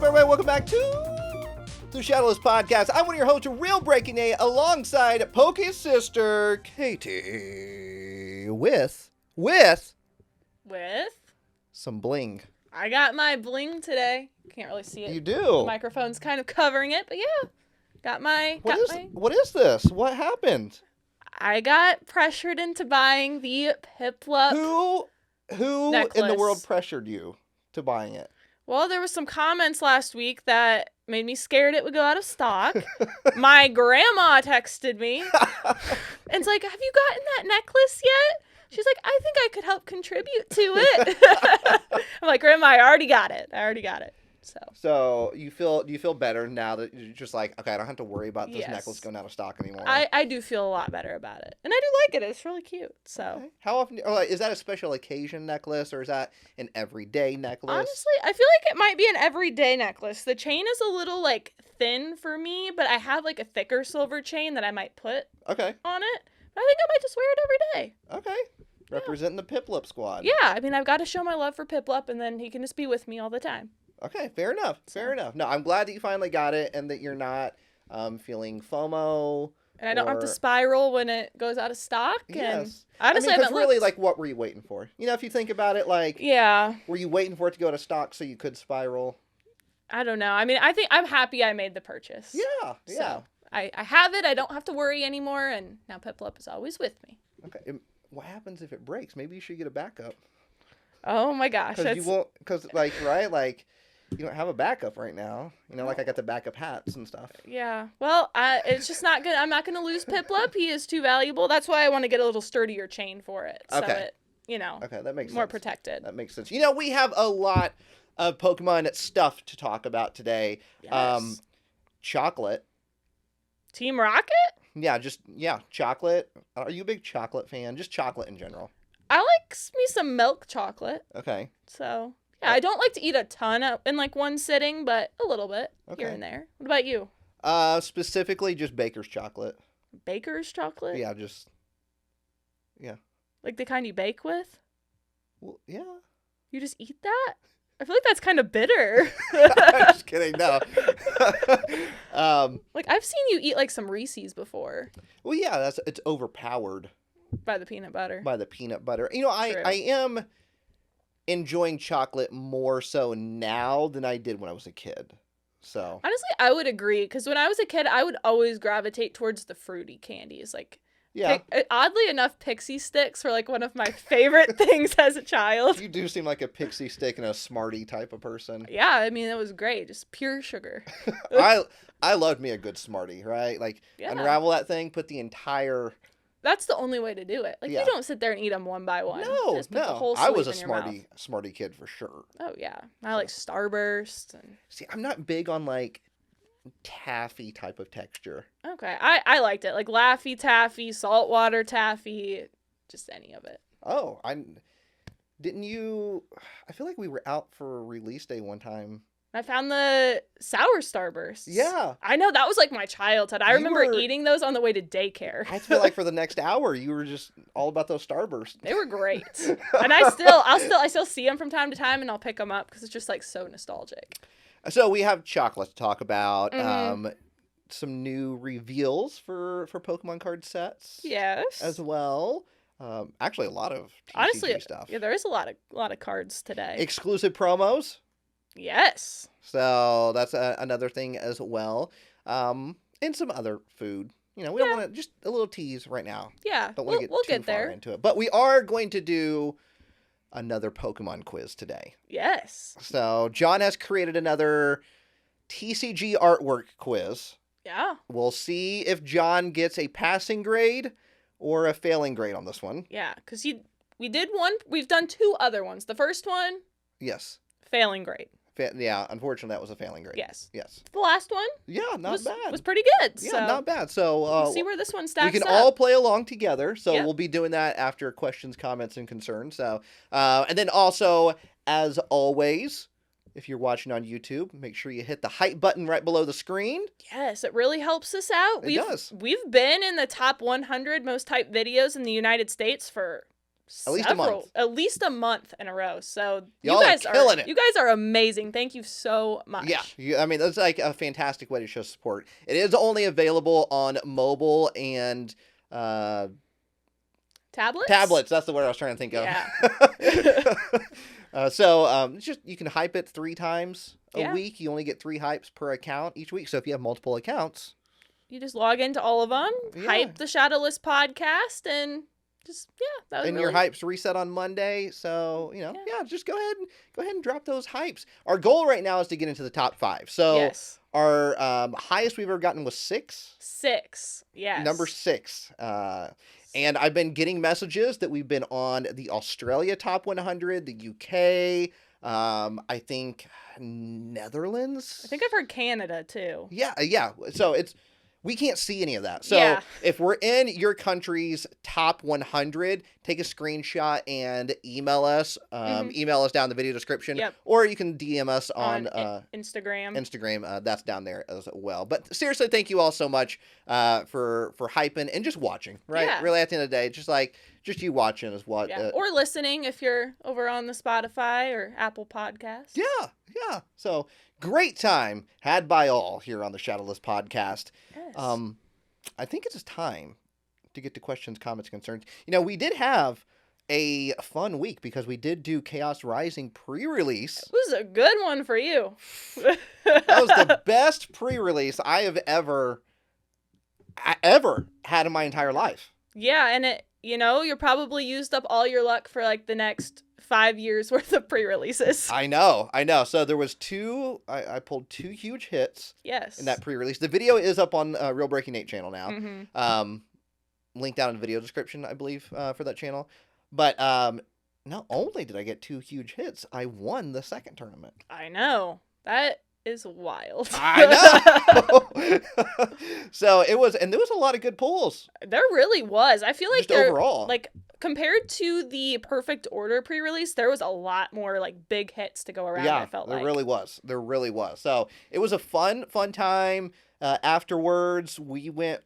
everybody? Welcome back to the Shadowless Podcast. I'm one of your hosts, RealBreakingNate, alongside Poke's sister, Katie, with some bling. I got my bling today. Can't really see it. You do. The microphone's kind of covering it, but yeah. What is this? What happened? I got pressured into buying the Piplup Who necklace. in the world pressured you to buying it? Well, there was some comments last week that made me scared it would go out of stock. My grandma texted me. And it's like, have you gotten that necklace yet? She's like, I think I could help contribute to it. I'm like, Grandma, I already got it. So do you feel better now that you're just like, okay, I don't have to worry about this necklace going out of stock anymore? I do feel a lot better about it. And I do like it. It's really cute. So okay. How often, is that a special occasion necklace or is that an everyday necklace? Honestly, I feel like it might be an everyday necklace. The chain is a little thin for me, but I have a thicker silver chain that I might put on it. But I think I might just wear it every day. Okay. Yeah. Representing the Piplup squad. Yeah, I mean, I've got to show my love for Piplup, and then he can just be with me all the time. Okay, fair enough. No, I'm glad that you finally got it and that you're not feeling FOMO. And I don't have to spiral when it goes out of stock. Yes. And honestly, because really, what were you waiting for? If you think about it, yeah. Were you waiting for it to go out of stock so you could spiral? I don't know. I mean, I think I'm happy I made the purchase. Yeah. So I have it. I don't have to worry anymore. And now Piplup is always with me. Okay. What happens if it breaks? Maybe you should get a backup. Oh my gosh. You don't have a backup right now. I got the backup hats and stuff. Yeah. Well, it's just not good. I'm not going to lose Piplup. He is too valuable. That's why I want to get a little sturdier chain for it. So it, okay, that makes more sense. protected. That makes sense. We have a lot of Pokemon stuff to talk about today. Yes. Chocolate. Team Rocket? Yeah, chocolate. Are you a big chocolate fan? Just chocolate in general. I like me some milk chocolate. Okay. So... yeah, I don't like to eat a ton in one sitting, but a little bit here and there. What about you? Specifically just Baker's chocolate. Baker's chocolate? Yeah, Like the kind you bake with? Well, yeah. You just eat that? I feel like that's kind of bitter. I'm just kidding, no. I've seen you eat some Reese's before. Well, yeah, it's overpowered. By the peanut butter. I am enjoying chocolate more so now than I did when I was a kid. So honestly, I would agree, because when I was a kid, I would always gravitate towards the fruity candies. Oddly enough, Pixie Sticks were one of my favorite things as a child. You do seem like a Pixie Stick and a Smartie type of person. Yeah, I mean, it was great, just pure sugar. I loved me a good Smartie, right? Unravel that thing, put the entire. That's the only way to do it. You don't sit there and eat them one by one. No. The whole I was a Smartie kid for sure. Oh, yeah. I like Starburst. See, I'm not big on, taffy type of texture. Okay. I liked it. Laffy Taffy, saltwater taffy, just any of it. Oh, didn't you... I feel like we were out for release day one time. I found the sour Starburst. Yeah. I know, that was my childhood. I remember eating those on the way to daycare. I feel like for the next hour, you were just all about those Starbursts. They were great. And I still see them from time to time, and I'll pick them up because it's just so nostalgic. So we have chocolate to talk about. Mm-hmm. Some new reveals for Pokemon card sets. Yes. As well. Actually, a lot of TCG honestly stuff. Yeah, there is a lot of cards today. Exclusive promos. Yes. So that's another thing as well. And some other food. We don't want to, just a little tease right now. Yeah, Don't want to we'll get too get far there. into it. But we are going to do another Pokemon quiz today. Yes. So John has created another TCG artwork quiz. Yeah. We'll see if John gets a passing grade or a failing grade on this one. Yeah, because we did one. We've done two other ones. The first one. Yes. Failing grade. Yeah, unfortunately, that was a failing grade. Yes. Yes. The last one? Yeah, not bad. Was pretty good. Yeah, not bad. So we'll see where this one stacks up. We can all play along together. So we'll be doing that after questions, comments, and concerns. So, and then also, as always, if you're watching on YouTube, make sure you hit the hype button right below the screen. Yes, it really helps us out. It does. We've been in the top 100 most hyped videos in the United States for At least a month. At least a month in a row. So Y'all you guys are killing it. You guys are amazing. Thank you so much. Yeah, I mean, that's like a fantastic way to show support. It is only available on mobile and tablets. That's the word I was trying to think of. Yeah. Just you can hype it 3 times a week. You only get 3 hypes per account each week. So if you have multiple accounts, you just log into all of them, hype the Shadowless Podcast, and just that was and really... your hypes reset on Monday. So just go ahead and drop those hypes. Our goal right now is to get into the top 5. So our highest we've ever gotten was 6. 6, yes. Number 6. And I've been getting messages that we've been on the Australia Top 100, the UK, I think Netherlands. I think I've heard Canada too. Yeah. So we can't see any of that. So if we're in your country's top 100, take a screenshot and email us. Email us down in the video description. Yep. Or you can DM us on Instagram. Instagram, that's down there as well. But seriously, thank you all so much for hyping and just watching, right? Yeah. Really, at the end of the day, just you watching is what... or listening if you're over on the Spotify or Apple Podcast. Yeah. So, great time had by all here on the Shadowless Podcast. Yes. I think it's time to get to questions, comments, concerns. We did have a fun week because we did do Chaos Rising pre-release. It was a good one for you. That was the best pre-release I have ever had in my entire life. Yeah, and you're probably used up all your luck for like the next 5 years worth of pre-releases. I know. So there was 2, I pulled 2 huge hits. Yes. In that pre-release. The video is up on RealBreakingNate channel now. Mm-hmm. Linked down in the video description, I believe, for that channel. But not only did I get 2 huge hits, I won the second tournament. I know. That is wild. I know. So it was, and there was a lot of good pulls. There really was. I feel like overall, like compared to the Perfect Order pre-release, there was a lot more like big hits to go around. Yeah, I felt there really was. So it was a fun time. Afterwards, we went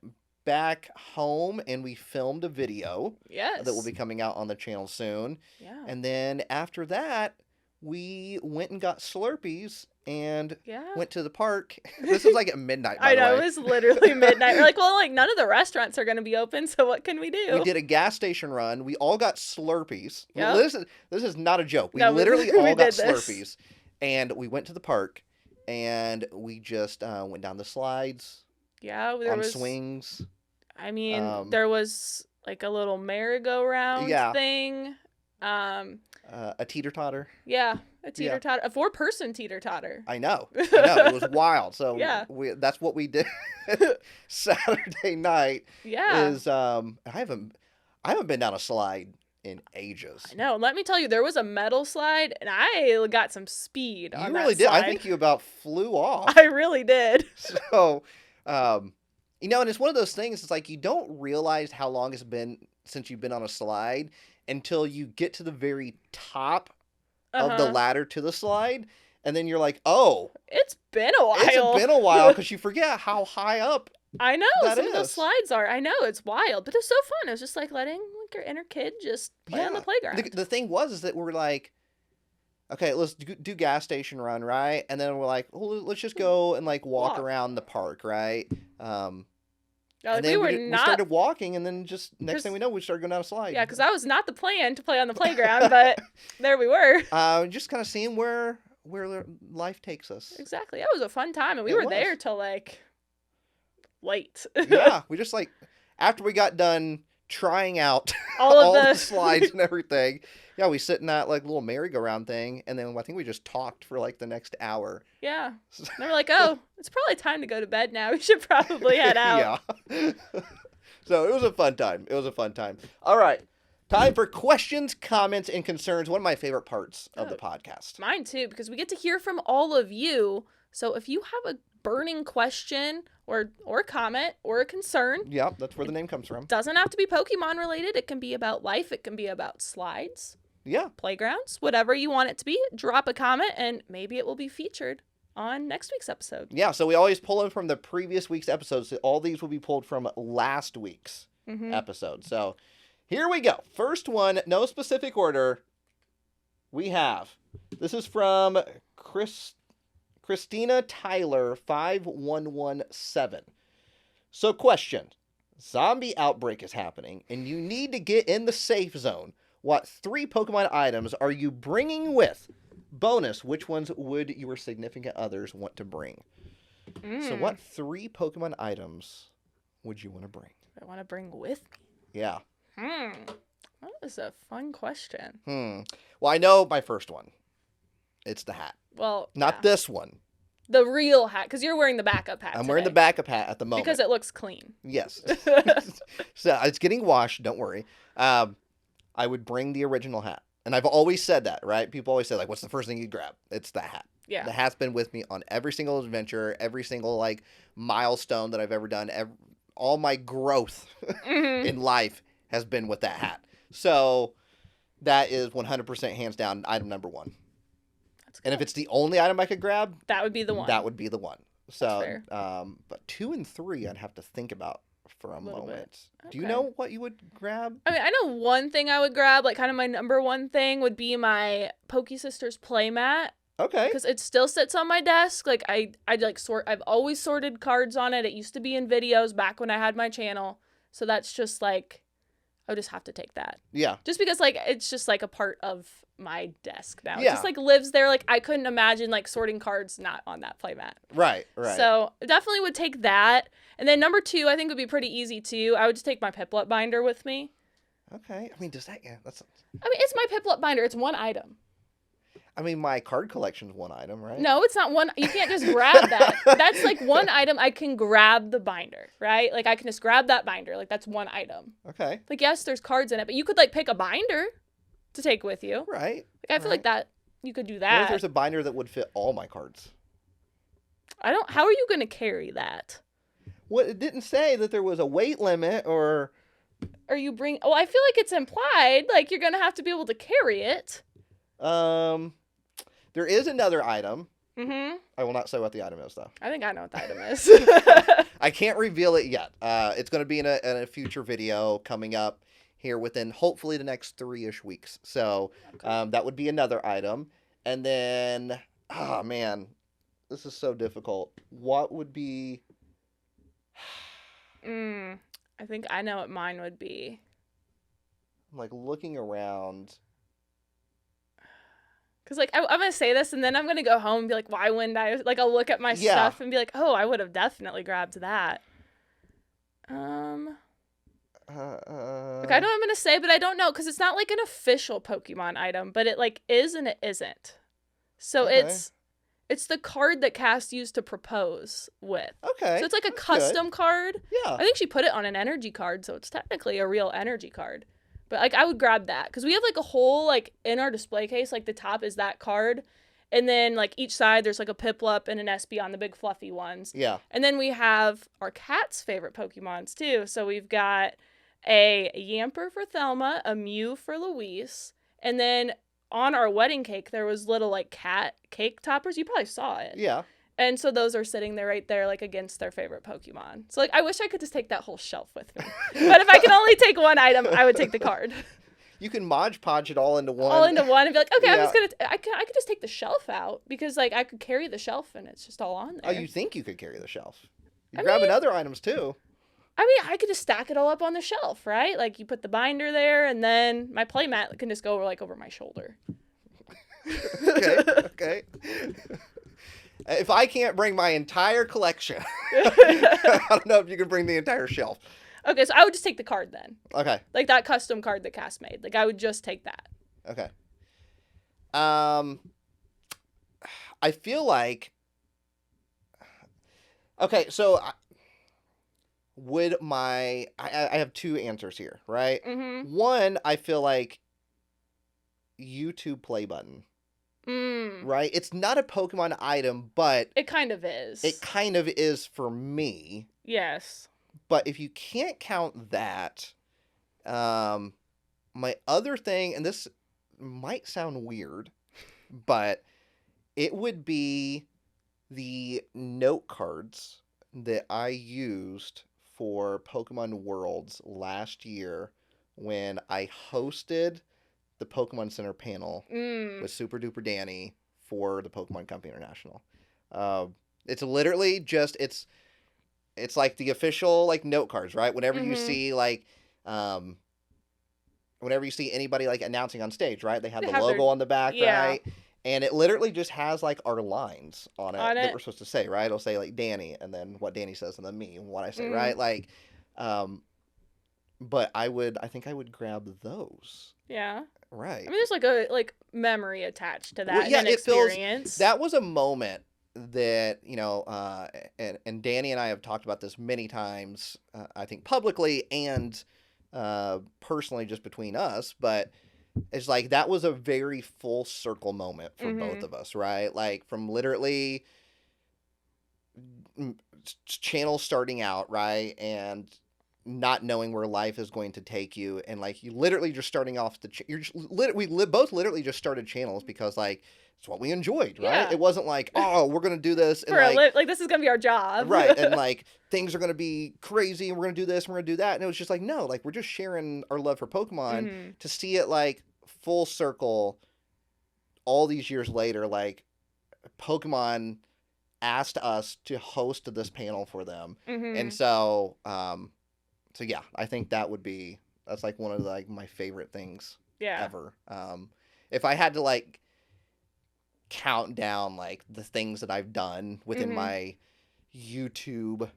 back home and we filmed a video. Yes. That will be coming out on the channel soon. Yeah. And then after that, we went and got Slurpees and went to the park. This was like at midnight, by the way. I know, it was literally midnight. We're like, well, like none of the restaurants are going to be open, so what can we do? We did a gas station run. We all got Slurpees. Yep. This is not a joke. We literally all got Slurpees. And we went to the park and we just went down the slides. Yeah, on swings. I mean, there was like a little merry-go-round thing. A teeter-totter. Yeah, a teeter-totter. A 4-person teeter-totter. I know. It was wild. So that's what we did Saturday night. Yeah. Is I haven't been down a slide in ages. I know. Let me tell you, there was a metal slide, and I got some speed on that slide. You really did. I think you about flew off. I really did. So, and it's one of those things, it's like you don't realize how long it's been since you've been on a slide until you get to the very top of the ladder to the slide, and then you're like, oh. It's been a while. It's been a while, because you forget how high up I know, some of those slides are. I know, it's wild, but it was so fun. It was just like letting your inner kid just play on the playground. The thing was that we're like, okay, let's do gas station run, right? And then we're like, well, let's just go and like walk around the park, right? And then we started walking, and then just next thing we know, we started going down a slide. Yeah, because that was not the plan to play on the playground, but there we were. Just kind of seeing where life takes us. Exactly. That was a fun time, and we were there till like late. Yeah, we just like after we got done trying out all the slides and everything. Yeah, we sit in that like little merry-go-round thing, and then I think we just talked for like the next hour. Yeah. And they were like, oh, it's probably time to go to bed now. We should probably head out. Yeah. So it was a fun time. All right. Time for questions, comments, and concerns. One of my favorite parts of the podcast. Mine too, because we get to hear from all of you. So if you have a burning question or comment or a concern. Yeah, that's where the name comes from. Doesn't have to be Pokemon related. It can be about life. It can be about slides. Yeah. Playgrounds, whatever you want it to be. Drop a comment and maybe it will be featured on next week's episode. Yeah, so we always pull in from the previous week's episodes. So all these will be pulled from last week's episode. So Here we go. First one, no specific order. We have. This is from Christina Tyler 5117. So question. Zombie outbreak is happening, and you need to get in the safe zone. What 3 Pokemon items are you bringing with? Bonus, which ones would your significant others want to bring? So what 3 Pokemon items would you want to bring? I want to bring with me. Yeah. That was a fun question. Well, I know my first one. It's the hat. Well, not this one. The real hat, because you're wearing the backup hat. I'm wearing the backup hat at the moment. Because it looks clean. Yes. So it's getting washed. Don't worry. I would bring the original hat. And I've always said that, right? People always say, like, what's the first thing you grab? It's the hat. Yeah. The hat's been with me on every single adventure, every single, like, milestone that I've ever done. All my growth in life has been with that hat. So that is 100% hands down item number 1. And if it's the only item I could grab, that would be the one. That would be the one. So, fair. But 2 and 3, I'd have to think about for a moment. Okay. Do you know what you would grab? I mean, I know one thing I would grab, like kind of my number one thing would be my Poke Sisters playmat. Okay. Because it still sits on my desk. Like I'd like I've always sorted cards on it. It used to be in videos back when I had my channel. So that's just like, I would just have to take that. Yeah. Just because like it's just like a part of my desk now. Yeah. It just like lives there. Like I couldn't imagine like sorting cards not on that playmat. Right. So definitely would take that. And then number 2, I think would be pretty easy too. I would just take my Piplup binder with me. Okay. I mean, does that? Yeah. That's. I mean, it's my Piplup binder. It's one item. I mean, my card collection's one item, right? No, it's not one. You can't just grab that. That's like one item. I can grab the binder, right? Like I can just grab that binder. Like that's one item. Okay. Like yes, there's cards in it, but you could like pick a binder to take with you. Right. Like I feel like that you could do that. What if there's a binder that would fit all my cards? How are you going to carry that? What, it didn't say that there was a weight limit or. Or you bring. Oh, I feel like it's implied. Like you're going to have to be able to carry it. There is another item. Mm-hmm. I will not say what the item is, though. I think I know what the item is. I can't reveal it yet. It's going to be in a future video coming up here within hopefully the next 3-ish weeks. So that would be another item. And then, oh man, this is so difficult. What would be? I think I know what mine would be. I'm like looking around. Because, like, I'm going to say this, and then I'm going to go home and be like, why wouldn't I? Like, I'll look at my stuff and be like, oh, I would have definitely grabbed that. Okay, I know what I'm going to say, but I don't know, because it's not, like, an official Pokemon item, but it, like, is and it isn't. So it's the card that Cass used to propose with. Okay. So it's, like, a custom card. Yeah. I think she put it on an energy card, so it's technically a real energy card. But, like, I would grab that. Because we have, like, a whole, like, in our display case, like, the top is that card. And then, like, each side, there's, like, a Piplup and an Espeon, the big fluffy ones. Yeah. And then we have our cat's favorite Pokemons, too. So we've got a Yamper for Thelma, a Mew for Louise. And then on our wedding cake, there was little, like, cat cake toppers. You probably saw it. Yeah. And so those are sitting there right there, like, against their favorite Pokemon. So, like, I wish I could just take that whole shelf with me. But if I can only take one item, I would take the card. You can Mod Podge it all into one. All into one and be like, okay, Yeah. I'm just going to, I could just take the shelf out because, like, I could carry the shelf and it's just all on there. Oh, you think you could carry the shelf? You're grabbing other items, too. I mean, I could just stack it all up on the shelf, right? Like, you put the binder there and then my playmat can just go, like, over my shoulder. Okay. If I can't bring my entire collection, I don't know if you can bring the entire shelf. Okay, so I would just take the card then. Okay. Like that custom card that Cass made. Like I would just take that. Okay. I feel like. Okay, so I have 2 answers here, right? Mm-hmm. One, I feel like YouTube play button. Right? It's not a Pokemon item, but it kind of is. It kind of is for me. Yes. But if you can't count that, my other thing, and this might sound weird, but it would be the note cards that I used for Pokemon Worlds last year when I hosted the Pokemon Center panel with Super Duper Danny for the Pokemon Company International. It's literally just it's like the official like note cards, right? Whenever you see like whenever you see anybody like announcing on stage, right? They have the logo on the back, right? And it literally just has like our lines on it that we're supposed to say, right? It'll say like Danny and then what Danny says and then me and what I say, right? Like but I think I would grab those. Yeah. Right. I mean, there's like a memory attached to that. Well, yeah, and experience. That was a moment that, you know, and Danny and I have talked about this many times, I think publicly and personally just between us, but it's like that was a very full circle moment for both of us, right? Like from literally channels starting out, right? And not knowing where life is going to take you, and like you literally just starting off we both literally just started channels because like it's what we enjoyed, right? Yeah. It wasn't like, oh, we're gonna do this and like this is gonna be our job, right? And like things are gonna be crazy, and we're gonna do this, and we're gonna do that, and it was just like, no, like we're just sharing our love for Pokemon. To see it like full circle all these years later, like Pokemon asked us to host this panel for them, and so so yeah, I think that's like one of the, like my favorite things ever. If I had to like count down like the things that I've done within my YouTube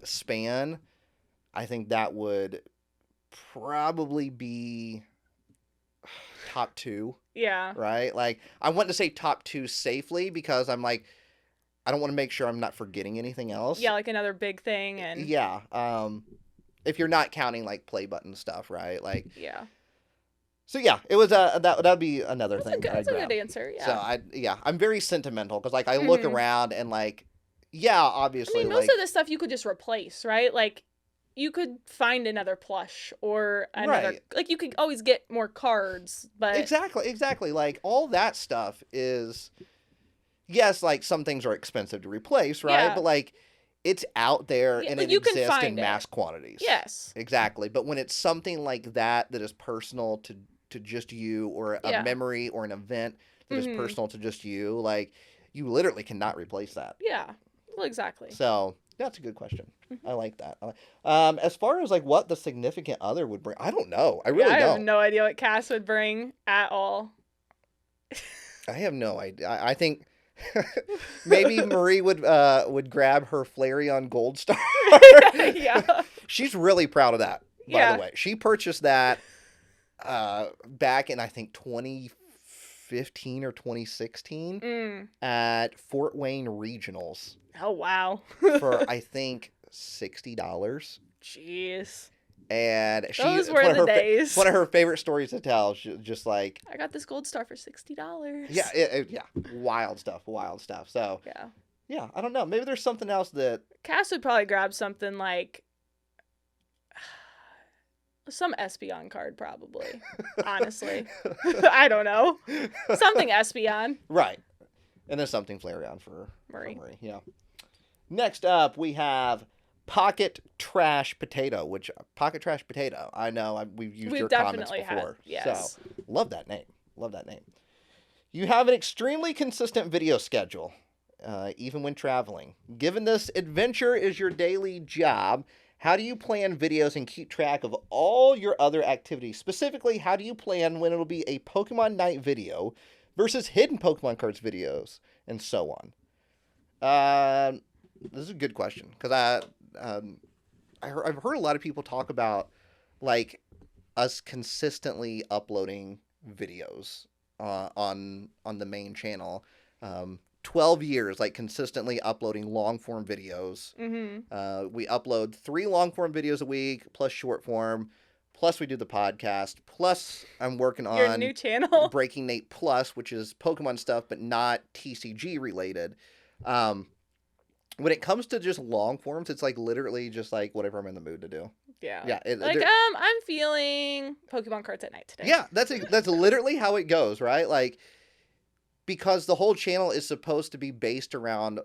span, I think that would probably be top 2. Yeah. Right? Like I want to say top 2 safely because I'm like I don't want to make sure I'm not forgetting anything else. Yeah, like another big thing and yeah. If you're not counting like play button stuff, right? Like yeah. So yeah, it was that'd be another thing. That's a good answer. Yeah. So I'm very sentimental because like I look around and like obviously. I mean, most of this stuff you could just replace, right? Like you could find another plush or another like you could always get more cards, but exactly like all that stuff is yes, like some things are expensive to replace, right? Yeah. But like it's out there and it exists in mass quantities. Yes. Exactly. But when it's something like that is personal to just you, or a memory or an event that is personal to just you, like you literally cannot replace that. Yeah. Well, exactly. So that's a good question. I like that. As far as like what the significant other would bring, I don't know. I really don't. I have no idea what Cass would bring at all. I have no idea. I think maybe Marie would grab her Flareon Gold Star. Yeah. She's really proud of that, by the way. She purchased that back in I think 2015 or 2016 at Fort Wayne Regionals. Oh wow. For I think $60. Jeez. And those were the days. One of her favorite stories to tell. Just like I got this gold star for $60. Yeah, wild stuff. So yeah, I don't know. Maybe there's something else that Cass would probably grab something like some Espeon card, probably. Honestly, I don't know. Something Espeon. Right, and then something Flareon for Marie. Yeah. Next up, we have Pocket Trash Potato, which Pocket Trash Potato, I know we've used your comments before. Yes. So love that name. You have an extremely consistent video schedule, even when traveling. Given this adventure is your daily job, how do you plan videos and keep track of all your other activities? Specifically, how do you plan when it'll be a Pokemon night video versus hidden Pokemon cards videos, and so on? This is a good question because I've heard a lot of people talk about like us consistently uploading videos on the main channel. 12 years, like consistently uploading long form videos. We upload 3 long form videos a week plus short form. Plus we do the podcast. Plus I'm working on your new channel, RealBreakingNate Plus, which is Pokemon stuff but not TCG related. When it comes to just long forms, it's like literally just like whatever I'm in the mood to do. Yeah. I'm feeling Pokemon cards at night today. Yeah, that's literally how it goes, right? Like, because the whole channel is supposed to be based around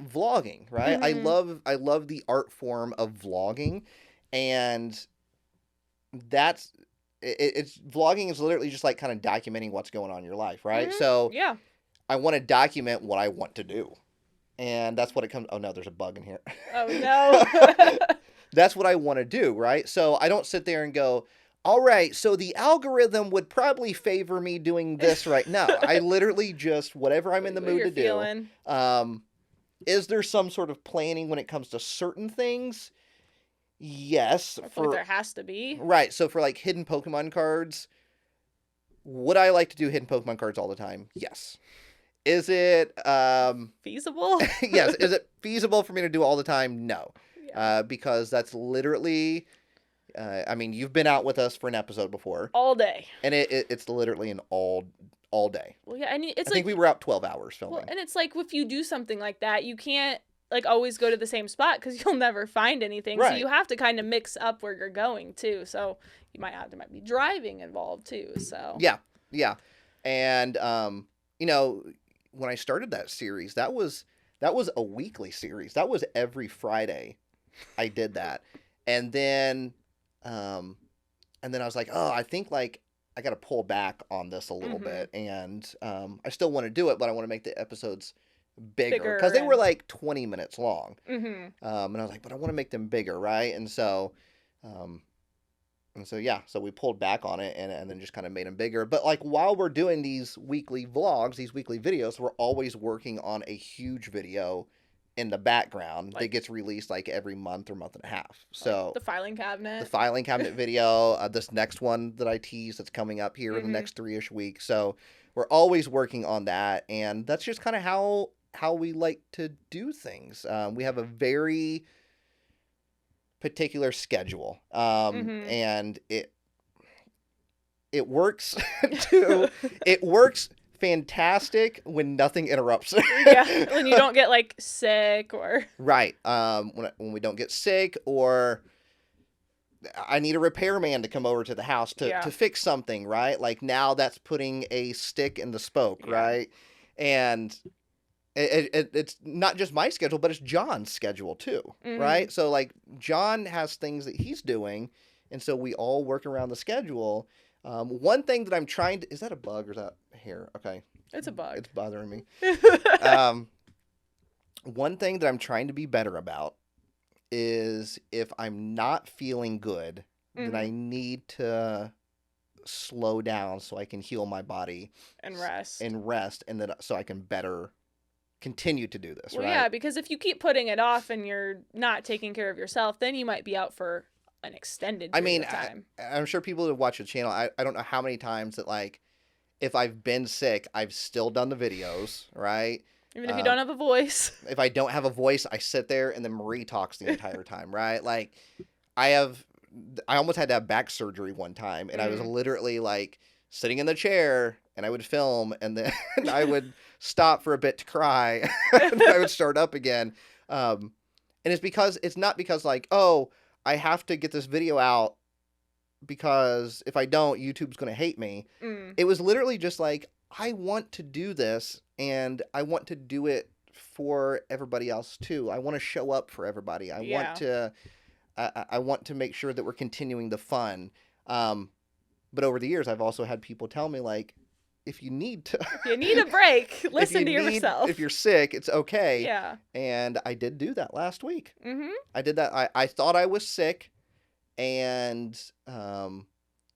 vlogging, right? I love the art form of vlogging, and that's it's vlogging is literally just like kind of documenting what's going on in your life, right? Mm-hmm. So yeah, I want to document what I want to do. And that's what it comes. Oh no, there's a bug in here. oh no. That's what I want to do, right? So I don't sit there and go, all right, so the algorithm would probably favor me doing this right now. I literally just, whatever I'm in the mood to do. Is there some sort of planning when it comes to certain things? Yes. I feel like there has to be. Right. So for like hidden Pokemon cards, would I like to do hidden Pokemon cards all the time? Yes. Is it feasible? Yes. Is it feasible for me to do all the time? No. Yeah. Because that's literally, I mean, you've been out with us for an episode before. All day. And it's literally an all day. Well, yeah, and it's I think we were out 12 hours filming. Well, and it's like if you do something like that, you can't like always go to the same spot because you'll never find anything. Right. So you have to kind of mix up where you're going too. So you there might be driving involved too. So yeah, and you know, when I started that series, that was a weekly series. That was every Friday. I did that, and then I was like, oh, I think like I got to pull back on this a little bit, and I still want to do it, but I want to make the episodes bigger because they were like 20 minutes long. And I was like, but I want to make them bigger, right? And so yeah, so we pulled back on it and then just kind of made them bigger. But like while we're doing these weekly vlogs, these weekly videos, we're always working on a huge video in the background that gets released like every month or month and a half. So like the filing cabinet video, this next one that I teased that's coming up here in the next 3-ish weeks. So we're always working on that, and that's just kind of how we like to do things. We have a very particular schedule, and it works too. It works fantastic when nothing interrupts. Yeah, when you don't get like sick or right. When we don't get sick, or I need a repairman to come over to the house to fix something, right? Like now that's putting a stick in the spoke, right? And it's not just my schedule, but it's John's schedule too, right? So like John has things that he's doing, and so we all work around the schedule. One thing that I'm trying to, is that a bug or is that hair? Okay. It's a bug. It's bothering me. One thing that I'm trying to be better about is if I'm not feeling good, then I need to slow down so I can heal my body and rest and then so I can better continue to do this, well, right? Yeah, because if you keep putting it off and you're not taking care of yourself, then you might be out for an extended period of time. I'm sure people that watch the channel, I don't know how many times that like if I've been sick, I've still done the videos, right? Even if you don't have a voice. If I don't have a voice, I sit there and then Marie talks the entire time, right? Like I almost had to have back surgery one time, and I was literally like sitting in the chair and I would film, and then I would stop for a bit to cry and I would start up again. And it's not because like, oh, I have to get this video out because if I don't, YouTube's going to hate me. It was literally just like, I want to do this and I want to do it for everybody else too. I want to show up for everybody. I want to make sure that we're continuing the fun. But over the years, I've also had people tell me like, if you need a break, listen to yourself. If you're sick, it's okay. Yeah. And I did do that last week. I did that. I thought I was sick, and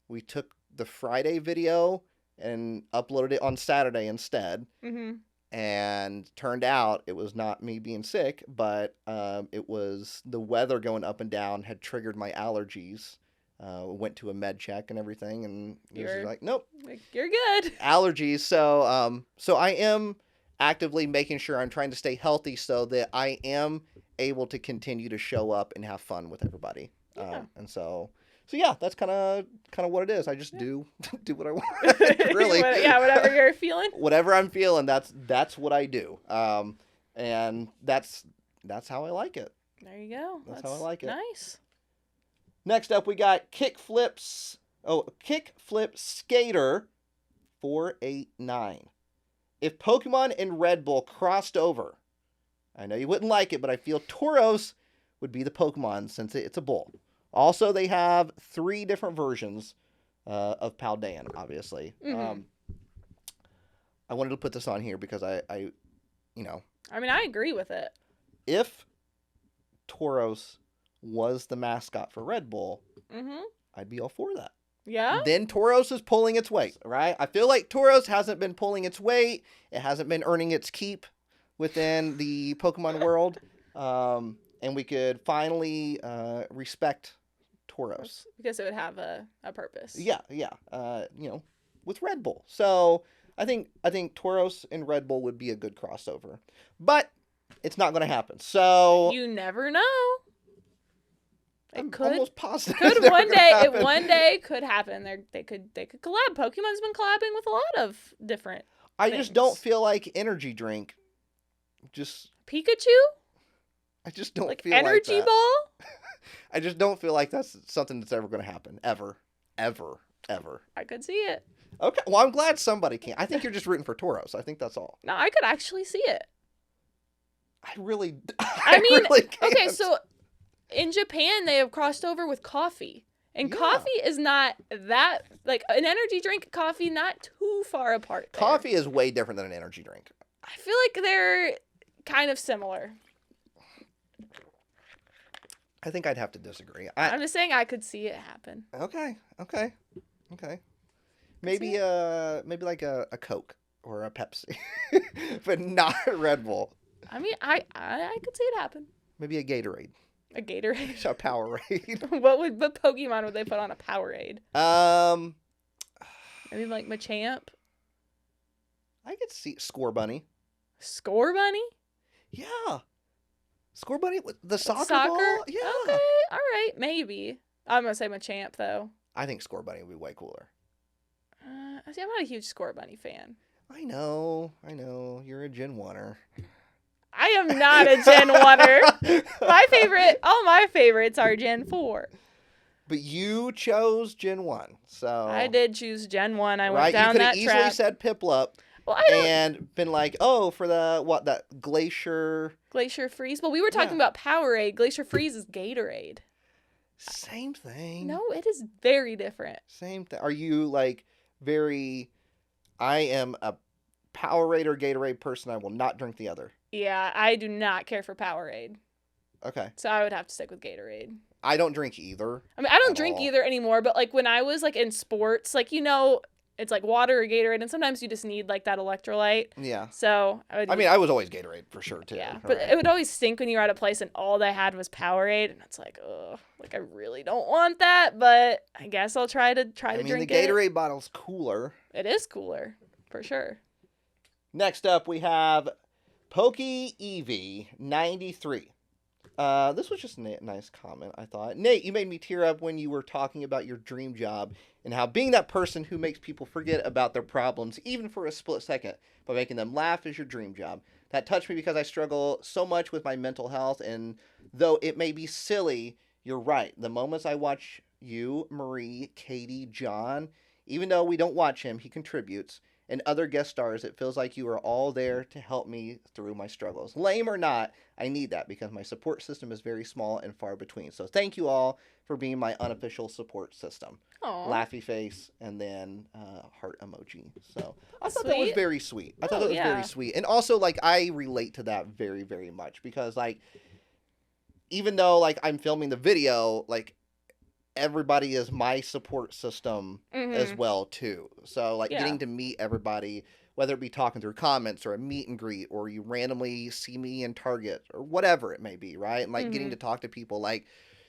we took the Friday video and uploaded it on Saturday instead. And turned out it was not me being sick, but it was the weather going up and down had triggered my allergies. Went to a med check and everything, and he was like, nope, you're good. Allergies. So I am actively making sure I'm trying to stay healthy so that I am able to continue to show up and have fun with everybody. And so yeah, that's kind of what it is. I just do what I want. Really. Whatever you're feeling. Whatever I'm feeling, that's what I do. And that's how I like it. There you go. That's how I like it. Nice. Next up, we got Kickflip Skater 489. If Pokemon and Red Bull crossed over, I know you wouldn't like it, but I feel Tauros would be the Pokemon since it's a bull. Also, they have 3 different versions of Paldean, obviously. Mm-hmm. I wanted to put this on here because I I mean, I agree with it. if Tauros was the mascot for Red Bull, I'd be all for that. Yeah? Then Tauros is pulling its weight, right? I feel like Tauros hasn't been pulling its weight. It hasn't been earning its keep within the Pokemon world. And we could finally respect Tauros. Because it would have a purpose. Yeah. With Red Bull. So I think Tauros and Red Bull would be a good crossover. But it's not going to happen. So you never know. I'm almost positive. Could one day happen. It one day could happen. They could collab. Pokemon's been collabing with a lot of different I things. just don't feel like energy drink. Just Pikachu? I just don't like feel energy like that. ball? I just don't feel like that's something that's ever going to happen. Ever. I could see it. Okay. Well, I'm glad somebody can. I think you're just rooting for Tauros. I think that's all. No, I could actually see it. I mean, really can't. Okay, so in Japan, they have crossed over with coffee. And coffee is not that, like, an energy drink, coffee, not too far apart there. Coffee is way different than an energy drink. I feel like they're kind of similar. I think I'd have to disagree. I'm just saying I could see it happen. Okay. Maybe like a Coke or a Pepsi, but not a Red Bull. I mean, I could see it happen. Maybe a Gatorade. A Gatorade? A Powerade. What Pokemon would they put on a Powerade? Maybe like Machamp? I could see Score Bunny. Score Bunny? Yeah. Score Bunny with the soccer ball? Yeah. Okay, all right, maybe. I'm going to say Machamp, though. I think Score Bunny would be way cooler. See, I'm not a huge Score Bunny fan. I know. You're a Gen 1-er. I am not a Gen 1-er. All my favorites are Gen 4. But you chose Gen 1, so... I did choose Gen 1. I went down that track. You could have easily said Piplup. Well, and been like, oh, for that Glacier Freeze. Well, we were talking about Powerade. Glacier Freeze is Gatorade. Same thing. No, it is very different. Same thing. Are you like I am a Powerade or Gatorade person. I will not drink the other. Yeah, I do not care for Powerade. Okay. So I would have to stick with Gatorade. I don't drink either. I mean, I don't drink either anymore, but like when I was like in sports, like, it's like water or Gatorade, and sometimes you just need like that electrolyte. Yeah. So I was always Gatorade for sure too. Yeah, but it would always stink when you were at a place and all they had was Powerade, and it's like, ugh, like I really don't want that, but I guess I'll try to drink it. The Gatorade bottle's cooler. It is cooler, for sure. Next up, we have Poke Eevee 93. This was just a nice comment, I thought. Nate, you made me tear up when you were talking about your dream job and how being that person who makes people forget about their problems, even for a split second, by making them laugh is your dream job. That touched me because I struggle so much with my mental health, and though it may be silly, you're right. The moments I watch you, Marie, Katie, John, even though we don't watch him, he contributes, and other guest stars, it feels like you are all there to help me through my struggles. Lame or not, I need that because my support system is very small and far between. So thank you all for being my unofficial support system. Aww. Laughy face and then heart emoji. So I thought Sweet. that was very sweet. I thought that was very sweet. And also, like, I relate to that very, very much because, like, even though, like, I'm filming the video, like, everybody is my support system as well too. So like getting to meet everybody, whether it be talking through comments or a meet and greet, or you randomly see me in Target or whatever it may be, right? And like getting to talk to people, like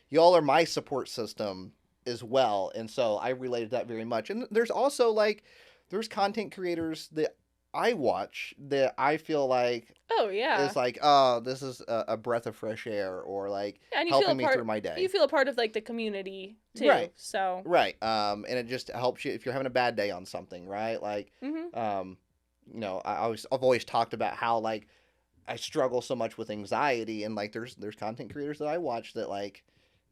y'all are my support system as well. And so I related that very much. And there's also like, there's content creators that I watch that I feel like is like, oh, this is a breath of fresh air, or like helping me through my day. You feel a part of like the community too. Right. So right. And it just helps you if you're having a bad day on something, right? Like I've always talked about how like I struggle so much with anxiety, and like there's content creators that I watch that like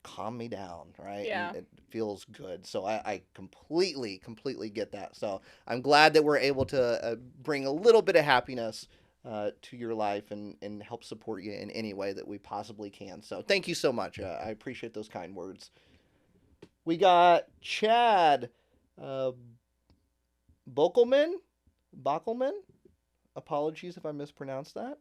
calm me down, right? Yeah. And it feels good. So I completely get that. So I'm glad that we're able to bring a little bit of happiness to your life and help support you in any way that we possibly can. So thank you so much. I appreciate those kind words. We got Chad Uh, Bockelman? Apologies if I mispronounced that.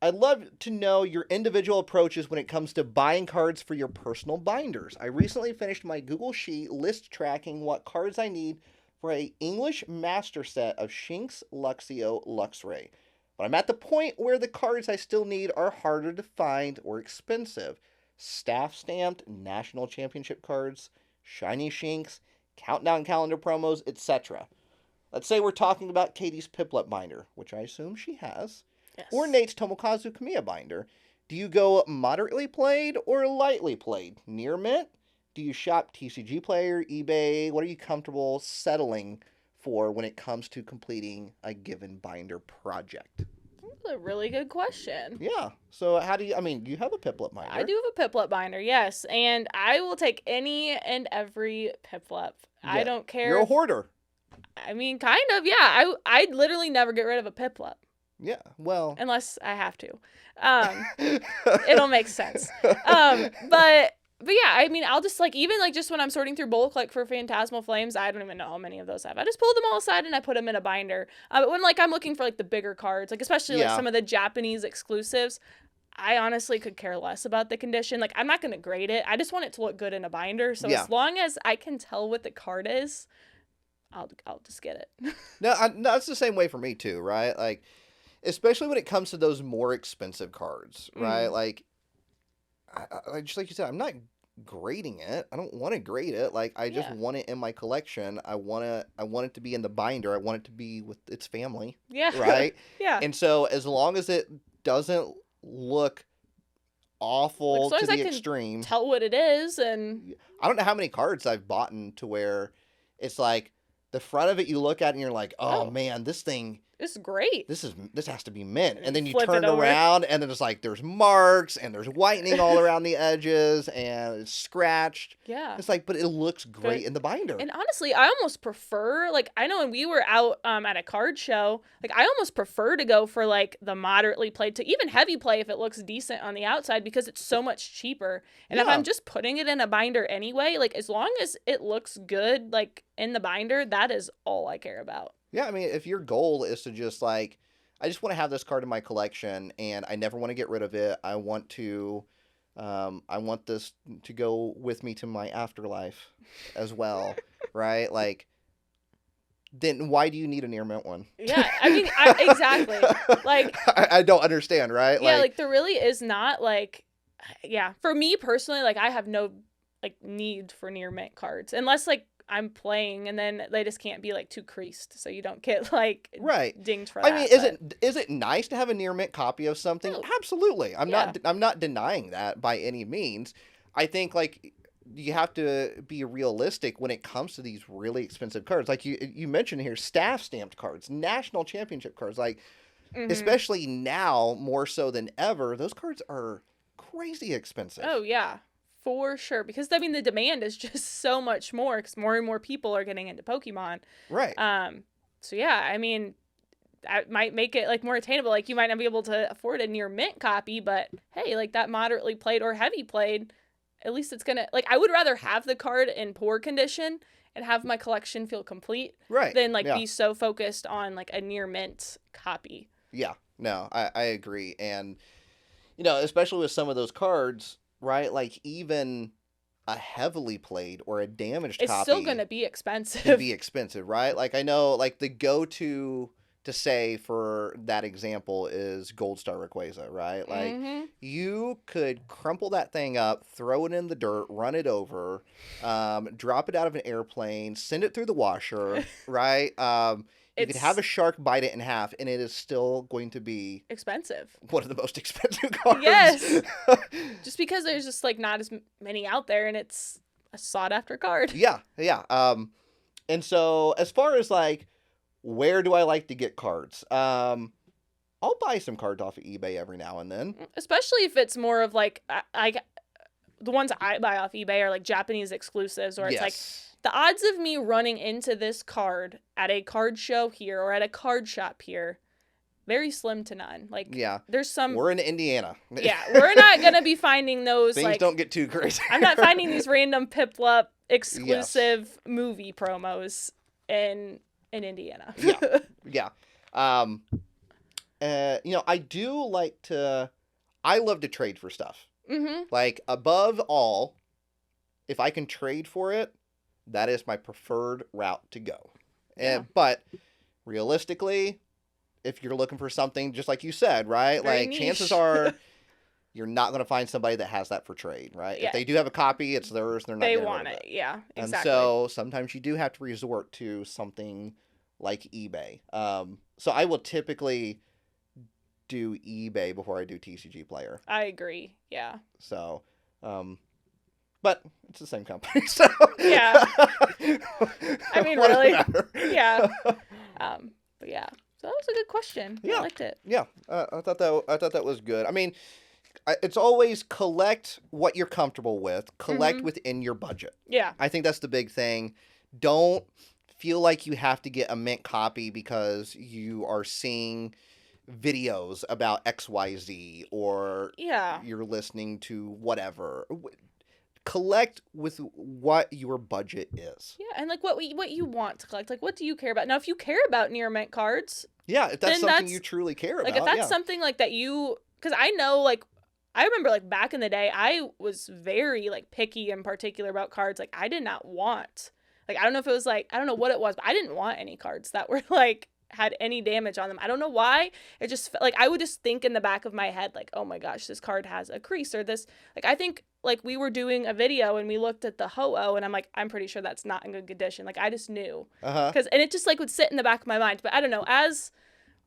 I'd love to know your individual approaches when it comes to buying cards for your personal binders. I recently finished my Google Sheet list tracking what cards I need for a English master set of Shinx, Luxio, Luxray. But I'm at the point where the cards I still need are harder to find or expensive. Staff-stamped National Championship cards, shiny Shinx, countdown calendar promos, etc. Let's say we're talking about Katie's Piplup binder, which I assume she has, Yes. or Nate's Tomokazu Kamiya binder. Do you go moderately played or lightly played? Near mint? Do you shop TCG Player, eBay? What are you comfortable settling for when it comes to completing a given binder project? That's a really good question. Yeah. So how do you, do you have a Piplup binder? I do have a Piplup binder, yes. And I will take any and every Piplup. Yeah. I don't care. You're a hoarder. Kind of, yeah. I literally never get rid of a Piplup. Yeah, well. Unless I have to. It'll make sense. But yeah, I'll just even just when I'm sorting through bulk, for Phantasmal Flames, I don't even know how many of those I have. I just pull them all aside and I put them in a binder. But when I'm looking for the bigger cards, especially some of the Japanese exclusives, I honestly could care less about the condition. I'm not going to grade it. I just want it to look good in a binder. So as long as I can tell what the card is, I'll just get it. No, it's the same way for me too, right? Especially when it comes to those more expensive cards, right? I just like you said, I'm not grading it. I don't want to grade it. I just want it in my collection. I want it to be in the binder. I want it to be with its family. Yeah. Right? Yeah. And so as long as it doesn't look awful to the extreme. Tell what it is, and I don't know how many cards I've bought to where it's the front of it you look at and you're like, oh man, this thing. It's great. This has to be mint. And then you Flip turn it over. around and then it's there's marks and there's whitening all around the edges and it's scratched. Yeah. It's but it looks great in the binder. And honestly, I almost prefer, I know when we were out at a card show, I almost prefer to go for the moderately played to even heavy play if it looks decent on the outside because it's so much cheaper. And if I'm just putting it in a binder anyway, as long as it looks good, in the binder, that is all I care about. Yeah, if your goal is to just I just want to have this card in my collection and I never want to get rid of it. I want this to go with me to my afterlife as well, right? Then why do you need a near mint one? Yeah, exactly. I don't understand, right? Yeah, there really is not for me personally, I have no need for near mint cards unless I'm playing and then they just can't be too creased so you don't get dinged for that. Is it nice to have a near mint copy of something? No. Absolutely. I'm not denying that by any means. I think you have to be realistic when it comes to these really expensive cards. You mentioned here, staff stamped cards, national championship cards, especially now more so than ever, those cards are crazy expensive. Oh yeah. For sure, because the demand is just so much more because more and more people are getting into Pokemon. Right. So yeah, that might make it more attainable. You might not be able to afford a near mint copy, but hey, that moderately played or heavy played, at least it's gonna I would rather have the card in poor condition and have my collection feel complete, right, than be so focused on a near mint copy. Yeah. No, I agree, and especially with some of those cards. Right, even a heavily played or a damaged copy. It's still going to be expensive. Could be expensive, right? I know, the go-to to say for that example is Gold Star Rayquaza, right? You could crumple that thing up, throw it in the dirt, run it over, drop it out of an airplane, send it through the washer, right? You could have a shark bite it in half, and it is still going to be expensive. One of the most expensive cards. Yes. Just because there's just not as many out there, and it's a sought-after card. Yeah, yeah. And so as far as where do I like to get cards? I'll buy some cards off of eBay every now and then. Especially if it's more of the ones I buy off eBay are Japanese exclusives, or it's the odds of me running into this card at a card show here or at a card shop here very slim to none. Like, yeah, there's some. We're in Indiana. Yeah, we're not gonna be finding those. Things like, don't get too crazy. I'm not finding these random Piplup exclusive movie promos in Indiana. Yeah. I do like to. I love to trade for stuff. Mm-hmm. Like, above all, if I can trade for it, that is my preferred route to go. But realistically, if you're looking for something, just like you said, right? Very like, niche. chances are you're not going to find somebody that has that for trade, right? Yeah. If they do have a copy, it's theirs. They're not They getting want rid of it. Yeah, exactly. And so sometimes you do have to resort to something like eBay. So I will typically do eBay before I do TCG Player. I agree. Yeah. So, but it's the same company, so Yeah. I mean, what does it really? matter? Yeah. But yeah, so that was a good question. Yeah. I liked it. Yeah, I thought that was good. I mean, it's always collect what you're comfortable with, collect within your budget. Yeah. I think that's the big thing. Don't feel like you have to get a mint copy because you are seeing videos about XYZ or you're listening to whatever. Collect with what your budget is. Yeah, and like what you want to collect. Like, what do you care about? Now, if you care about near mint cards, yeah, if that's something you truly care about, like if that's something like that because I know, like, I remember, like, back in the day, I was very, like, picky and particular about cards. Like, I did not want, like, I don't know if it was like, I don't know what it was, but I didn't want any cards that were like had any damage on them. I don't know why. It just like I would just think in the back of my head, like, oh my gosh, this card has a crease or this. Like, I think, like, we were doing a video and we looked at the Ho-Oh and I'm like, I'm pretty sure that's not in good condition. Like, I just knew. And it just, like, would sit in the back of my mind. But I don't know, as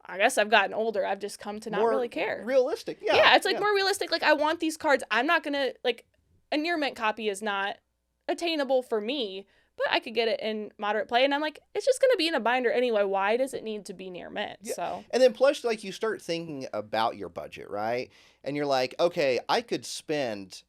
I guess I've gotten older, I've just come to not really care. Realistic. Yeah. Yeah, it's like more realistic. Like, I want these cards. I'm not gonna, like, a near mint copy is not attainable for me, but I could get it in moderate play. And I'm like, it's just going to be in a binder anyway. Why does it need to be near mint? Yeah. So. And then plus, like, you start thinking about your budget, right? And you're like, okay, I could spend,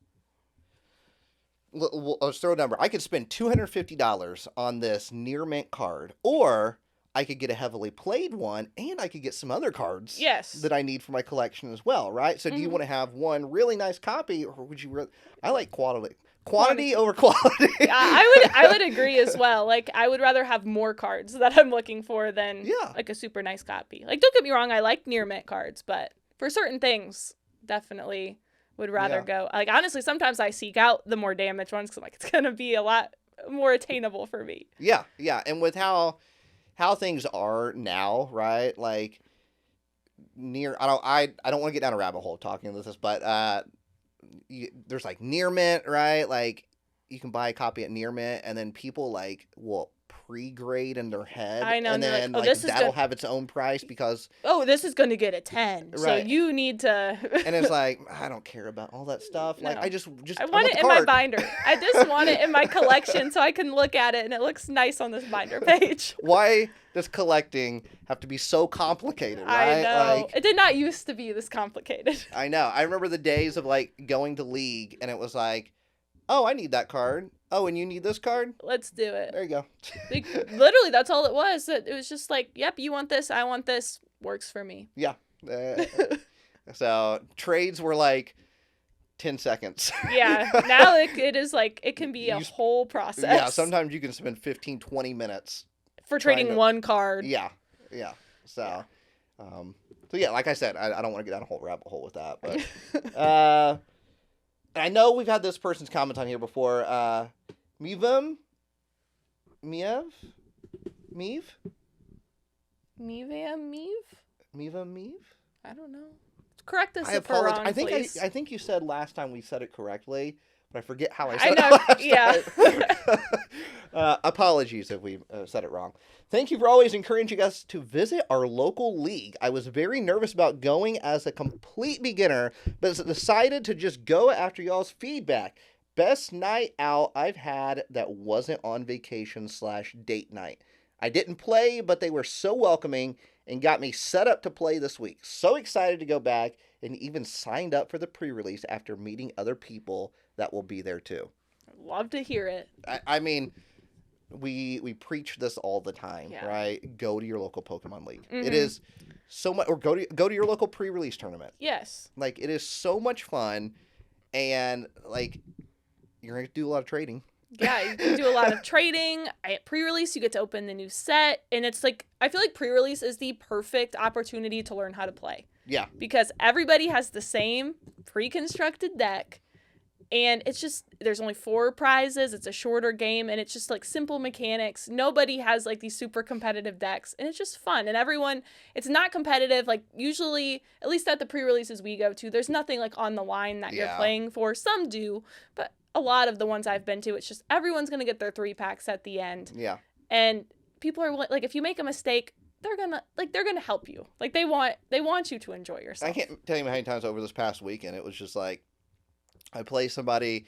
let's throw a number. I could spend $250 on this near mint card, or I could get a heavily played one, and I could get some other cards that I need for my collection as well, right? So do you want to have one really nice copy, or would you I like quantity over quality. Yeah, I would agree as well. Like, I would rather have more cards that I'm looking for than like a super nice copy. Like, don't get me wrong, I like near mint cards, but for certain things, definitely would rather go. Like, honestly, sometimes I seek out the more damaged ones because I'm like, it's gonna be a lot more attainable for me. Yeah, and with how things are now, right? Like, I don't want to get down a rabbit hole talking about this, but there's like near mint, right? Like, you can buy a copy at near mint, and then people like will pre-grade in their head. I know, and then like, this that'll have its own price because this is going to get a 10, right. So you need to. And it's like, I don't care about all that stuff. Like, I just I want it in my binder. I just want it in my collection so I can look at it and it looks nice on this binder page. Why does collecting have to be so complicated, right? I know. Like, it did not used to be this complicated. I know. I remember the days of, like, going to League and it was like, oh, I need that card. Oh, and you need this card? Let's do it. There you go. Like, literally, that's all it was. It was just like, yep, you want this, I want this. Works for me. Yeah. So trades were like 10 seconds. Yeah. Now it is like, it can be a whole process. Yeah. Sometimes you can spend 15, 20 minutes. For trading one card. Yeah. So, yeah, like I said, I don't want to get down a whole rabbit hole with that. But I know we've had this person's comment on here before. Meev? I don't know. Correct us I if we're apologize. wrong, please. I think you said last time we said it correctly, but I forget how I said it last time. Apologies if we said it wrong. Thank you for always encouraging us to visit our local league. I was very nervous about going as a complete beginner, but decided to just go after y'all's feedback. Best night out I've had that wasn't on vacation/date night. I didn't play, but they were so welcoming and got me set up to play this week. So excited to go back and even signed up for the pre-release after meeting other people that will be there too. Love to hear it. I mean, we preach this all the time, Yeah. right? Go to your local Pokemon League. Mhm. It is so much, or go to your local pre-release tournament. Yes. Like, it is so much fun, and like, you're gonna do a lot of trading. Yeah, you can do a lot of trading. At pre-release, you get to open the new set, and it's like, I feel like pre-release is the perfect opportunity to learn how to play. Yeah. Because everybody has the same pre-constructed deck, and it's just, there's only 4 prizes, it's a shorter game, and it's just like simple mechanics. Nobody has like these super competitive decks, and it's just fun. And everyone, it's not competitive. Like, usually, at least at the pre-releases we go to, there's nothing like on the line that you're playing for. Some do, but a lot of the ones I've been to, it's just everyone's going to get their 3-packs at the end. Yeah. And people are like, if you make a mistake, they're gonna help you. Like, they want you to enjoy yourself. I can't tell you how many times over this past weekend it was just like, I play somebody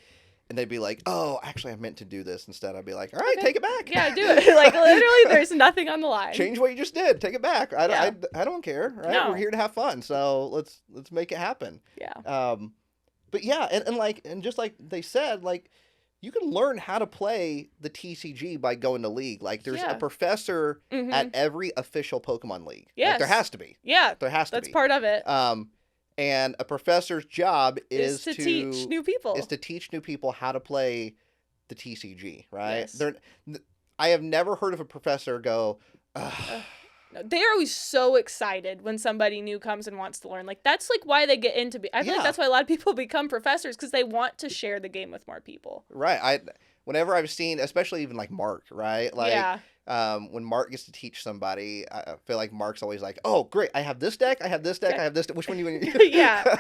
and they'd be like, oh, actually I meant to do this instead. I'd be like, all right, take it back. Yeah, do it. Like, literally, there's nothing on the line. Change what you just did. Take it back. I don't care. Right? No. We're here to have fun. So let's make it happen. Yeah. But yeah, and just like they said, like, you can learn how to play the TCG by going to League. Like, there's a professor at every official Pokemon League. Yes. Like, there has to be. Yeah. There has to be. That's part of it. And a professor's job is to teach new people. Is to teach new people how to play the TCG, right? Yes. I have never heard of a professor go, No, they're always so excited when somebody new comes and wants to learn. Like, that's like why they get into I feel like that's why a lot of people become professors, because they want to share the game with more people. Right. Whenever I've seen, especially even like Mark, right? Like, when Mark gets to teach somebody, I feel like Mark's always like, oh, great, I have this deck, I have this deck, I have this deck. Which one you want? Yeah.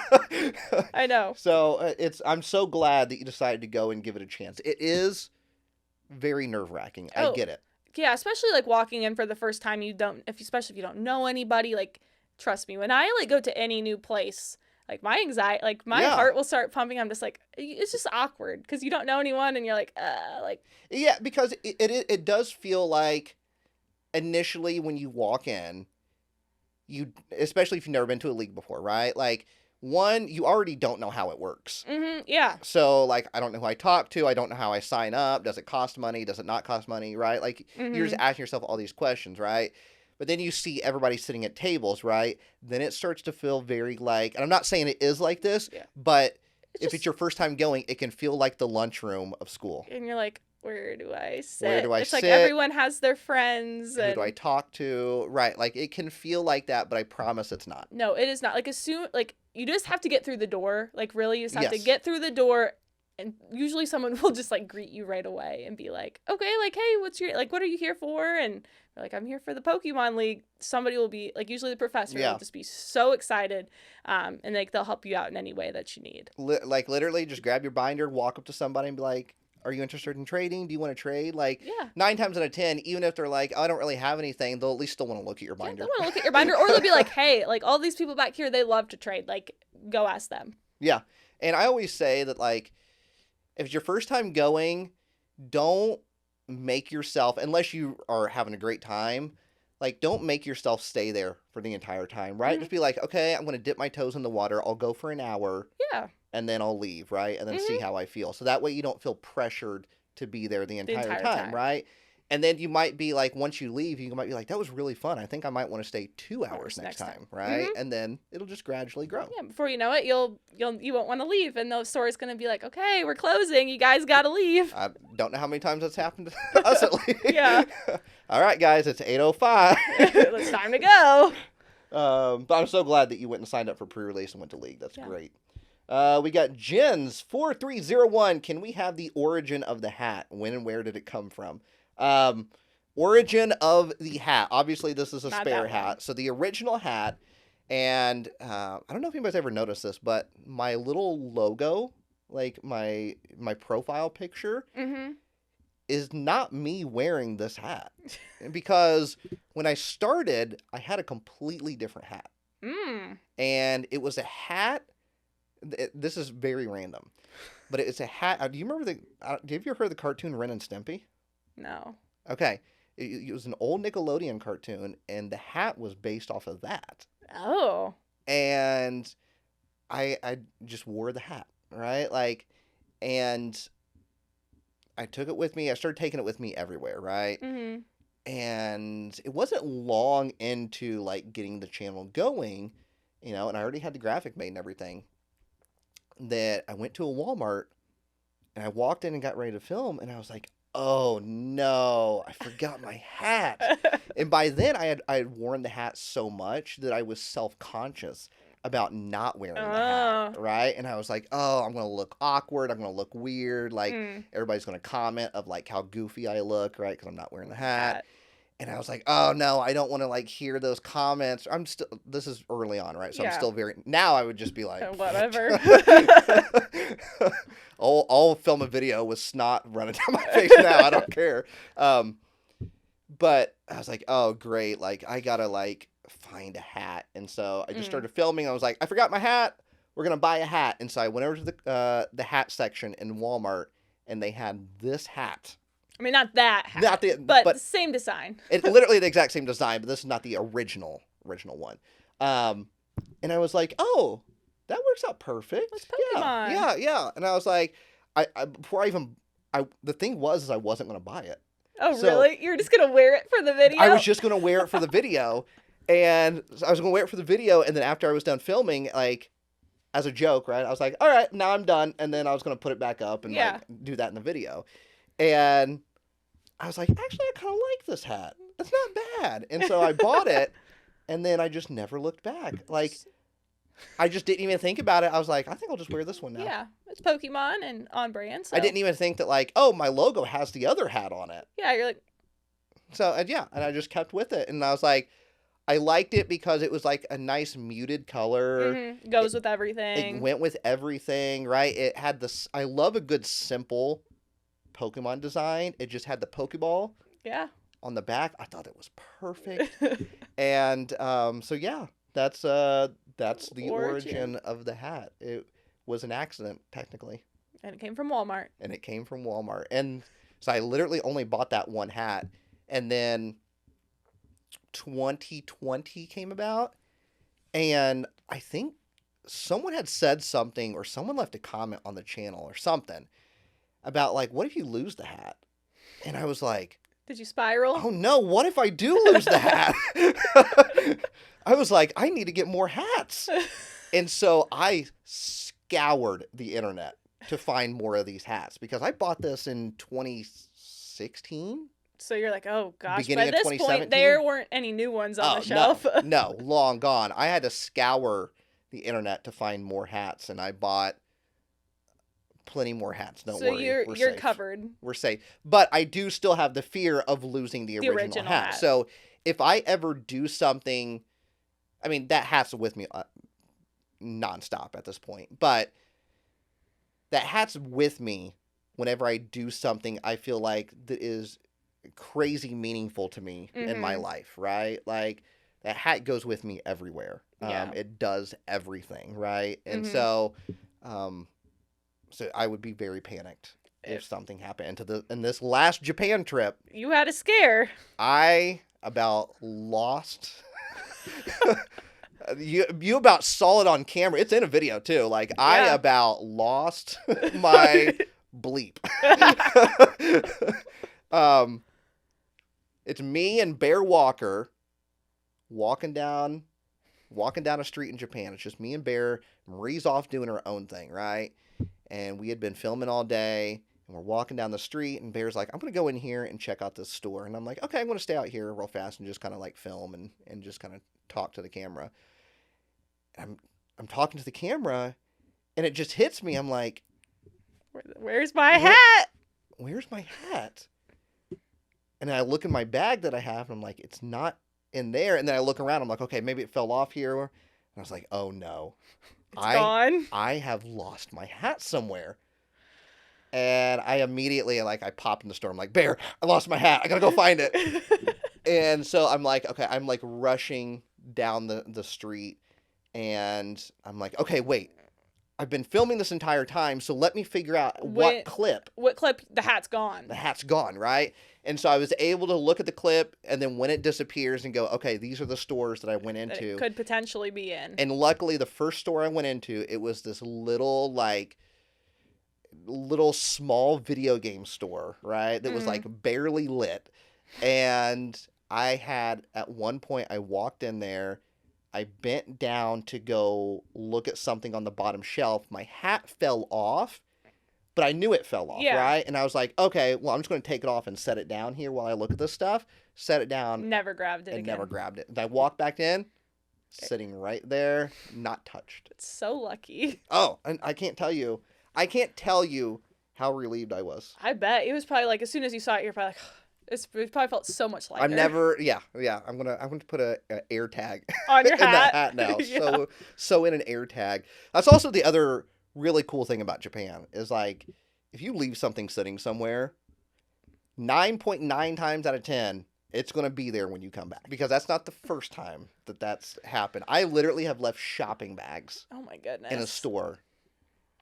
I know. So I'm so glad that you decided to go and give it a chance. It is very nerve-wracking. I get it. Yeah, especially like walking in for the first time, especially if you don't know anybody, like, trust me, when I like go to any new place, like, my anxiety, like, my heart will start pumping. I'm just like, it's just awkward because you don't know anyone and you're like. Yeah, because it does feel like initially when you walk in, especially if you've never been to a league before, right? Like, one, you already don't know how it works. Yeah. So, like, I don't know who I talk to. I don't know how I sign up. Does it cost money? Does it not cost money? Right? Like, you're just asking yourself all these questions, right? But then you see everybody sitting at tables, right? Then it starts to feel very like, and I'm not saying it is like this, but if it's your first time going, it can feel like the lunchroom of school. And you're like, where do I sit? Where do I it's sit? Like, everyone has their friends. Who do I talk to? Right. Like, it can feel like that, but I promise it's not. No, it is not. Like, you just have to get through the door. Like, really, you just have to get through the door, and usually someone will just, like, greet you right away and be like, okay, like, hey, what are you here for? And you're like, I'm here for the Pokemon League. Somebody will be, like, usually the professor will just be so excited, and, like, they'll help you out in any way that you need. Like, literally, just grab your binder, walk up to somebody and be like, are you interested in trading? Do you want to trade? Like, 9 times out of 10, even if they're like, oh, I don't really have anything, they'll at least still want to look at your binder. They'll want to look at your binder, or they'll be like, hey, like, all these people back here, they love to trade. Like, go ask them. Yeah. And I always say that, like, if it's your first time going, don't make yourself, unless you are having a great time, like, don't make yourself stay there for the entire time, right? Just be like, okay, I'm going to dip my toes in the water. I'll go for an hour. Yeah. And then I'll leave, right? And then see how I feel. So that way you don't feel pressured to be there the entire time, right? And then you might be like, once you leave, you might be like, that was really fun. I think I might want to stay 2 hours next time, right? And then it'll just gradually grow. Yeah, before you know it, you won't want to leave, and the store's going to be like, okay, we're closing. You guys got to leave. I don't know how many times that's happened to us at least. Yeah. All right, guys, it's 8:05. It's time to go. But I'm so glad that you went and signed up for pre-release and went to League. That's great. We got Jens 4301. Can we have the origin of the hat? When and where did it come from? Origin of the hat. Obviously, this is a spare hat. So the original hat, and I don't know if anybody's ever noticed this, but my little logo, like my profile picture, is not me wearing this hat. Because when I started, I had a completely different hat. And it was a hat. This is very random, but it's a hat. Do you remember have you ever heard of the cartoon Ren and Stimpy? No. Okay. It was an old Nickelodeon cartoon, and the hat was based off of that. Oh. And I just wore the hat, right? Like, and I took it with me. I started taking it with me everywhere, right? Mm-hmm. And it wasn't long into like getting the channel going, and I already had the graphic made and everything, that I went to a Walmart and I walked in and got ready to film, and I was like, oh no, I forgot my hat. And by then I had worn the hat so much that I was self-conscious about not wearing the hat, right? And I was like, oh, I'm going to look awkward. I'm going to look weird. Like, everybody's going to comment of, like, how goofy I look, right? Because I'm not wearing the hat. And I was like, oh, no, I don't want to, like, hear those comments. This is early on, right? So I'm still now I would just be like, whatever. I'll film a video with snot running down my face now. I don't care. But I was like, oh, great. Like, I got to, like, find a hat. And so I just started filming. I was like, I forgot my hat. We're going to buy a hat. And so I went over to the hat section in Walmart, and they had this hat. I mean, not that hat, but the same design. It's literally the exact same design, but this is not the original one. And I was like, oh, that works out perfect. It's Pokemon. Yeah. And I was like, the thing was I wasn't going to buy it. Oh, so, really? You're just going to wear it for the video? I was just going to wear it for the video. And I was going to wear it for the video. And then after I was done filming, like, as a joke, right? I was like, all right, now I'm done. And then I was going to put it back up and like, do that in the video. And I was like, actually, I kind of like this hat. It's not bad. And so I bought it. And then I just never looked back. Like, I just didn't even think about it. I was like, I think I'll just wear this one now. Yeah, it's Pokemon and on brand. So. I didn't even think that, like, oh, my logo has the other hat on it. Yeah, you're like. So, and I just kept with it. And I was like, I liked it because it was like a nice muted color. Mm-hmm. Goes with everything. It went with everything, right? It had this, I love a good simple Pokemon design. It just had the Pokeball. Yeah. On the back. I thought it was perfect. And so yeah, that's the origin of the hat. It was an accident, technically. And it came from Walmart. And so I literally only bought that one hat. And then 2020 came about. And I think someone had said something, or someone left a comment on the channel or something about, like, what if you lose the hat? And I was like, did you spiral? Oh no, what if I do lose the hat? I was like, I need to get more hats. And so I scoured the internet to find more of these hats, because I bought this in 2016. So you're like, oh gosh, by this point, there weren't any new ones on the shelf. No, long gone. I had to scour the internet to find more hats, and I bought plenty more hats. Don't worry. So you're covered. We're safe. But I do still have the fear of losing the original hat. So if I ever do something, I mean, that hat's with me nonstop at this point. But that hat's with me whenever I do something I feel like that is crazy meaningful to me in my life, right? Like, that hat goes with me everywhere. It does everything, right? And so I would be very panicked if something happened. In this last Japan trip, you had a scare. I about lost. You about saw it on camera. It's in a video too. Like, I about lost my bleep. It's me and Bear Walker walking down a street in Japan. It's just me and Bear. Marie's off doing her own thing, right? And we had been filming all day, and we're walking down the street, and Bear's like, I'm going to go in here and check out this store. And I'm like, okay, I'm going to stay out here real fast and just kind of like film and just kind of talk to the camera. I'm talking to the camera, and it just hits me. I'm like, where's my hat? Where's my hat? And then I look in my bag that I have, and I'm like, it's not in there. And then I look around, I'm like, okay, maybe it fell off here. And I was like, oh no. It's gone. I have lost my hat somewhere. And I immediately, like, I pop in the store. I'm like, Bear, I lost my hat. I gotta go find it. And so I'm like, okay, I'm like rushing down the street. And I'm like, okay, wait. I've been filming this entire time, so let me figure out what clip. The hat's gone. The hat's gone, right? And so I was able to look at the clip, and then when it disappears and go, okay, these are the stores that I went into. That it could potentially be in. And luckily, the first store I went into, it was this little, like little small video game store, right? That was like barely lit. And I had, at one point, I walked in there, I bent down to go look at something on the bottom shelf. My hat fell off, but I knew it fell off, right? And I was like, okay, well, I'm just going to take it off and set it down here while I look at this stuff. Set it down. Never grabbed it again. Never grabbed it. And I walked back in, sitting right there, not touched. It's so lucky. Oh, and I can't tell you how relieved I was. I bet. It was probably like, as soon as you saw it, you're probably like, it probably felt so much lighter. I'm never, I'm gonna put a air tag on your in that hat now. Yeah. So in an air tag. That's also the other really cool thing about Japan is like, if you leave something sitting somewhere, 9.9 times out of 10, it's gonna be there when you come back, because that's not the first time that's happened. I literally have left shopping bags. Oh my goodness. In a store.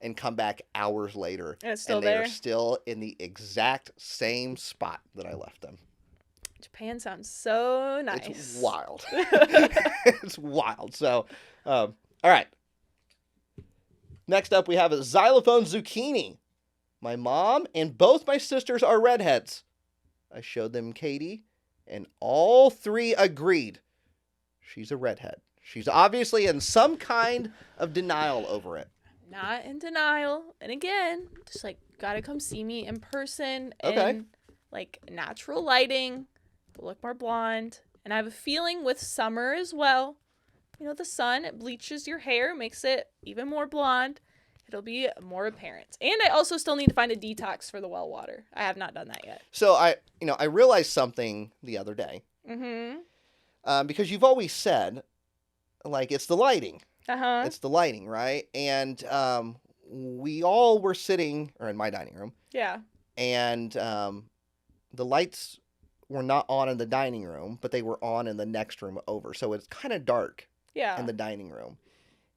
And come back hours later. And it's still there? They're still in the exact same spot that I left them. Japan sounds so nice. It's wild. It's wild. So, all right. Next up, we have a xylophone zucchini. My mom and both my sisters are redheads. I showed them Katie, and all three agreed. She's a redhead. She's obviously in some kind of denial over it. Not in denial. And again, just like, gotta come see me in person. Okay. In like natural lighting. Look more blonde. And I have a feeling with summer as well. You know, the sun, it bleaches your hair, makes it even more blonde. It'll be more apparent. And I also still need to find a detox for the well water. I have not done that yet. So I realized something the other day. Because you've always said, like, it's the lighting. It's the lighting, right? And we all were sitting, or in my dining room. Yeah. And the lights were not on in the dining room, but they were on in the next room over. So it's kind of dark. Yeah. In the dining room.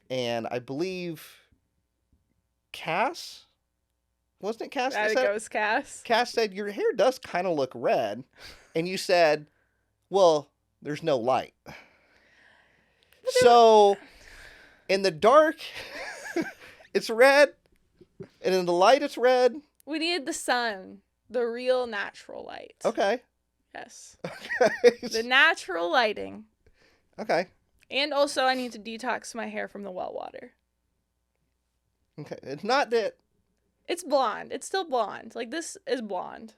And I believe Cass, wasn't it Cass? I think it was Cass. Cass said, your hair does kind of look red. And you said, well, there's no light. So in the dark, it's red. And in the light, it's red. We needed the sun. The real natural light. Okay. Yes. Okay. The natural lighting. Okay. And also, I need to detox my hair from the well water. Okay. It's not that... It's blonde. It's still blonde. Like, this is blonde.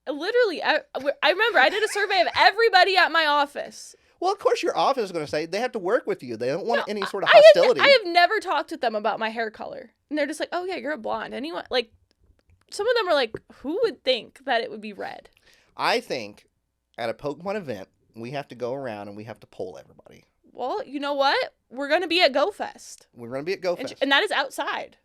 Literally, I remember I did a survey of everybody at my office. Well, of course, your office is going to say they have to work with you. They don't want any sort of hostility. I have never talked with them about my hair color. And they're just like, oh, yeah, you're a blonde. Anyone, like, some of them are like, who would think that it would be red? I think at a Pokemon event, we have to go around and we have to poll everybody. Well, you know what? We're going to be at GoFest. We're going to be at GoFest. And that is outside.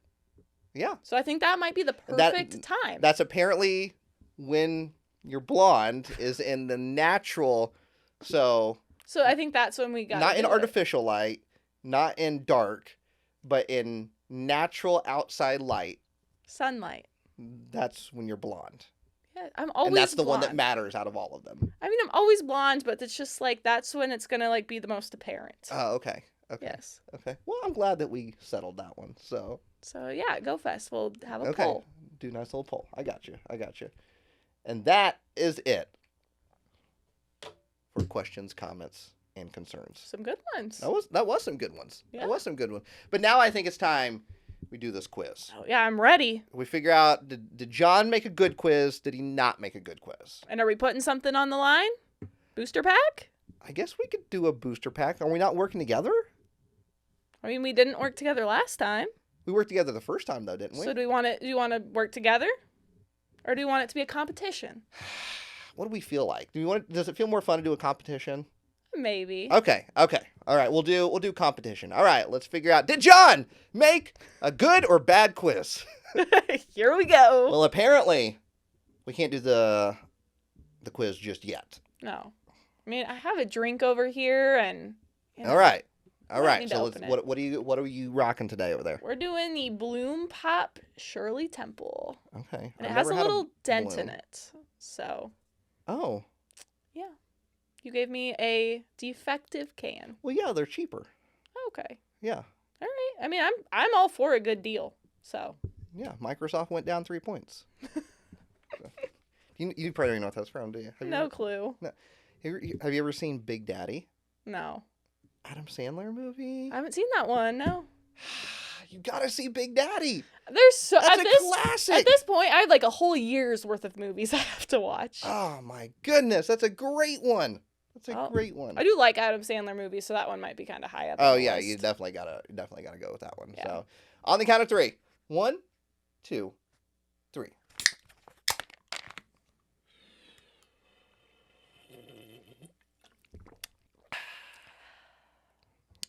Yeah. So I think that might be the perfect time. That's apparently when you're blonde is in the natural, So I think that's when we got not in artificial light, not in dark, but in natural outside light. Sunlight. That's when you're blonde. Yeah, I'm always And that's the blonde. one that matters out of all of them. I mean, I'm always blonde, but it's just like, that's when it's going to like be the most apparent. Oh, okay. Okay. Yes. Okay. Well, I'm glad that we settled that one. So yeah, GoFest. We'll have a poll. Do a nice little poll. I got you. And that is it for questions, comments, and concerns. Some good ones. That was some good ones. Yeah. That was some good ones. But now I think it's time we do this quiz. Oh, yeah, I'm ready. We figure out, did John make a good quiz? Did he not make a good quiz? And are we putting something on the line? Booster pack? I guess we could do a booster pack. Are we not working together? I mean, we didn't work together last time. We worked together the first time, though, didn't we? So do you want to work together? Or do you want it to be a competition? What do we feel like? Does it feel more fun to do a competition? Maybe. Okay. All right, we'll do competition. All right, let's figure out, did John make a good or bad quiz? Here we go. Well, apparently we can't do the quiz just yet. No. I mean, I have a drink over here and All right. So what are you rocking today over there? We're doing the Bloom Pop Shirley Temple. Okay. And it has a little dent in it. So. Oh. Yeah. You gave me a defective can. Well, yeah, they're cheaper. Okay. Yeah. All right. I mean, I'm all for a good deal. So. Yeah, Microsoft went down 3 points. So, you probably don't know what that's from, do you? No clue. No. Have you ever seen Big Daddy? No. Adam Sandler movie? I haven't seen that one, no. You gotta see Big Daddy. That's a classic. At this point, I have like a whole year's worth of movies I have to watch. Oh my goodness, that's a great one. Great one. I do like Adam Sandler movies, so that one might be kind of high up. Oh on the yeah, list. you definitely gotta go with that one. Yeah. So, on the count of 3, 1, 2, 3.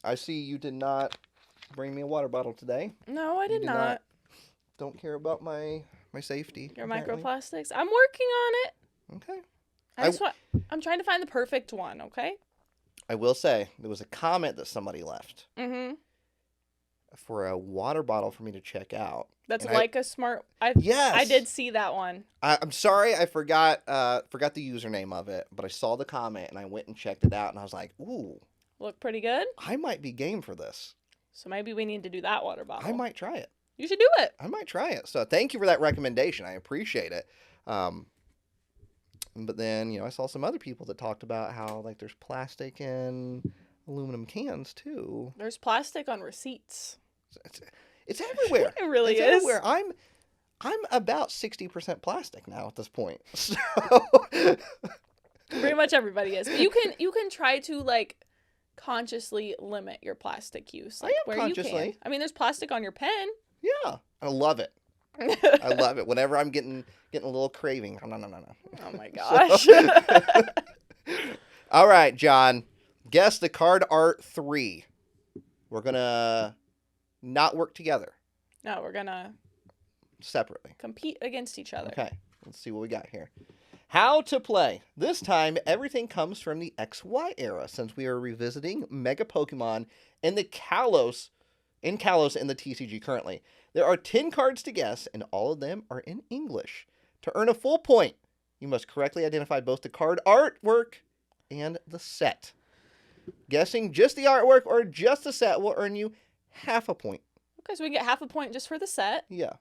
I see you did not bring me a water bottle today. No, I did not. Don't care about my safety. Your microplastics. I'm working on it. Okay. I'm trying to find the perfect one, okay? I will say, there was a comment that somebody left. Mm-hmm. For a water bottle for me to check out. That's and like a smart... Yes. I did see that one. I'm sorry I forgot the username of it, but I saw the comment and I went and checked it out and I was like, ooh. Look pretty good? I might be game for this. So maybe we need to do that water bottle. I might try it. You should do it. I might try it. So thank you for that recommendation. I appreciate it. But then, I saw some other people that talked about how like there's plastic in aluminum cans too. There's plastic on receipts. It's everywhere. It really it's is. Everywhere. I'm about 60% plastic now at this point. So pretty much everybody is. But you can try to like consciously limit your plastic use. Like, I am consciously. You can. I mean, there's plastic on your pen. Yeah, I love it. I love it. Whenever I'm getting a little craving. No. Oh my gosh. All right, John. Guess the card art 3. We're gonna not work together. No, we're gonna separately. Compete against each other. Okay. Let's see what we got here. How to play. This time, everything comes from the XY era, since we are revisiting Mega Pokemon in Kalos in the TCG currently. There are 10 cards to guess, and all of them are in English. To earn a full point, you must correctly identify both the card artwork and the set. Guessing just the artwork or just the set will earn you half a point. Okay, so we get half a point just for the set. Yeah.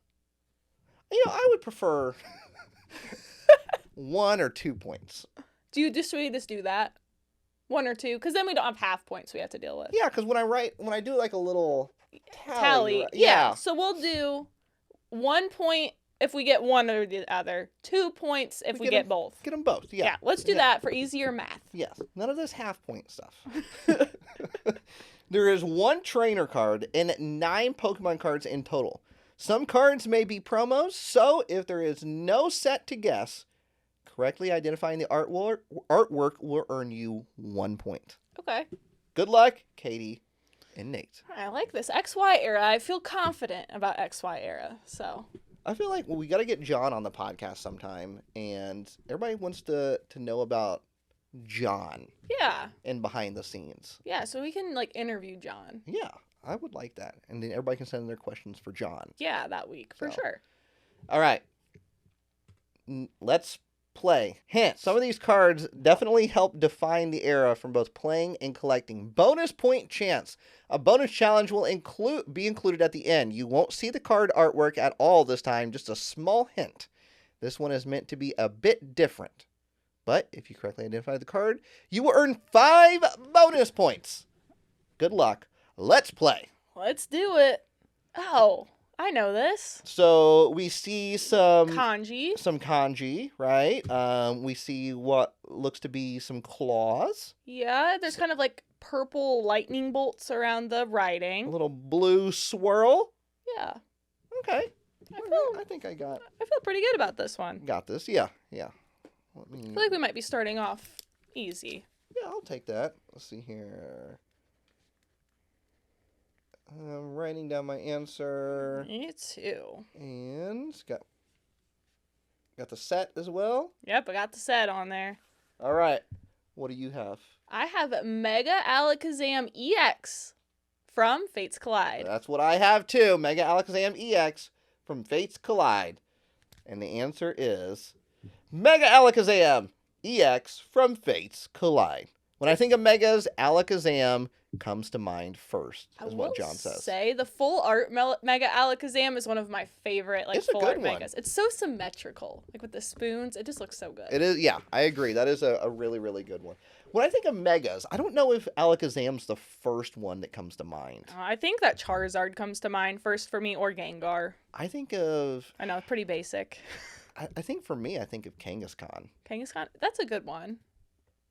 I would prefer 1 or 2 points. Do we just do that? 1 or 2? Because then we don't have half points we have to deal with. Yeah, because when I do like a little tally. Yeah. So we'll do 1 point if we get one or the other. 2 points if we get both. Get them both. Yeah. Yeah. Let's do that for easier math. Yes. None of this half point stuff. There is 1 trainer card and 9 Pokemon cards in total. Some cards may be promos, so if there is no set to guess, correctly identifying the artwork will earn you 1 point. Okay. Good luck, Katie and Nate. I like this XY era. I feel confident about XY era. So I feel like we got to get John on the podcast sometime, and everybody wants to know about John. Yeah. And behind the scenes. Yeah, so we can like interview John. Yeah, I would like that, and then everybody can send their questions for John. Yeah, that week for sure. All right, let's play. Hint: some of these cards definitely help define the era from both playing and collecting. Bonus point chance. A bonus challenge will be included at the end. You won't see the card artwork at all this time, just a small hint. This one is meant to be a bit different. But if you correctly identify the card, you will earn 5 bonus points. Good luck. Let's play. Let's do it. Oh, I know this. So we see some kanji, right? We see what looks to be some claws. Yeah, there's kind of like purple lightning bolts around the writing. A little blue swirl. Yeah. Okay. I think I feel pretty good about this one. Got this. Yeah. I feel like we might be starting off easy. Yeah, I'll take that. Let's see here. I'm writing down my answer. Me too. And got the set as well. Yep, I got the set on there. All right. What do you have? I have Mega Alakazam EX from Fates Collide. That's what I have too. Mega Alakazam EX from Fates Collide. And the answer is Mega Alakazam EX from Fates Collide. When I think of Megas, Alakazam comes to mind first, is what John says. Say the full art Mega Alakazam is one of my favorite full art Megas. It's so symmetrical, with the spoons. It just looks so good. It is, yeah, I agree. That is a really, really good one. When I think of Megas, I don't know if Alakazam's the first one that comes to mind. I think that Charizard comes to mind first for me, or Gengar. I know, it's pretty basic. I think for me, I think of Kangaskhan. Kangaskhan, that's a good one.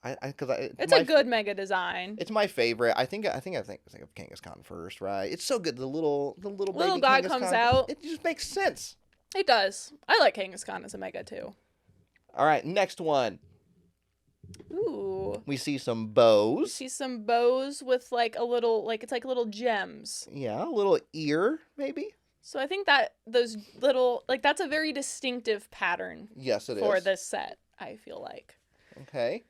It's a good Mega design. It's my favorite. I think of Kangaskhan first, right? It's so good. The little baby guy Kangaskhan comes out. It just makes sense. It does. I like Kangaskhan as a Mega too. All right, next one. Ooh. We see some bows. With little gems. Yeah, a little ear maybe. So I think that those little that's a very distinctive pattern. Yes, it is. For this set, I feel like. Okay.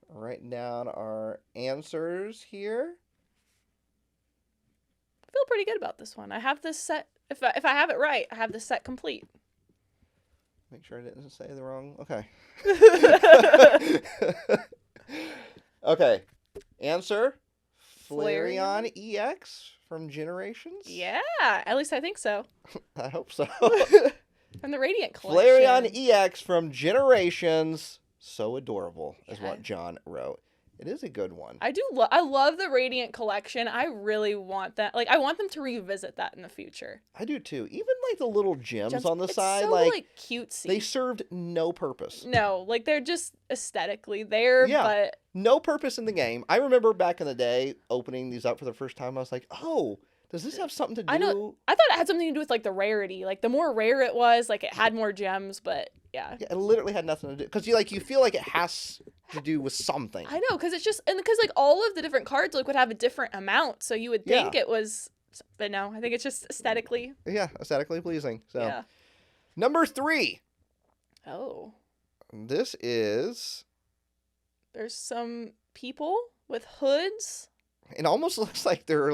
Write down our answers here. I feel pretty good about this one. I have this set. If I have it right, I have this set complete. Make sure I didn't say the wrong. Okay. Okay. Answer: Flareon EX from Generations. Yeah, at least I think so. I hope so. From the Radiant Collection. Flareon EX from Generations. So adorable, is what John wrote. It is a good one. I do. I love the Radiant Collection. I really want that. I want them to revisit that in the future. I do too. Even the little gems on the side, so, cutesy. They served no purpose. No, they're just aesthetically there. Yeah, but no purpose in the game. I remember back in the day opening these up for the first time. I was like, oh. Does this have something to do? I know. I thought it had something to do with the rarity. The more rare it was, it had more gems. But yeah, it literally had nothing to do because you feel like it has to do with something. I know because it's just because all of the different cards would have a different amount, so you would think it was. But no, I think it's just aesthetically. Yeah, aesthetically pleasing. So, yeah. Number 3. Oh. This is. There's some people with hoods. It almost looks like they're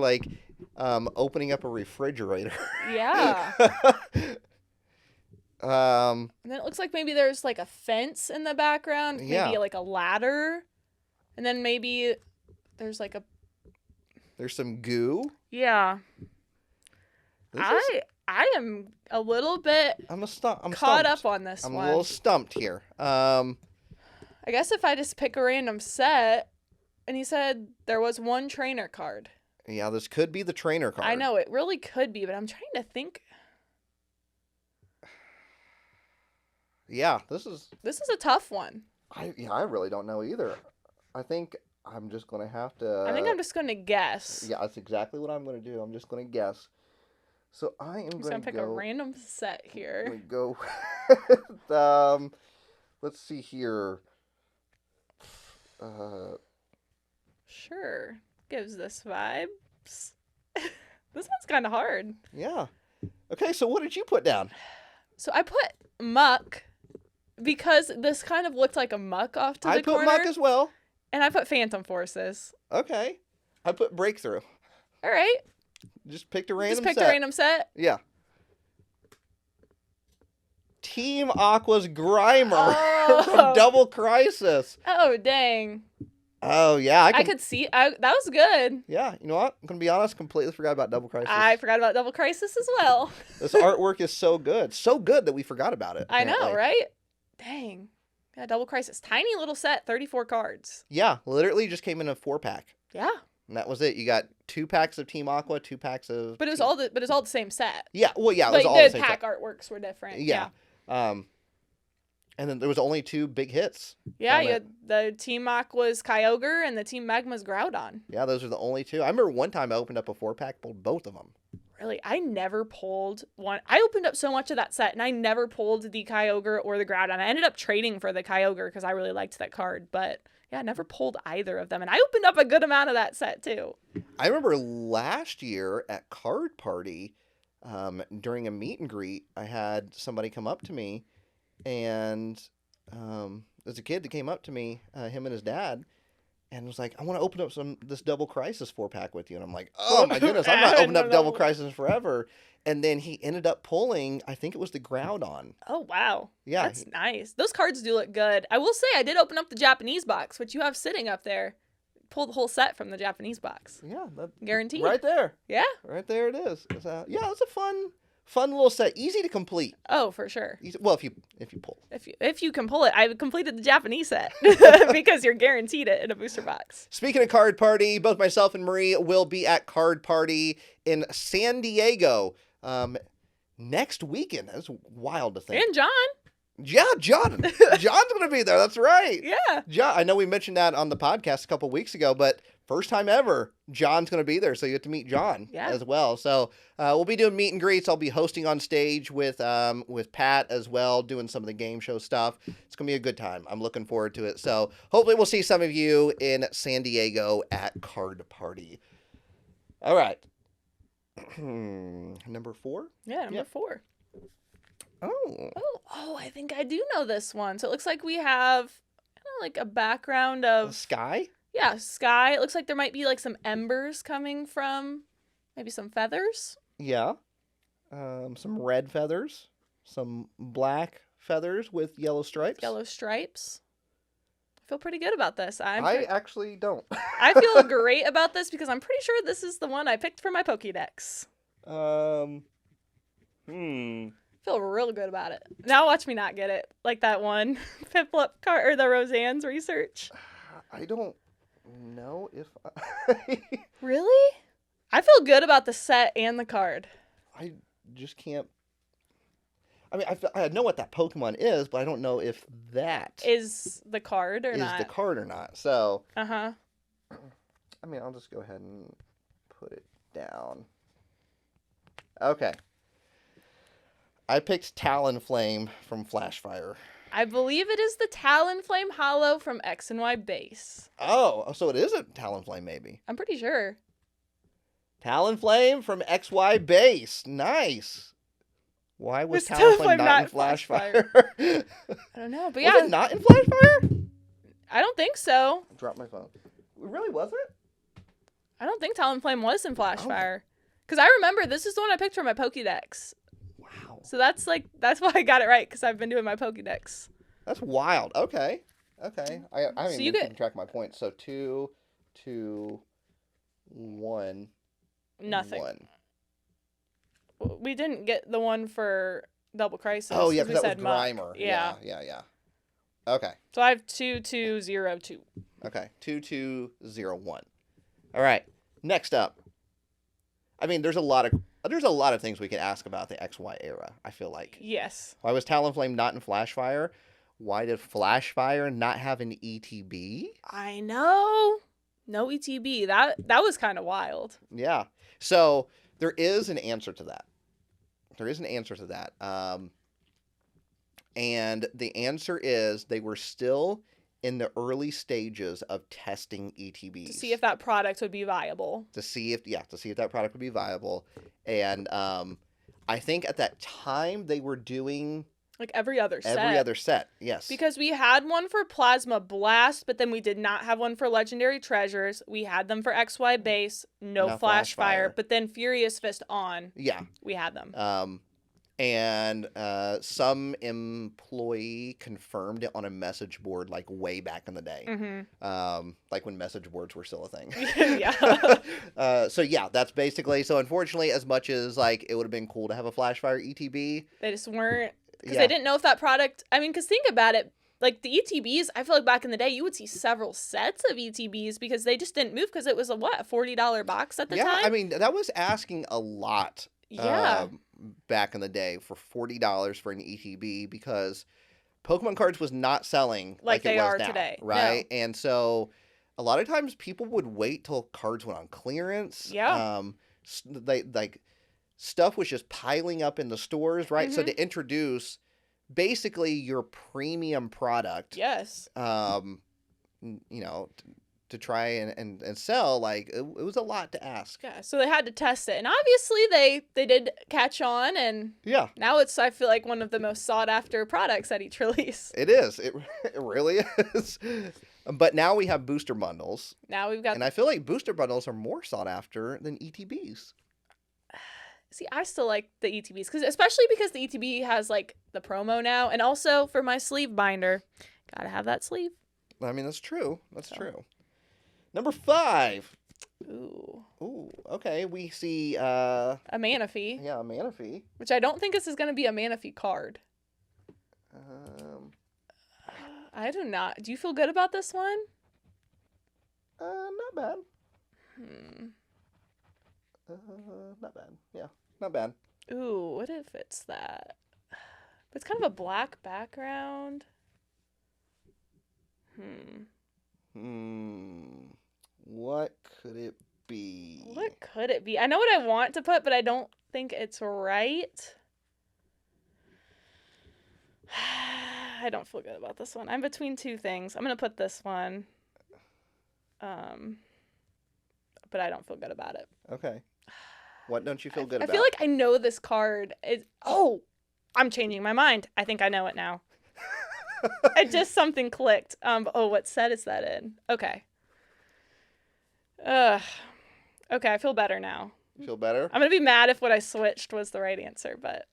opening up a refrigerator. Yeah. And then it looks like maybe there's a fence in the background, maybe a ladder, and then maybe there's there's some goo. Yeah. I am a little bit I'm caught stumped. up on this one. I'm a little stumped here. I guess if I just pick a random set. And he said there was one trainer card. Yeah, this could be the trainer card. I know, it really could be, but I'm trying to think. Yeah, this is a tough one. I really don't know either. I think I'm just going to have to... I think I'm just going to guess. Yeah, that's exactly what I'm going to do. I'm just going to guess. So I'm going to pick a random set here. I'm going to go... let's see here. Sure. Gives this vibes. This one's kind of hard. Yeah. Okay, so what did you put down? So I put Muck because this kind of looked like a Muck off to the corner. I put Muck as well. And I put Phantom Forces. Okay. I put Breakthrough. All right. Just picked a random set. Just picked a random set? Yeah. Team Aqua's Grimer from Double Crisis. Oh, dang. Oh, yeah. I could see. That was good. Yeah. You know what? I'm going to be honest. Completely forgot about Double Crisis. I forgot about Double Crisis as well. This artwork is so good. So good that we forgot about it. Apparently. I know, right? Dang. Yeah, Double Crisis. Tiny little set, 34 cards. Yeah. Literally just came in a 4-pack. Yeah. And that was it. You got 2 packs of Team Aqua, 2 packs of... But it was all the same set. Yeah. Well, yeah. It was all the same pack set. artworks were different. Yeah. And then there was only 2 big hits. Yeah, you had the Team Aqua's Kyogre and the Team Magma's Groudon. Yeah, those are the only 2. I remember one time I opened up a 4-pack, pulled both of them. Really? I never pulled one. I opened up so much of that set, and I never pulled the Kyogre or the Groudon. I ended up trading for the Kyogre because I really liked that card, but yeah, I never pulled either of them. And I opened up a good amount of that set, too. I remember last year at Card Party, during a meet and greet, I had somebody come up to me, and there's a kid that came up to me, him and his dad, and was like, I want to open up this Double Crisis 4-pack with you. And I'm like, oh my goodness, I'm not opening up Double Crisis forever. And then he ended up pulling, I think it was the Groudon. Oh, wow. Yeah. That's nice. Those cards do look good. I will say I did open up the Japanese box, which you have sitting up there. Pull the whole set from the Japanese box. Yeah. Guaranteed. Right there. Yeah. Right there it is. It's a fun little set. Easy to complete. Oh, for sure. Well, if you pull. If you can pull it. I completed the Japanese set because you're guaranteed it in a booster box. Speaking of Card Party, both myself and Marie will be at Card Party in San Diego next weekend. That's wild to think. And John. Yeah, John. John's going to be there. That's right. Yeah. John, I know we mentioned that on the podcast a couple weeks ago, but first time ever, John's going to be there. So you get to meet John as well. So we'll be doing meet and greets. I'll be hosting on stage with Pat as well, doing some of the game show stuff. It's going to be a good time. I'm looking forward to it. So hopefully we'll see some of you in San Diego at Card Party. All right. Number 4? Yeah, number 4. Oh, I think I do know this one. So it looks like we have like a background of sky. Yeah, sky. It looks like there might be like some embers coming from maybe some feathers. Yeah. Some red feathers, some black feathers with yellow stripes. I feel pretty good about this. I actually don't. I feel great about this because I'm pretty sure this is the one I picked for my Pokédex. Feel real good about it. Now watch me not get it. Like that one Piplup card or the Roseanne's research. I don't know if Really? I feel good about the set and the card. I just can't. I mean, I know what that Pokemon is, but I don't know if that is the card or not. Is the card or not. So. Uh-huh. I mean, I'll just go ahead and put it down. Okay. I picked Talonflame from Flashfire. I believe it is the Talonflame Hollow from X and Y base. Oh, so it is a Talonflame maybe. I'm pretty sure. Talonflame from XY base. Nice. Why was Talonflame not in Flashfire? I don't know, but yeah. Was it not in Flashfire? I don't think so. Drop my phone. It really wasn't? I don't think Talonflame was in Flashfire. Because I remember this is the one I picked for my Pokédex. Wow. So that's why I got it right, because I've been doing my Pokédex. That's wild. Okay. I haven't even keeping track of my points. So 2, 2, 1. Nothing. 1. We didn't get the one for Double Crisis. Oh, yeah, because that was Grimer. Yeah. Okay. So I have 2, 2, 0, 2. Okay. 2, 2, 0, 1. All right. Next up. I mean, there's a lot of things we can ask about the XY era, I feel like. Yes. Why was Talonflame not in Flashfire? Why did Flashfire not have an ETB? I know. No ETB. That was kind of wild. Yeah. So there is an answer to that. And the answer is they were still in the early stages of testing ETBs. To see if that product would be viable. To see if that product would be viable. And I think at that time they were doing like every other set, yes. Because we had one for Plasma Blast, but then we did not have one for Legendary Treasures. We had them for XY base, no Flashfire, but then Furious Fist on. Yeah. We had them. And some employee confirmed it on a message board like way back in the day. Mm-hmm. Like when message boards were still a thing. Yeah. So yeah, that's basically, so unfortunately, as much as like it would have been cool to have a Flashfire ETB, they just weren't, because they didn't know if that product, I mean, because think about it, like the ETBs, I feel like back in the day, you would see several sets of ETBs because they just didn't move because it was a $40 box at the time? Yeah, I mean, that was asking a lot. Yeah. Back in the day for $40 for an ETB because Pokemon cards was not selling like they it was are now, today. right? No. And so a lot of times people would wait till cards went on clearance. Yeah. They like stuff was just piling up in the stores, right? Mm-hmm. So to introduce basically your premium product, yes. To try and sell, like it was a lot to ask. Yeah, so they had to test it, and obviously they did catch on, and yeah, now it's, I feel like, one of the most sought after products at each release. It is. It really is. But now we have booster bundles. Now we've got... And I feel like booster bundles are more sought after than ETBs. See, I still like the ETBs, especially because the ETB has, like, the promo now. And also, for my sleeve binder, gotta have that sleeve. I mean, that's true. That's true. Number 5. Ooh. Ooh, okay. We see... a Manaphy. Yeah, a Manaphy. Which I don't think this is going to be a Manaphy card. I do not. Do you feel good about this one? Not bad. Not bad. Yeah, not bad. Ooh, what if it's that? It's kind of a black background. What could it be? What could it be? I know what I want to put, but I don't think it's right. I don't feel good about this one. I'm between two things. I'm going to put this one. But I don't feel good about it. Okay. What don't you feel good about? I feel like I know this card. I'm changing my mind. I think I know it now. Something clicked. What set is that in? Okay. Okay, I feel better now. You feel better? I'm going to be mad if what I switched was the right answer, but...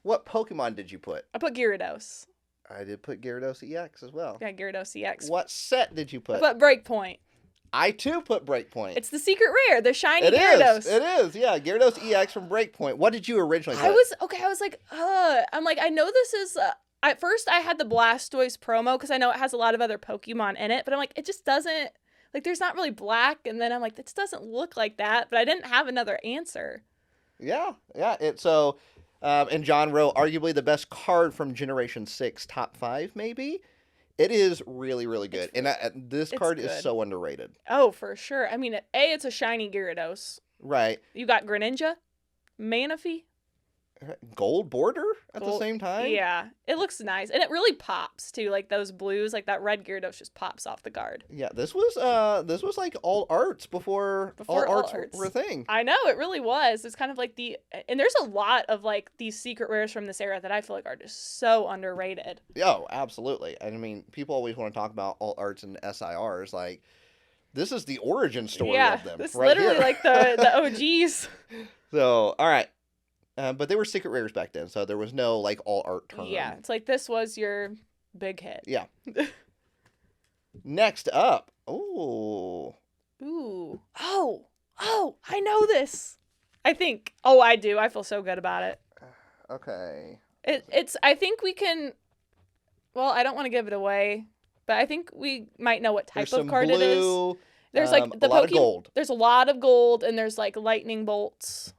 What Pokemon did you put? I put Gyarados. I did put Gyarados EX as well. Yeah, Gyarados EX. What set did you put? I put Breakpoint. I too put Breakpoint. It's the secret rare, the shiny Gyarados. It is, yeah. Gyarados EX from Breakpoint. What did you originally put? I was like, I'm like, I know this is... at first, I had the Blastoise promo because I know it has a lot of other Pokemon in it, but I'm like, it just doesn't... Like, there's not really black, and then I'm like, this doesn't look like that, but I didn't have another answer. Yeah. And John wrote, arguably the best card from Generation 6, top 5, maybe? It is really, really good. This card is so underrated. Oh, for sure. I mean, it's a shiny Gyarados. Right. You got Greninja, Manaphy. Gold border at the same time? Yeah. It looks nice. And it really pops, too. Like, those blues, like that red Gyarados just pops off the card. Yeah, this was like all arts before all arts were a thing. I know, it really was. It's kind of like and there's a lot of, like, these secret rares from this era that I feel like are just so underrated. Oh, absolutely. I mean, people always want to talk about all arts and SIRs, like... This is the origin story of them. This right literally here. like the OGs. So, all right. But they were secret rares back then, so there was no, like, all-art term. Yeah, it's like this was your big hit. Yeah. Next up. Ooh. Ooh. Oh, I know this. I think. Oh, I do. I feel so good about it. Okay. I think we can... Well, I don't want to give it away, but I think we might know what type of card it is. There's, like, a lot of gold. There's a lot of gold, and there's, like, lightning bolts.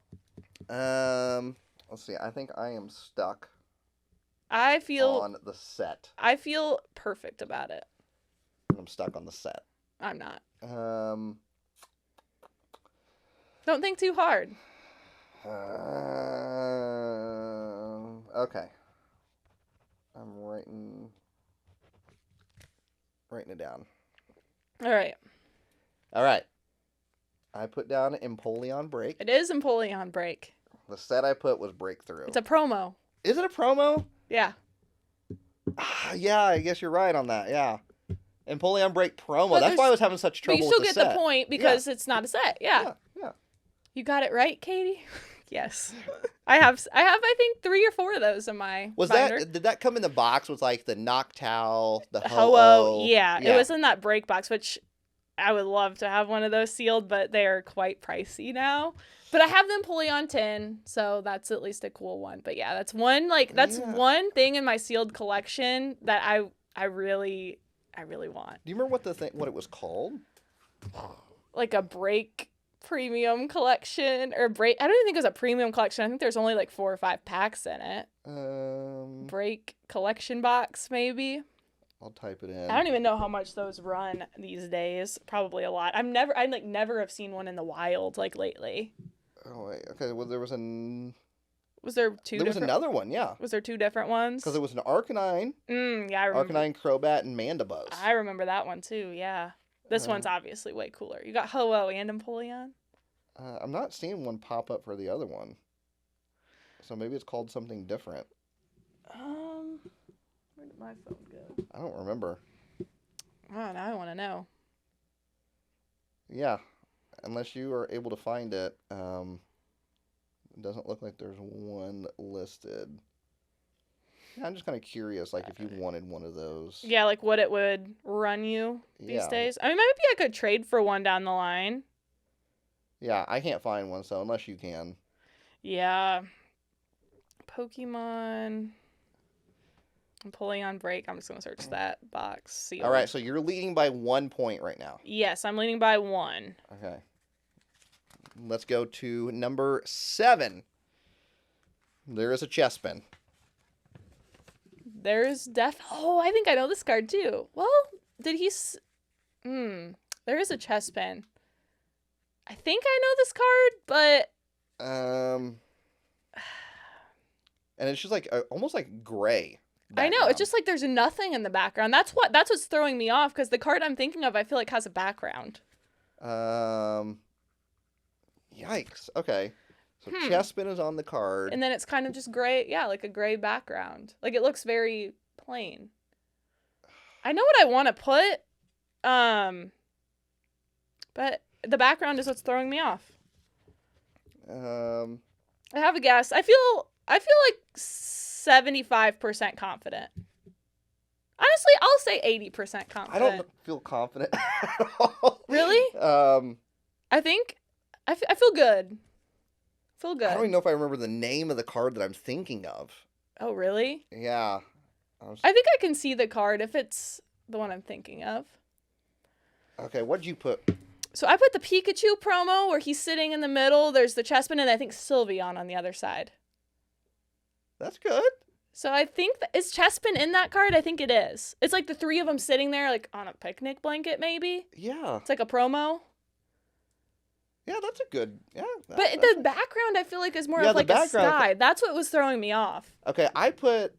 Let's see. I think I am stuck. On the set. I feel perfect about it. I'm stuck on the set. I'm not. Don't think too hard. Okay. I'm writing it down. All right. I put down Empoleon Break. It is Empoleon Break. The set I put was Breakthrough. It's a promo. Is it a promo? Yeah. Yeah, I guess you're right on that. Yeah. Empoleon Break promo. That's why I was having such trouble with the set. You still get the point because it's not a set. Yeah. Yeah. You got it right, Katie? Yes. I have I think 3 or 4 of those in my binder. Did that come in the box with like the Noctowl, the Ho-Oh? Yeah. It was in that break box, which I would love to have one of those sealed, but they are quite pricey now. But I have the Empoleon tin, so that's at least a cool one. But yeah, that's one one thing in my sealed collection that I really want. Do you remember what it was called? Like a break premium collection or break. I don't even think it was a premium collection. I think there's only like 4 or 5 packs in it. Break collection box maybe. I'll type it in. I don't even know how much those run these days. Probably a lot. I never have seen one in the wild like lately. Oh wait, okay. Well, there was Was there 2? There was another one, yeah. Was there 2 different ones? Because it was an Arcanine. Yeah, I remember. Arcanine, Crobat, and Mandibuzz. I remember that one too. Yeah, this one's obviously way cooler. You got Ho-Oh and Empoleon. I'm not seeing one pop up for the other one, so maybe it's called something different. Where did my phone go? I don't remember. Oh, now I want to know. Yeah, unless you are able to find it. It doesn't look like there's one listed. Yeah, I'm just kind of curious, like, if you wanted one of those. Yeah, like what it would run you these days. I mean, maybe I could trade for one down the line. Yeah, I can't find one, so unless you can. Yeah. Pokemon. I'm pulling on break. I'm just going to search that box. Sealed. All right, so you're leading by 1 point right now. Yes, I'm leading by 1. Okay. Let's go to number 7. There is a chestpin. There's Oh, I think I know this card too. Well, did he... There is a chestpin. I think I know this card, but... And it's just like almost like gray background. I know. It's just like there's nothing in the background. That's what's throwing me off, because the card I'm thinking of, I feel like has a background. Yikes. Okay. So chestpin is on the card. And then it's kind of just gray. Yeah, like a gray background. Like it looks very plain. I know what I want to put. But the background is what's throwing me off. I have a guess. I feel like 75% confident. Honestly, I'll say 80% confident. I don't feel confident at all. Really? I think I feel good. Feel good. I don't even know if I remember the name of the card that I'm thinking of. Oh, really? Yeah. I think I can see the card if it's the one I'm thinking of. Okay, what'd you put? So I put the Pikachu promo where he's sitting in the middle. There's the chestpin, and I think Sylveon on the other side. That's good. So I think is Chespin in that card? I think it is. It's like the 3 of them sitting there like on a picnic blanket, maybe. Yeah. It's like a promo. Yeah, that's a good. Yeah. But the background I feel like is more of like a sky. That's what was throwing me off. Okay, I don't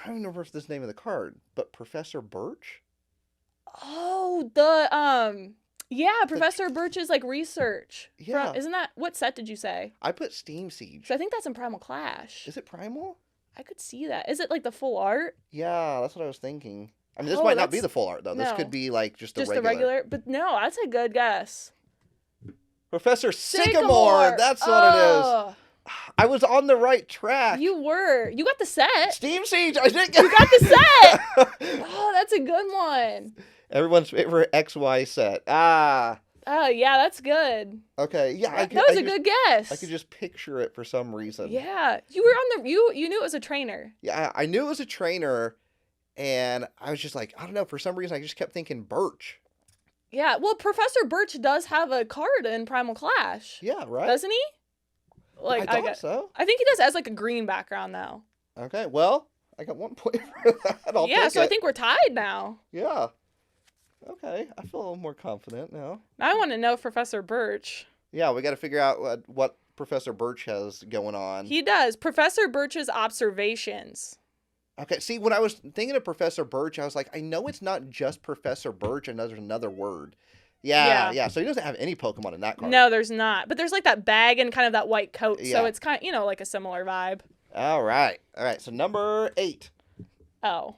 even know if it's the name of the card, but Professor Birch. Oh, yeah, Professor Birch's like research. Yeah. Isn't that what set did you say? I put Steam Siege. So I think that's in Primal Clash. Is it Primal? I could see that. Is it like the full art? Yeah, that's what I was thinking. I mean, this might not be the full art though. No. This could be like just the regular. But no, that's a good guess. Professor Sycamore. That's what it is. I was on the right track. You were. You got the set. Steam Siege. I did get. You got the set. Oh, that's a good one. Everyone's favorite XY set. Oh, yeah, that's good. Okay, yeah. That was a good guess. I could just picture it for some reason. Yeah. You were on you knew it was a trainer. Yeah, I knew it was a trainer, and I was just like, I don't know, for some reason I just kept thinking Birch. Yeah, well, Professor Birch does have a card in Primal Clash. Yeah, right? Doesn't he? Like I thought so. I think he does as like a green background, though. Okay, well, I got 1 point for that. I'll take so it. I think we're tied now. Yeah. Okay, I feel a little more confident now. I want to know Professor Birch. Yeah, we got to figure out what Professor Birch has going on. He does. Professor Birch's observations. Okay, see, when I was thinking of Professor Birch, I was like, I know it's not just Professor Birch, and there's another word. Yeah. So he doesn't have any Pokemon in that card. No, there's not. But there's like that bag and kind of that white coat, so it's kind of, like a similar vibe. All right. So number 8. Oh.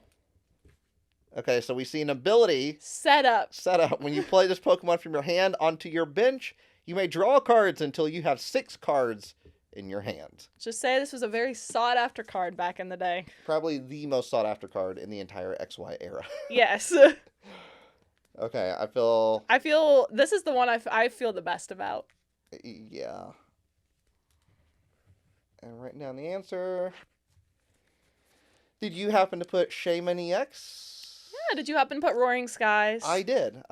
Okay, so we see an ability. Set up. When you play this Pokemon from your hand onto your bench, you may draw cards until you have 6 cards in your hand. Just say this was a very sought-after card back in the day. Probably the most sought-after card in the entire XY era. Yes. Okay, I feel this is the one I feel the best about. Yeah. And writing down the answer. Did you happen to put Shaman EX? Yeah, did you happen to put Roaring Skies? I did.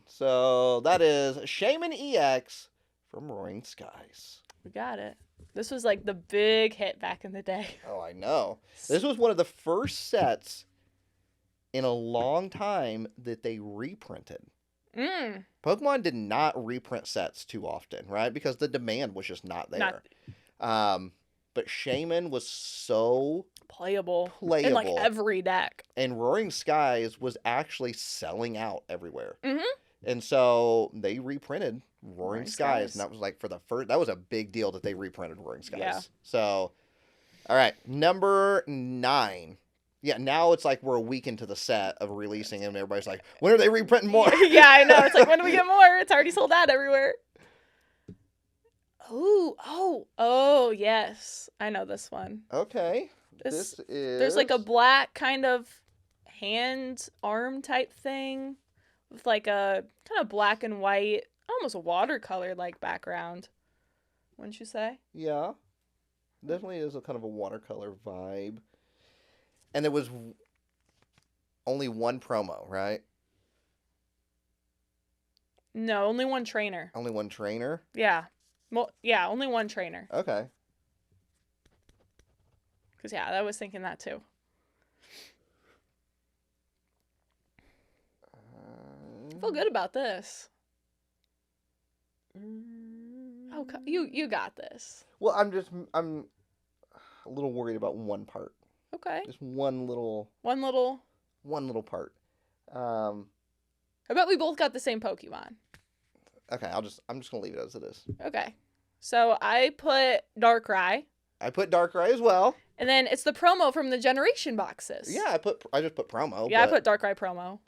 So that is Shaman EX from Roaring Skies. We got it. This was like the big hit back in the day. Oh, I know. This was one of the first sets in a long time that they reprinted. Pokemon did not reprint sets too often, right? Because the demand was just not there. But Shaman was so playable in like every deck. And Roaring Skies was actually selling out everywhere. Mm-hmm. And so they reprinted Roaring Skies. And that was like that was a big deal that they reprinted Roaring Skies. Yeah. So, all right. Number 9. Yeah, now it's like we're a week into the set of releasing, and everybody's like, when are they reprinting more? Yeah, I know. It's like, when do we get more? It's already sold out everywhere. Oh, yes. I know this one. Okay. This is... There's like a black kind of arm type thing with like a kind of black and white, almost watercolor like background. Wouldn't you say? Yeah. Definitely is a kind of a watercolor vibe. And there was only one promo, right? No, only one trainer. Only one trainer? Yeah. Well, yeah, only one trainer. Okay. Because, yeah, I was thinking that too. I feel good about this. Oh, you got this. Well, I'm a little worried about one part. Okay. Just one little part. I bet we both got the same Pokemon. Okay, I'm just gonna leave it as it is. Okay. So I put Darkrai. I put Darkrai as well. And then it's the promo from the Generation boxes. Yeah, I just put promo. Yeah, I put Darkrai promo.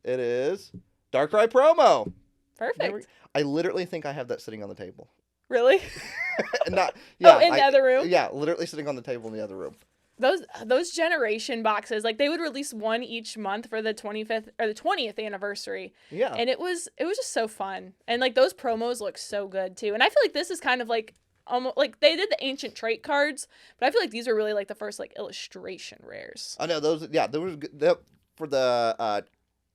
It is Darkrai promo. Perfect. I literally think I have that sitting on the table. Really? In the other room? Yeah, literally sitting on the table in the other room. Those Generation boxes, like they would release one each month for the 25th or the 20th anniversary. Yeah. And it was just so fun. And like those promos look so good too. And I feel like this is kind of like almost like they did the ancient trait cards, but I feel like these are really like the first like illustration rares. I know those. Yeah, there was for the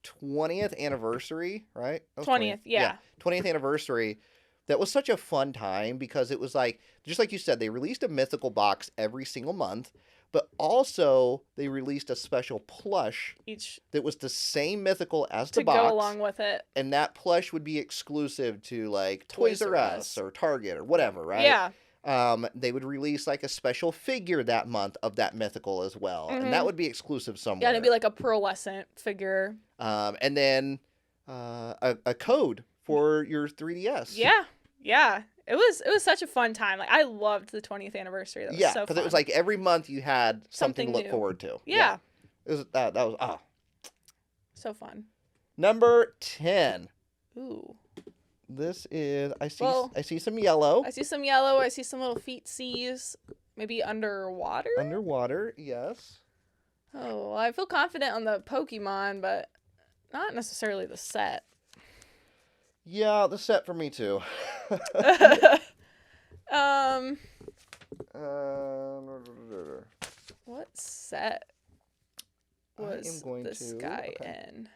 20th anniversary, right? 20th, yeah. 20th anniversary. That was such a fun time because it was like, just like you said, they released a mythical box every single month, but also they released a special plush that was the same mythical as the box. To go along with it. And that plush would be exclusive to like Toys R Us or Target or whatever, right? Yeah. They would release like a special figure that month of that mythical as well. Mm-hmm. And that would be exclusive somewhere. Yeah, it'd be like a pearlescent figure. And then a code for your 3DS. Yeah. It was such a fun time. Like I loved the 20th anniversary. That was so fun. Because it was like every month you had something to look new. forward to. Yeah. It was that was so fun. Number 10. Ooh. This is I see some yellow. I see some yellow. I see some little feet seas. Maybe underwater? Underwater, yes. Oh, well, I feel confident on the Pokemon, but not necessarily the set. Yeah, the set for me too. What set was this guy in?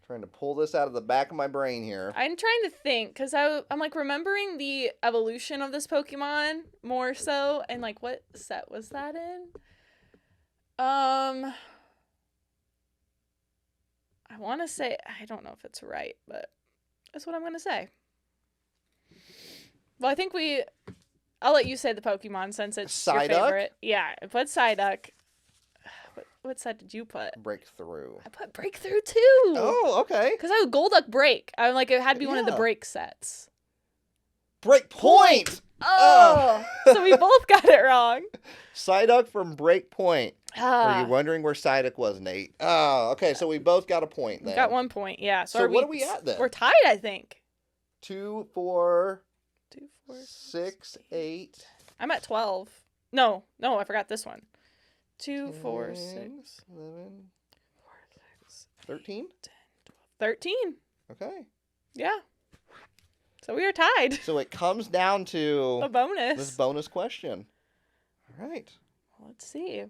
Trying to pull this out of the back of my brain here. I'm trying to think because I'm like remembering the evolution of this Pokemon more so, and like what set was that in? I want to say, I don't know if it's right, but that's what I'm going to say. Well, I think I'll let you say the Pokemon since it's your favorite. Yeah, I put Psyduck. What set did you put? Breakthrough. I put Breakthrough too. Oh, okay. Because I had Golduck Break. I'm like, it had to be one of the break sets. Breakpoint! Oh! So we both got it wrong. Psyduck from Breakpoint. Are you wondering where Psyduck was, Nate? Oh, okay. So we both got a point then. Got 1 point, yeah. So what are we at then? We're tied, I think. 2, 4, 2, 4, 6, 8. I'm at 12. No, I forgot this one. 2, 4, 6, 11, 13? 13. Okay. Yeah. So we are tied. So it comes down to a bonus. This bonus question. All right. Let's see.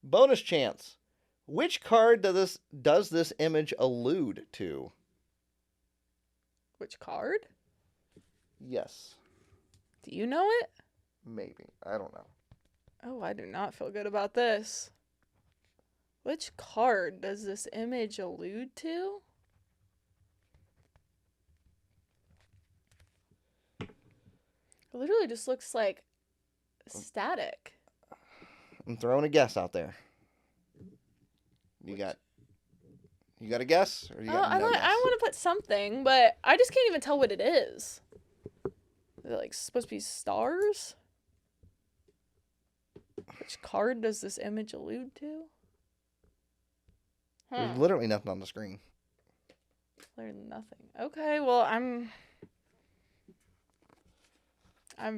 Bonus chance. Which card does this image allude to? Which card? Yes. Do you know it? Maybe. I don't know. Oh, I do not feel good about this. Which card does this image allude to? It literally just looks like static. I'm throwing a guess out there. You got a guess? Or you got I want to put something, but I just can't even tell what it is. Is it like supposed to be stars? Which card does this image allude to? There's literally nothing on the screen. There's nothing. Okay, well, I'm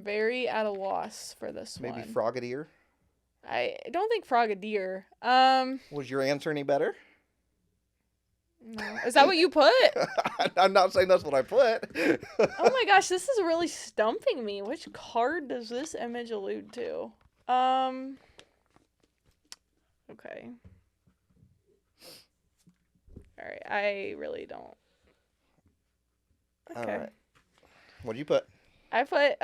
very at a loss for this one. Maybe Frogadier? I don't think Frogadier. Was your answer any better? No. Is that what you put? I'm not saying that's what I put. Oh my gosh, this is really stumping me. Which card does this image allude to? Okay. Alright, I really don't. Okay. Alright. What did you put? I put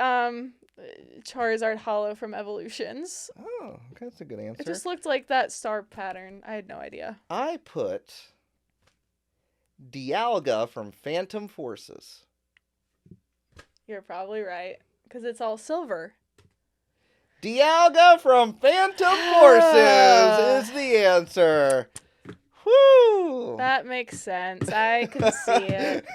Charizard Hollow from Evolutions. Oh, okay, that's a good answer. It just looked like that star pattern. I had no idea. I put Dialga from Phantom Forces. You're probably right, because it's all silver. Dialga from Phantom Forces is the answer. Woo! That makes sense. I can see it.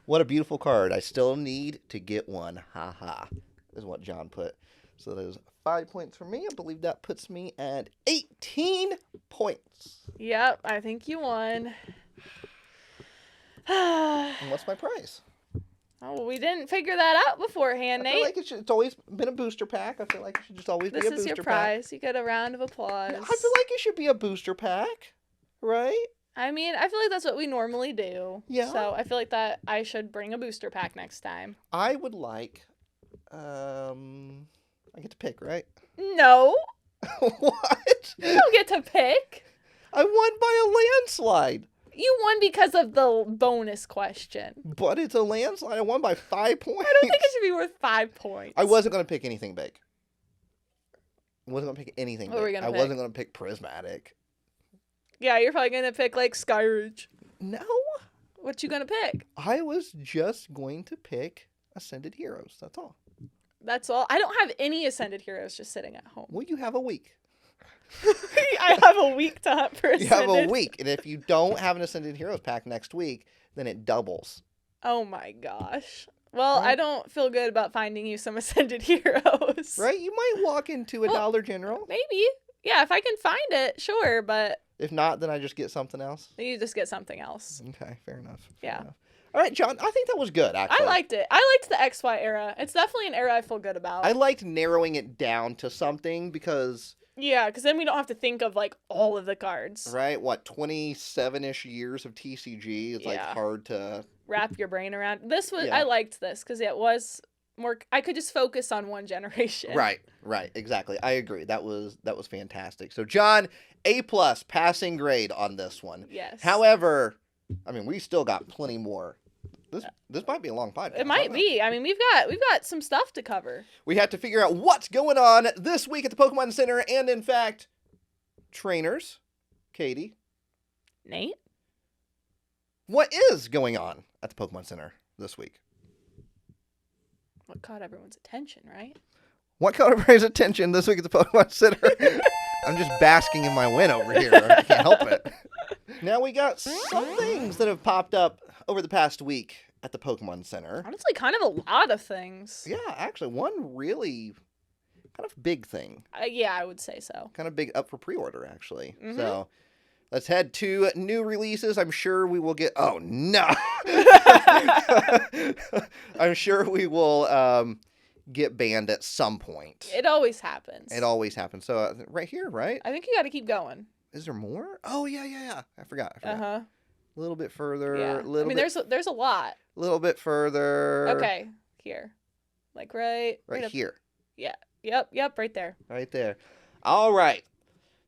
What a beautiful card. I still need to get one. Ha ha. Is what John put. So that is 5 points for me. I believe that puts me at 18 points. Yep, I think you won. And what's my prize? Oh, we didn't figure that out beforehand, I Nate. feel like it's always been a booster pack. I feel like it should just always be a booster pack. This is your prize. You get a round of applause. I feel like it should be a booster pack, right? I mean, I feel like that's what we normally do. Yeah. So I feel like that I should bring a booster pack next time. I would like, I get to pick, right? No. What? You don't get to pick. I won by a landslide. You won because of the bonus question. But it's a landslide. I won by 5 points. I don't think it should be worth 5 points. I wasn't going to pick anything big. I wasn't going to pick anything What were big. you gonna I pick? wasn't going to pick Prismatic. Yeah, you're probably going to pick, like, Skyridge. No. What you going to pick? I was just going to pick Ascended Heroes. That's all. That's all. I don't have any Ascended Heroes just sitting at home. Well, you have a week. I have a week to hunt for Ascended. You have a week. And if you don't have an Ascended Heroes pack next week, then it doubles. Oh my gosh. Well, Right. I don't feel good about finding you some Ascended Heroes. Right? You might walk into a Well, Dollar General. Maybe. Yeah, if I can find it, sure, but If not, then I just get something else. you just get something else. Okay, fair enough. Yeah. Enough. All right, John, I think that was good, actually. I liked it. I liked the XY era. It's definitely an era I feel good about. I liked narrowing it down to something because, Yeah, because then we don't have to think of, like, all of the cards. right, 27-ish years of TCG? It's, like, Yeah. hard to... Wrap your brain around. This was, Yeah. I liked this because it was more, I could just focus on one generation. Right, exactly. I agree. That was fantastic. So, John, A+ passing grade on this one. Yes. However, I mean, we still got plenty more. This might be a long podcast. It might be. I mean, we've got some stuff to cover. We have to figure out what's going on this week at the Pokemon Center, and in fact, trainers, Katie, Nate? what is going on at the Pokemon Center this week? What caught everyone's attention, right? What caught everybody's attention this week at the Pokemon Center? I'm just basking in my win over here. I can't help it. Now we got some things that have popped up over the past week at the Pokemon Center. Honestly, kind of a lot of things. Yeah, actually, one really kind of big thing. Yeah, I would say so. Kind of big up for pre-order, actually. Mhm. So let's head to new releases. I'm sure we will get... Oh, no! I'm sure we will get banned at some point. It always happens. It always happens. So right here, right? I think you got to keep going. Is there more? Oh, yeah. I forgot. Uh-huh. A little bit further. Yeah. Little I mean, bit, there's a lot. little bit further. Okay, here. Like right up. here. Yeah. Yep, right there. Right there. All right.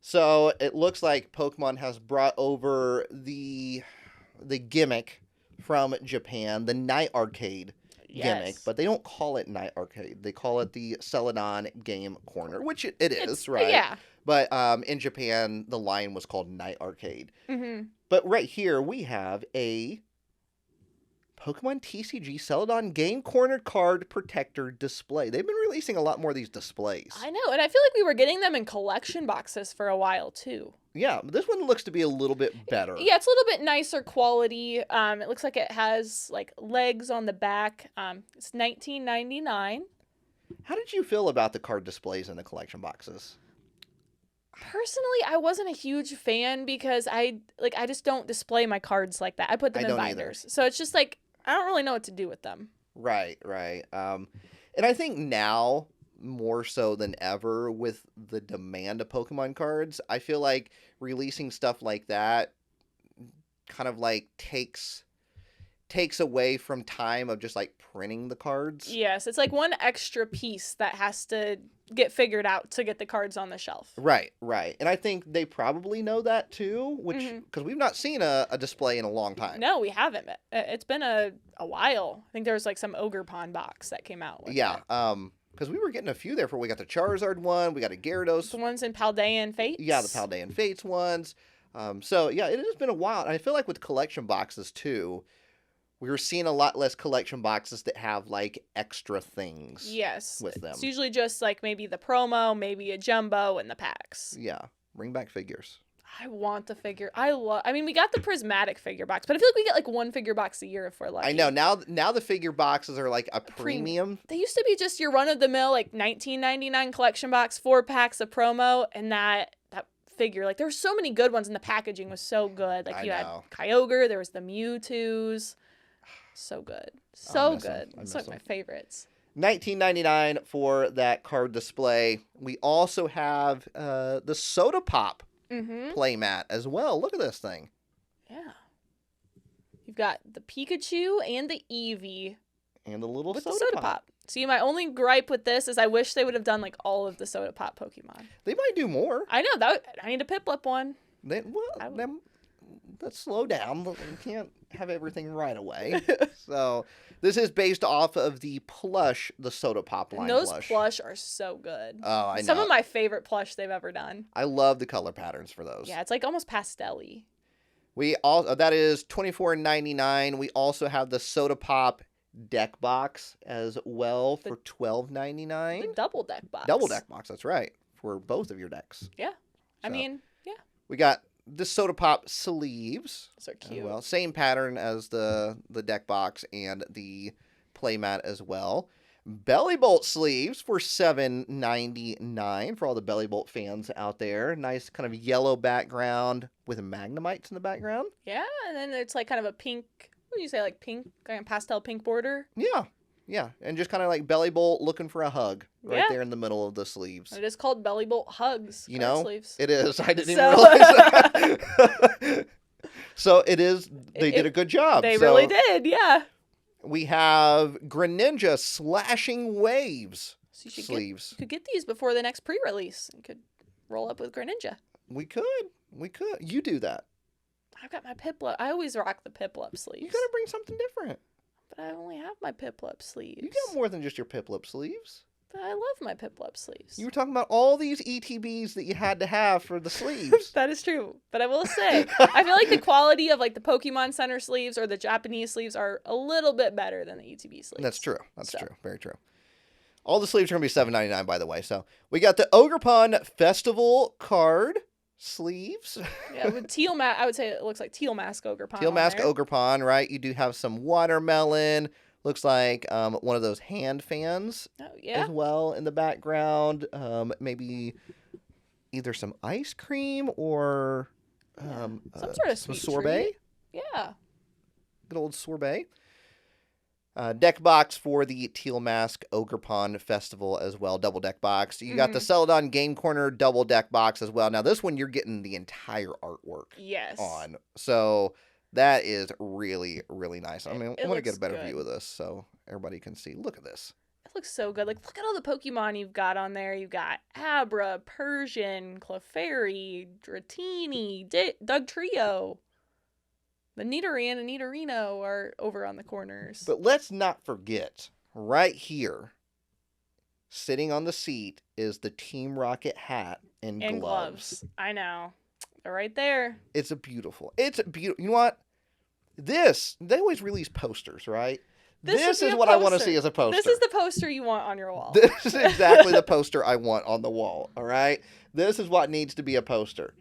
So it looks like Pokemon has brought over the gimmick from Japan, the Night Arcade gimmick, Yes. but they don't call it Night Arcade. They call it the Celadon Game Corner, which it is, It's- right? Yeah. But in Japan, the line was called Night Arcade. Mm-hmm. But right here, we have a Pokemon TCG Celadon Game Corner Card Protector display. They've been releasing a lot more of these displays. I know, and I feel like we were getting them in collection boxes for a while too. Yeah, but this one looks to be a little bit better. Yeah, it's a little bit nicer quality. It looks like it has like legs on the back. It's $19.99. How did you feel about the card displays in the collection boxes? Personally, I wasn't a huge fan because I just don't display my cards like that. I put them in binders. So it's just like, I don't really know what to do with them. Right. And I think now, more so than ever, with the demand of Pokemon cards, I feel like releasing stuff like that kind of like takes away from time of just like printing the cards. Yes, it's like one extra piece that has to get figured out to get the cards on the shelf. Right. And I think they probably know that too, which, because we've not seen a display in a long time. No, we haven't. It's been a while. I think there was like some Ogre Pond box that came out with it. Because we were getting a few there we got the Charizard one, we got a Gyarados. The ones in Paldean Fates? Yeah, the Paldean Fates ones. So yeah, it has been a while. And I feel like with collection boxes too, we were seeing a lot less collection boxes that have like extra things. Yes. With them. It's usually just like maybe the promo, maybe a jumbo, and the packs. Yeah. Bring back figures. I want the figure. I mean, we got the prismatic figure box, but I feel like we get like one figure box a year if we're lucky. I know. Now the figure boxes are like a premium. They used to be just your run-of-the-mill like $19.99 collection box, 4 packs of promo, and that figure. Like there were so many good ones, and the packaging was so good. Like you had Kyogre, there was the Mewtwo's. So good. So good. It's one of my favorites. $19.99 for that card display. We also have the Soda Pop playmat as well. Look at this thing. Yeah. You've got the Pikachu and the Eevee. And the little with Soda the Soda Pop. See, my only gripe with this is I wish they would have done like all of the Soda Pop Pokemon. They might do more. I know. I need a Piplup one. Let's slow down. We can't have everything right away. So this is based off of the Soda Pop line. And those plush are so good. Oh, I know. Some of my favorite plush they've ever done. I love the color patterns for those. Yeah, it's like almost pastel-y. That is $24.99. We also have the Soda Pop deck box as well for $12.99. The double deck box. Double deck box, that's right. For both of your decks. Yeah. I mean, yeah. We got the Soda Pop sleeves. Those are cute. Well, same pattern as the deck box and the playmat as well. Belly Bolt sleeves for $7.99 for all the Belly Bolt fans out there. Nice kind of yellow background with Magnemites in the background. Yeah, and then it's like kind of a pink, what do you say, like pink, kind of pastel pink border? Yeah, and just kind of like Belly Bolt looking for a hug right there in the middle of the sleeves. It is called Belly Bolt Hugs. You know, sleeves. It is. I didn't even realize that. So it is. They did a good job. They really did, yeah. We have Greninja Slashing Waves sleeves. You could get these before the next pre-release. You could roll up with Greninja. We could. You do that. I've got my Piplup. I always rock the Piplup sleeves. You gotta bring something different. But I only have my Piplup sleeves. You got more than just your Piplup sleeves. But I love my Piplup sleeves. You were talking about all these ETBs that you had to have for the sleeves. That is true. But I will say, I feel like the quality of like the Pokemon Center sleeves or the Japanese sleeves are a little bit better than the ETB sleeves. That's true. That's true. Very true. All the sleeves are going to be $7.99, by the way. So we got the Ogre Pond Festival card sleeves. Yeah, with teal I would say it looks like Teal Mask Ogre Pond. Teal Mask Ogre Pond, right? You do have some watermelon. Looks like one of those hand fans as well in the background. Maybe either some ice cream or some sort of sweet sorbet. Treat. Yeah. Good old sorbet. Deck box for the Teal Mask Ogre Pond Festival as well. Double deck box. You got the Celadon Game Corner double deck box as well. Now this one you're getting the entire artwork on. So that is really, really nice. I mean, I want to get a better view of this so everybody can see. Look at this. It looks so good. Like, look at all the Pokemon you've got on there. You've got Abra, Persian, Clefairy, Dratini, Dugtrio. The Nidoran and Nidorino are over on the corners. But let's not forget, right here, sitting on the seat, is the Team Rocket hat and gloves. I know. They're right there. It's beautiful. You know what? They always release posters, right? This is what I want to see as a poster. This is the poster you want on your wall. This is exactly the poster I want on the wall, all right? This is what needs to be a poster.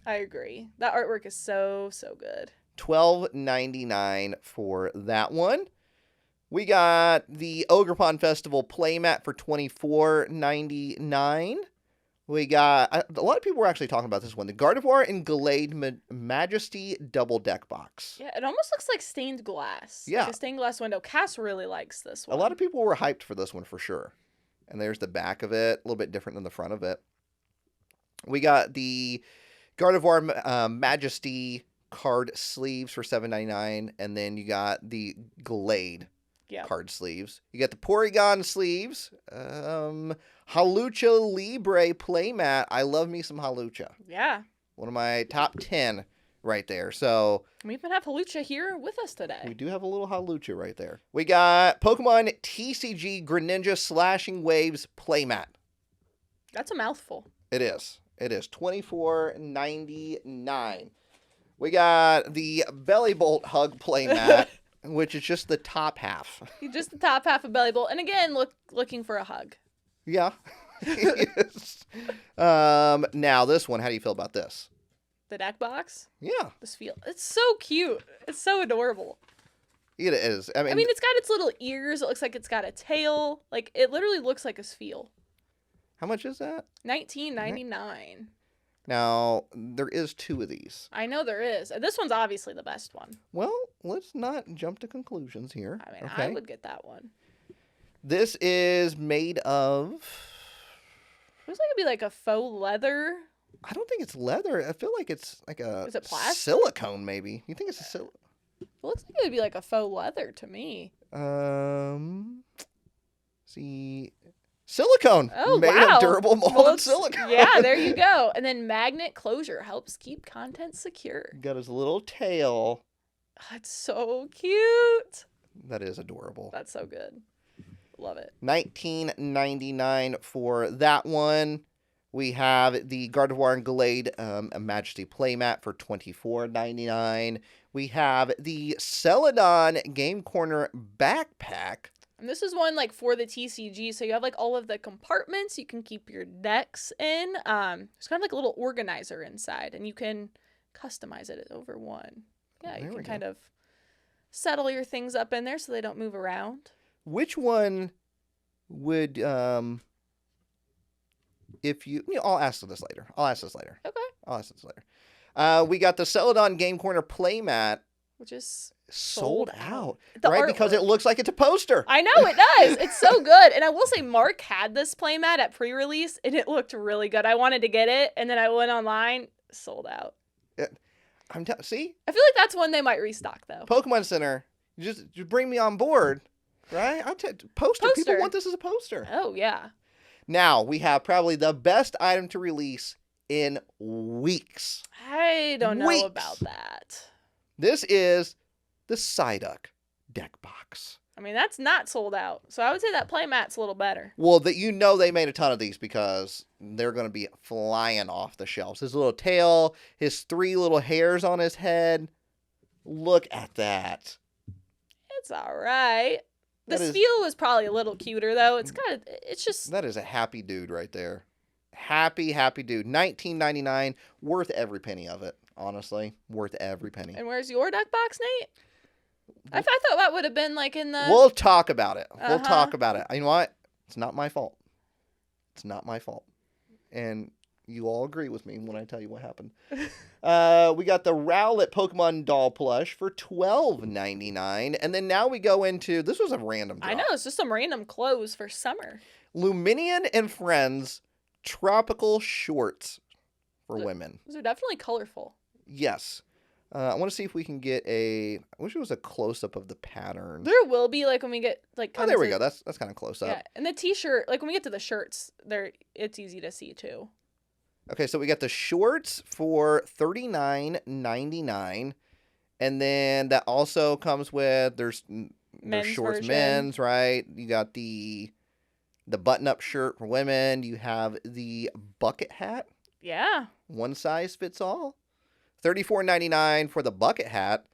I agree. That artwork is so, so good. $12.99 for that one. We got the Ogerpon Festival playmat for $24.99. We got, a lot of people were actually talking about this one, the Gardevoir and Gallade Majesty Double Deck Box. Yeah, it almost looks like stained glass. Yeah. Like a stained glass window. Cass really likes this one. A lot of people were hyped for this one for sure. And there's the back of it, a little bit different than the front of it. We got the Gardevoir Majesty card sleeves for $7.99, and then you got the Gallade card sleeves. You got the Porygon sleeves, Hawlucha Libre playmat. I love me some Hawlucha. Yeah. One of my top 10 right there. So we even have Hawlucha here with us today. We do have a little Hawlucha right there. We got Pokemon TCG Greninja Slashing Waves playmat. That's a mouthful. It is. It is $24.99. We got the Belly Bolt Hug playmat, which is just the top half. Just the top half of Belly Bolt. And again, looking for a hug. Yeah. Yes. Now this one, how do you feel about this? The deck box? Yeah. It's so cute. It's so adorable. It is. I mean, it's got its little ears. It looks like it's got a tail. Like, it literally looks like a Spheal. How much is that? $19.99. Now, there is 2 of these. I know there is. This one's obviously the best one. Well, let's not jump to conclusions here. I mean, okay. I would get that one. This is made of... Looks like it'd be like a faux leather. I don't think it's leather. I feel like it's like a... Is it plastic? Silicone, maybe. You think it's a silicone? It looks like it'd be like a faux leather to me. See... Silicone. Oh, made wow. of durable molded silicone. Yeah, there you go. And then magnet closure helps keep content secure. Got his little tail. That's so cute. That is adorable. That's so good. Love it. $19.99 for that one. We have the Gardevoir and Gallade Majesty playmat for $24.99. We have the Celadon Game Corner backpack. And this is one like for the TCG, so you have like all of the compartments you can keep your decks in. There's kind of like a little organizer inside, and you can customize it over one. Yeah, you can kind of settle your things up in there so they don't move around. Which one would if you know, I'll ask this later. Okay. We got the Celadon Game Corner playmat, which is sold out. Right, because it looks like it's a poster. I know, it does. It's so good. And I will say Mark had this playmat at pre-release, and it looked really good. I wanted to get it, and then I went online, sold out. See? I feel like that's one they might restock, though. Pokemon Center, just bring me on board, right? Poster. People want this as a poster. Oh, yeah. Now, we have probably the best item to release in weeks. I don't know about that. This is the Psyduck deck box. I mean, that's not sold out. So I would say that playmat's a little better. Well, they made a ton of these because they're going to be flying off the shelves. His little tail, his 3 little hairs on his head. Look at that. It's all right. The Spheal was probably a little cuter, though. It's just... That is a happy dude right there. Happy dude. $19.99. Worth every penny of it. Honestly, worth every penny. And where's your deck box, Nate? I thought that would have been like in the... We'll talk about it. We'll talk about it. You know what? It's not my fault. It's not my fault. And you all agree with me when I tell you what happened. We got the Rowlet Pokemon doll plush for $12.99. And then now we go into... This was a random drop. I know. It's just some random clothes for summer. Luminion and Friends tropical shorts for women. Those are definitely colorful. Yes. I want to see if we can get I wish it was a close-up of the pattern. There will be, like, when we get, like... Oh, there we go. That's kind of close up. Yeah, and the t-shirt, like, when we get to the shirts, it's easy to see, too. Okay, so we got the shorts for $39.99. And then that also comes with, there's shorts version. Men's, right? You got the button-up shirt for women. You have the bucket hat. Yeah. One size fits all. $34.99 for the bucket hat.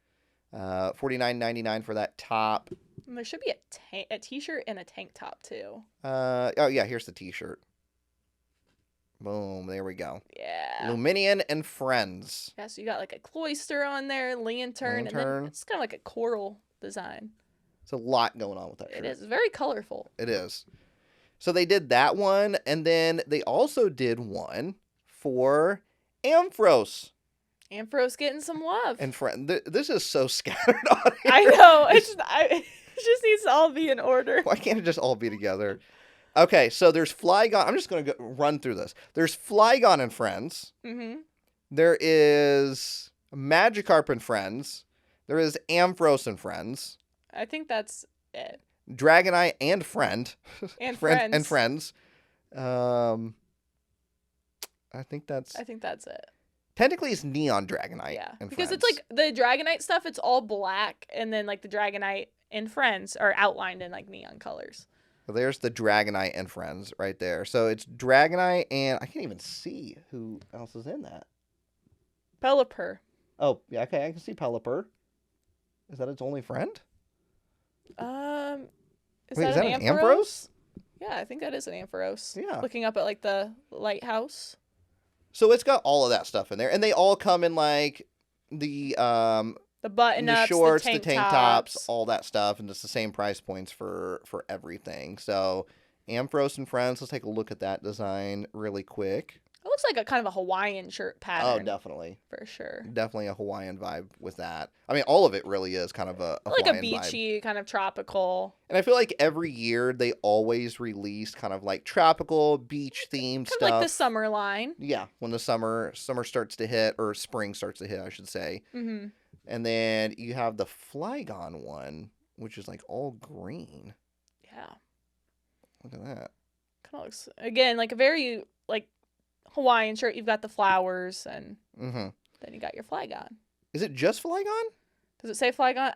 $49.99 for that top. And there should be a t-shirt and a tank top too. Oh yeah, here's the t-shirt. Boom, there we go. Yeah. Luminion and Friends. Yeah, so you got like a cloister on there, lantern. And then it's kind of like a coral design. It's a lot going on with that shirt. It is very colorful. It is. So they did that one, and then they also did one for Ampharos. Ampharos getting some love. And this is so scattered on here. I know. It just needs to all be in order. Why can't it just all be together? Okay, so there's Flygon. I'm just going to run through this. There's Flygon and Friends. Mm-hmm. There is Magikarp and Friends. There is Ampharos and Friends. I think that's it. Dragonite and Friend. And Friends. And Friends. I think that's it. Technically, it's Neon Dragonite. Yeah, and because Friends. it's like the Dragonite stuff. It's all black, and then like the Dragonite and Friends are outlined in like neon colors. So there's the Dragonite and Friends right there. So it's Dragonite and I can't even see who else is in that. Pelipper. Oh, yeah, okay, I can see Pelipper. Is that its only friend? Is Wait, that is an that an Ampharos? Ampharos? Yeah, I think that is an Ampharos. Yeah. Looking up at like the lighthouse. So it's got all of that stuff in there, and they all come in like the button-ups, shorts, the tank tops, all that stuff, and it's the same price points for everything. So Ampharos and Friends, let's take a look at that design really quick. It looks like a kind of a Hawaiian shirt pattern. Oh, definitely. For sure. Definitely a Hawaiian vibe with that. I mean, all of it really is kind of a like Hawaiian a beachy, vibe. kind of tropical. And I feel like every year they always release kind of like tropical, beach-themed stuff. Kind of like the summer line. Yeah, when the summer starts to hit, or spring starts to hit, I should say. Mm-hmm. And then you have the Flygon one, which is like all green. Yeah. Look at that. Kind of looks, again, like a very like Hawaiian shirt. You've got the flowers, and then you got your Flygon. Is it just Flygon? Does it say Flygon?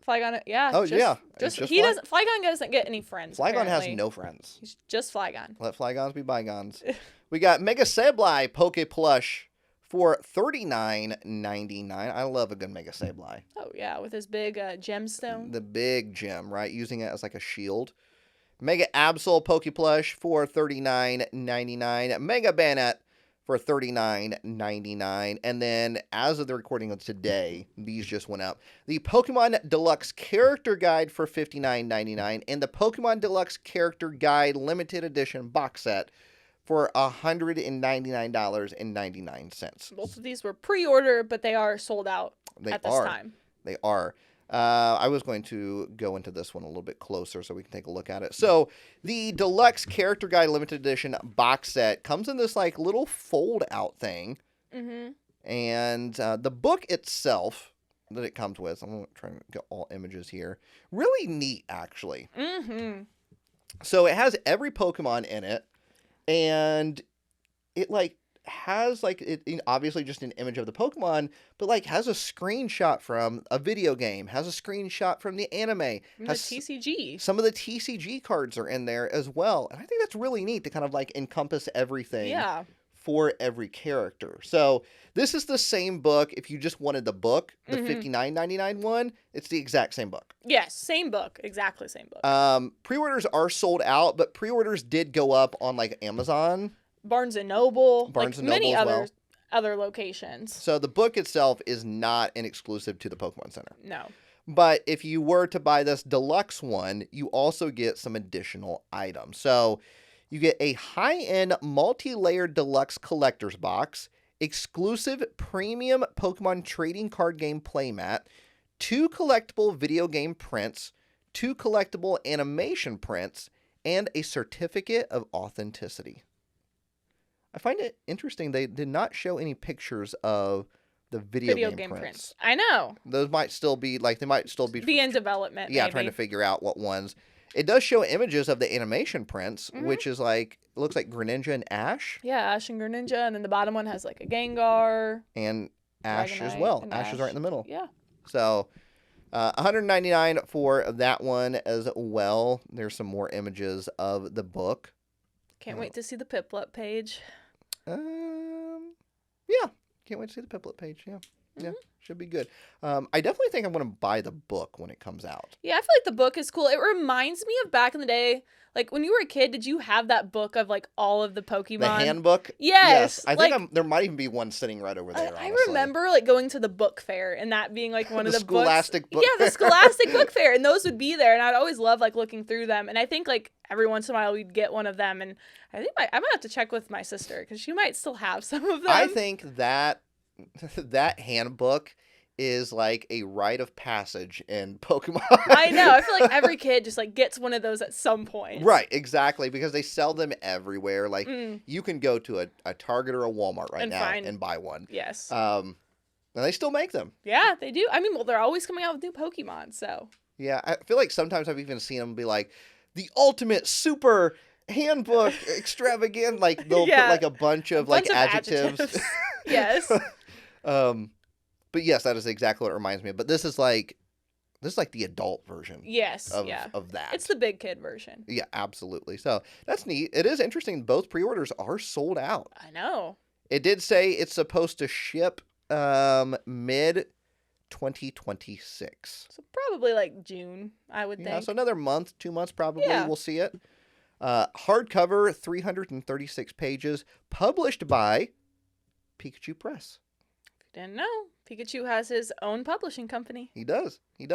Flygon, yeah. Oh, yeah. Flygon doesn't get any friends. Flygon apparently. has no friends. He's just Flygon. Let Flygons be bygones. We got Mega Sableye Poke Plush for $39.99. I love a good Mega Sableye. Oh, yeah, with his big gemstone. The big gem, right? Using it as like a shield. Mega Absol Poke Plush for $39.99. Mega Banette for $39.99. And then, as of the recording of today, these just went up. The Pokemon Deluxe Character Guide for $59.99. And the Pokemon Deluxe Character Guide Limited Edition box set for $199.99. Both of these were pre-order, but they are sold out at this time. They are. I was going to go into this one a little bit closer so we can take a look at it. So the Deluxe Character Guide Limited Edition box set comes in this like little fold out thing. Mm-hmm. And the book itself that it comes with, I'm trying to get all images here. Really neat, actually. Mm-hmm. So it has every Pokemon in it. And it like has like it obviously just an image of the Pokemon, but like has a screenshot from a video game, has a screenshot from the anime, has TCG. Some of the TCG cards are in there as well, and I think that's really neat to kind of like encompass everything. Yeah. For every character. So this is the same book. If you just wanted the book, the $59.99 one, it's the exact same book. Yes, same book, exactly same book. Pre-orders are sold out, but pre-orders did go up on like Amazon. Barnes and Noble, many as other locations. So the book itself is not an exclusive to the Pokemon Center. No. But if you were to buy this deluxe one, you also get some additional items. So you get a high-end multi-layered deluxe collector's box, exclusive premium Pokemon trading card game playmat, 2 collectible video game prints, 2 collectible animation prints, and a certificate of authenticity. I find it interesting they did not show any pictures of the video game prints. I know. Those might still be like be in development. Yeah, maybe. Trying to figure out what ones. It does show images of the animation prints, which is like it looks like Greninja and Ash. Yeah, Ash and Greninja, and then the bottom one has like a Gengar and Ash as well. Ash is right in the middle. Yeah. So, $199 for that one as well. There's some more images of the book. Can't wait to see the Piplup page. Yeah. Can't wait to see the Piplup page. Yeah. Yeah, should be good. I definitely think I'm going to buy the book when it comes out. Yeah, I feel like the book is cool. It reminds me of back in the day, like when you were a kid, did you have that book of like all of the Pokemon? The handbook? Yes. I think there might even be one sitting right over there, I remember like going to the book fair and that being like one of the Scholastic books. Book Yeah, the Scholastic Book Fair. And those would be there. And I'd always love like looking through them. And I think like every once in a while we'd get one of them. And I think I might have to check with my sister because she might still have some of them. I think that handbook is like a rite of passage in Pokemon. I know. I feel like every kid just like gets one of those at some point. Right, exactly, because they sell them everywhere. Like you can go to a Target or a Walmart right now and buy one. Yes. And they still make them. Yeah, they do. I mean, well, they're always coming out with new Pokemon, so. Yeah, I feel like sometimes I've even seen them be like the ultimate super handbook extravagant. Like they'll put like a bunch of adjectives. Yes. But yes, that is exactly what it reminds me of. But this is like the adult version. Yes. Of that. It's the big kid version. Yeah, absolutely. So that's neat. It is interesting. Both pre-orders are sold out. I know. It did say it's supposed to ship mid 2026. So probably like June, I would think. Yeah, so another month, 2 months probably we'll see it. Hardcover, 336 pages, published by Pikachu Press. Didn't know. Pikachu has his own publishing company. He does. You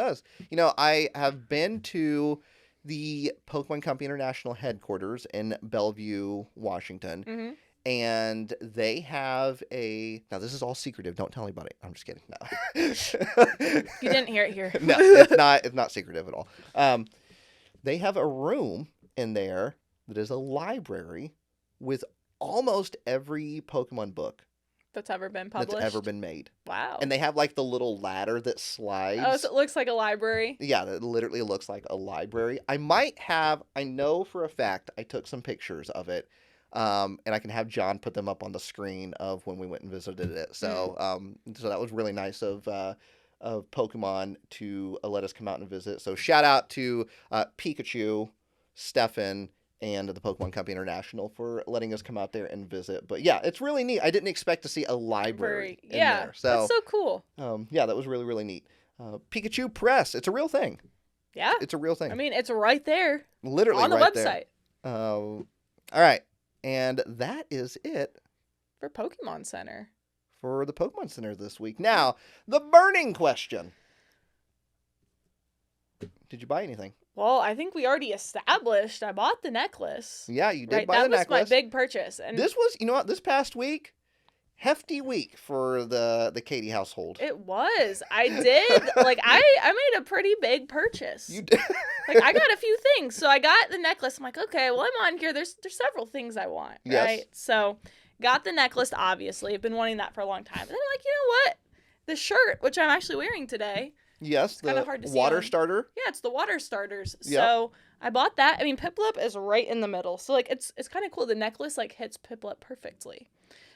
know, I have been to the Pokemon Company International headquarters in Bellevue, Washington. And they have now this is all secretive. Don't tell anybody. I'm just kidding. No. You didn't hear it here. No, it's not secretive at all. They have a room in there that is a library with almost every Pokemon book that's ever been published. That's ever been made. Wow. And they have like the little ladder that slides. Oh, so it looks like a library? Yeah, it literally looks like a library. I know for a fact I took some pictures of it. And I can have John put them up on the screen of when we went and visited it. So so that was really nice of Pokemon to let us come out and visit. So shout out to Pikachu, Stefan, and the Pokemon Company International for letting us come out there and visit. But yeah, it's really neat. I didn't expect to see a library in there. So that's so cool. Yeah, that was really, really neat. Pikachu Press. It's a real thing. Yeah. It's a real thing. I mean, it's right there. Literally on the right website. There. All right. And that is it. For Pokemon Center. For the Pokemon Center this week. Now, the burning question. Did you buy anything? Well, I think we already established I bought the necklace. Yeah, you did buy the necklace. That was my big purchase. And this was, you know what, this past week, hefty week for the Katie household. It was. I did. Like, I made a pretty big purchase. You did. Like, I got a few things. So I got the necklace. I'm like, okay, well, I'm on here. There's several things I want, right? Yes. So got the necklace, obviously. I've been wanting that for a long time. And then I'm like, you know what? The shirt, which I'm actually wearing today. Yes, it's kind of hard to see water starter. Yeah, it's the water starters. Yep. So I bought that. I mean, Piplup is right in the middle. So, like, it's kind of cool. The necklace, like, hits Piplup perfectly.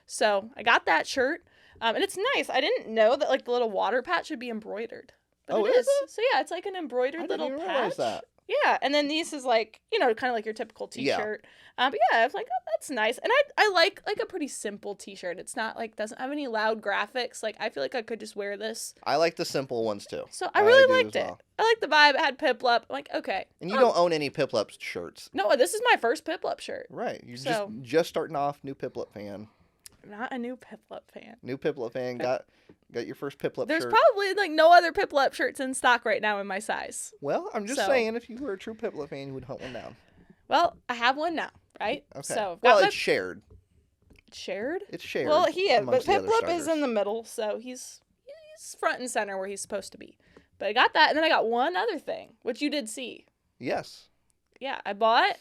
So I got that shirt. And it's nice. I didn't know that, like, the little water patch should be embroidered. But it is. So, yeah, it's like an embroidered little patch. I didn't realize that. Yeah, and then these is like, you know, kind of like your typical t-shirt. Yeah. But yeah, I was like, oh, that's nice. And I like a pretty simple t-shirt. It's not like, doesn't have any loud graphics. Like, I feel like I could just wear this. I like the simple ones too. So I really liked it. I like the vibe. It had Piplup. I'm like, okay. And you don't own any Piplup shirts. No, this is my first Piplup shirt. Right. You're just starting off, new Piplup fan. I'm not a new Piplup fan. New Piplup fan. Got your first Piplup There's shirt. There's probably like no other Piplup shirts in stock right now in my size. Well, I'm just saying, if you were a true Piplup fan, you would hunt one down. Well, I have one now, right? Okay. So it's shared. Shared? It's shared. Well, he is, but Piplup is in the middle, so he's front and center where he's supposed to be. But I got that, and then I got one other thing, which you did see. Yes. Yeah, I bought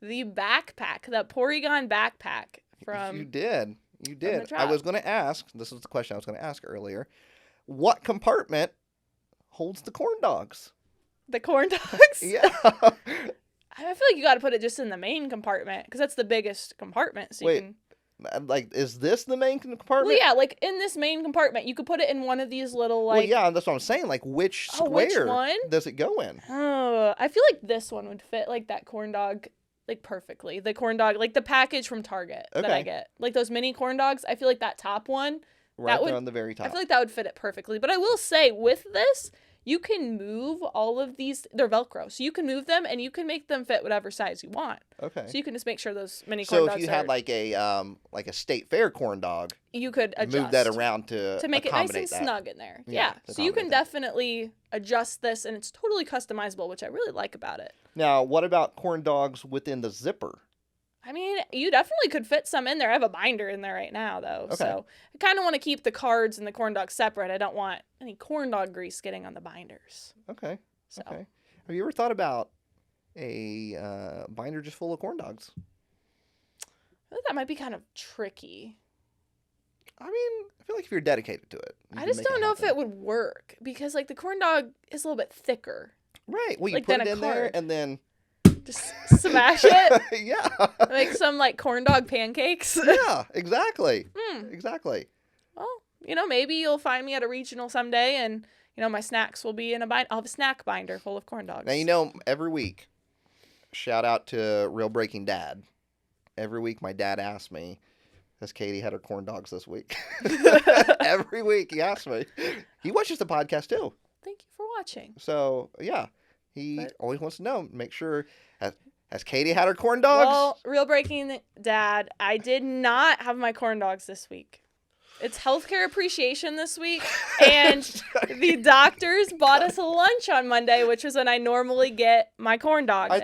the backpack, the Porygon backpack from... You did. You did. I was going to ask, this was the question I was going to ask earlier, what compartment holds the corn dogs? The corn dogs? Yeah. I feel like you got to put it just in the main compartment, because that's the biggest compartment. So Wait, like, is this the main compartment? Well, yeah, like, in this main compartment, you could put it in one of these little, like... Well, yeah, that's what I'm saying. Like, which square which one? does it go in? Oh, I feel like this one would fit, like, that corn dog... like perfectly. The corn dog, like the package from Target that I get. Like those mini corn dogs, I feel like that top one Right there on the very top. I feel like that would fit it perfectly. But I will say, with this, you can move all of these. They're Velcro, so you can move them and you can make them fit whatever size you want. Okay. So you can just make sure those mini corn dogs. So if you had like a state fair corn dog, you could adjust, move that around to make it nice and snug in there. Yeah. So you can definitely adjust this, and it's totally customizable, which I really like about it. Now, what about corn dogs within the zipper? I mean, you definitely could fit some in there. I have a binder in there right now, though. Okay. So I kind of want to keep the cards and the corn dogs separate. I don't want any corn dog grease getting on the binders. Okay. So. Okay. Have you ever thought about a binder just full of corn dogs? I think that might be kind of tricky. I mean, I feel like if you're dedicated to it. I just don't know if it would work because, like, the corn dog is a little bit thicker. Right. Well, you put it in there and then... Just smash it. Yeah. Make some like corn dog pancakes. Yeah, exactly. Exactly. Well, maybe you'll find me at a regional someday, and my snacks will be in a binder. I'll have a snack binder full of corn dogs. Now every week, shout out to Real Breaking Dad. Every week, my dad asks me, "Has Katie had her corn dogs this week?" Every week he asks me. He watches the podcast too. Thank you for watching. So yeah. He always wants to know, make sure, has Katie had her corn dogs? Well, Real Breaking Dad, I did not have my corn dogs this week. It's healthcare appreciation this week, and the doctors bought us a lunch on Monday, which is when I normally get my corn dog. I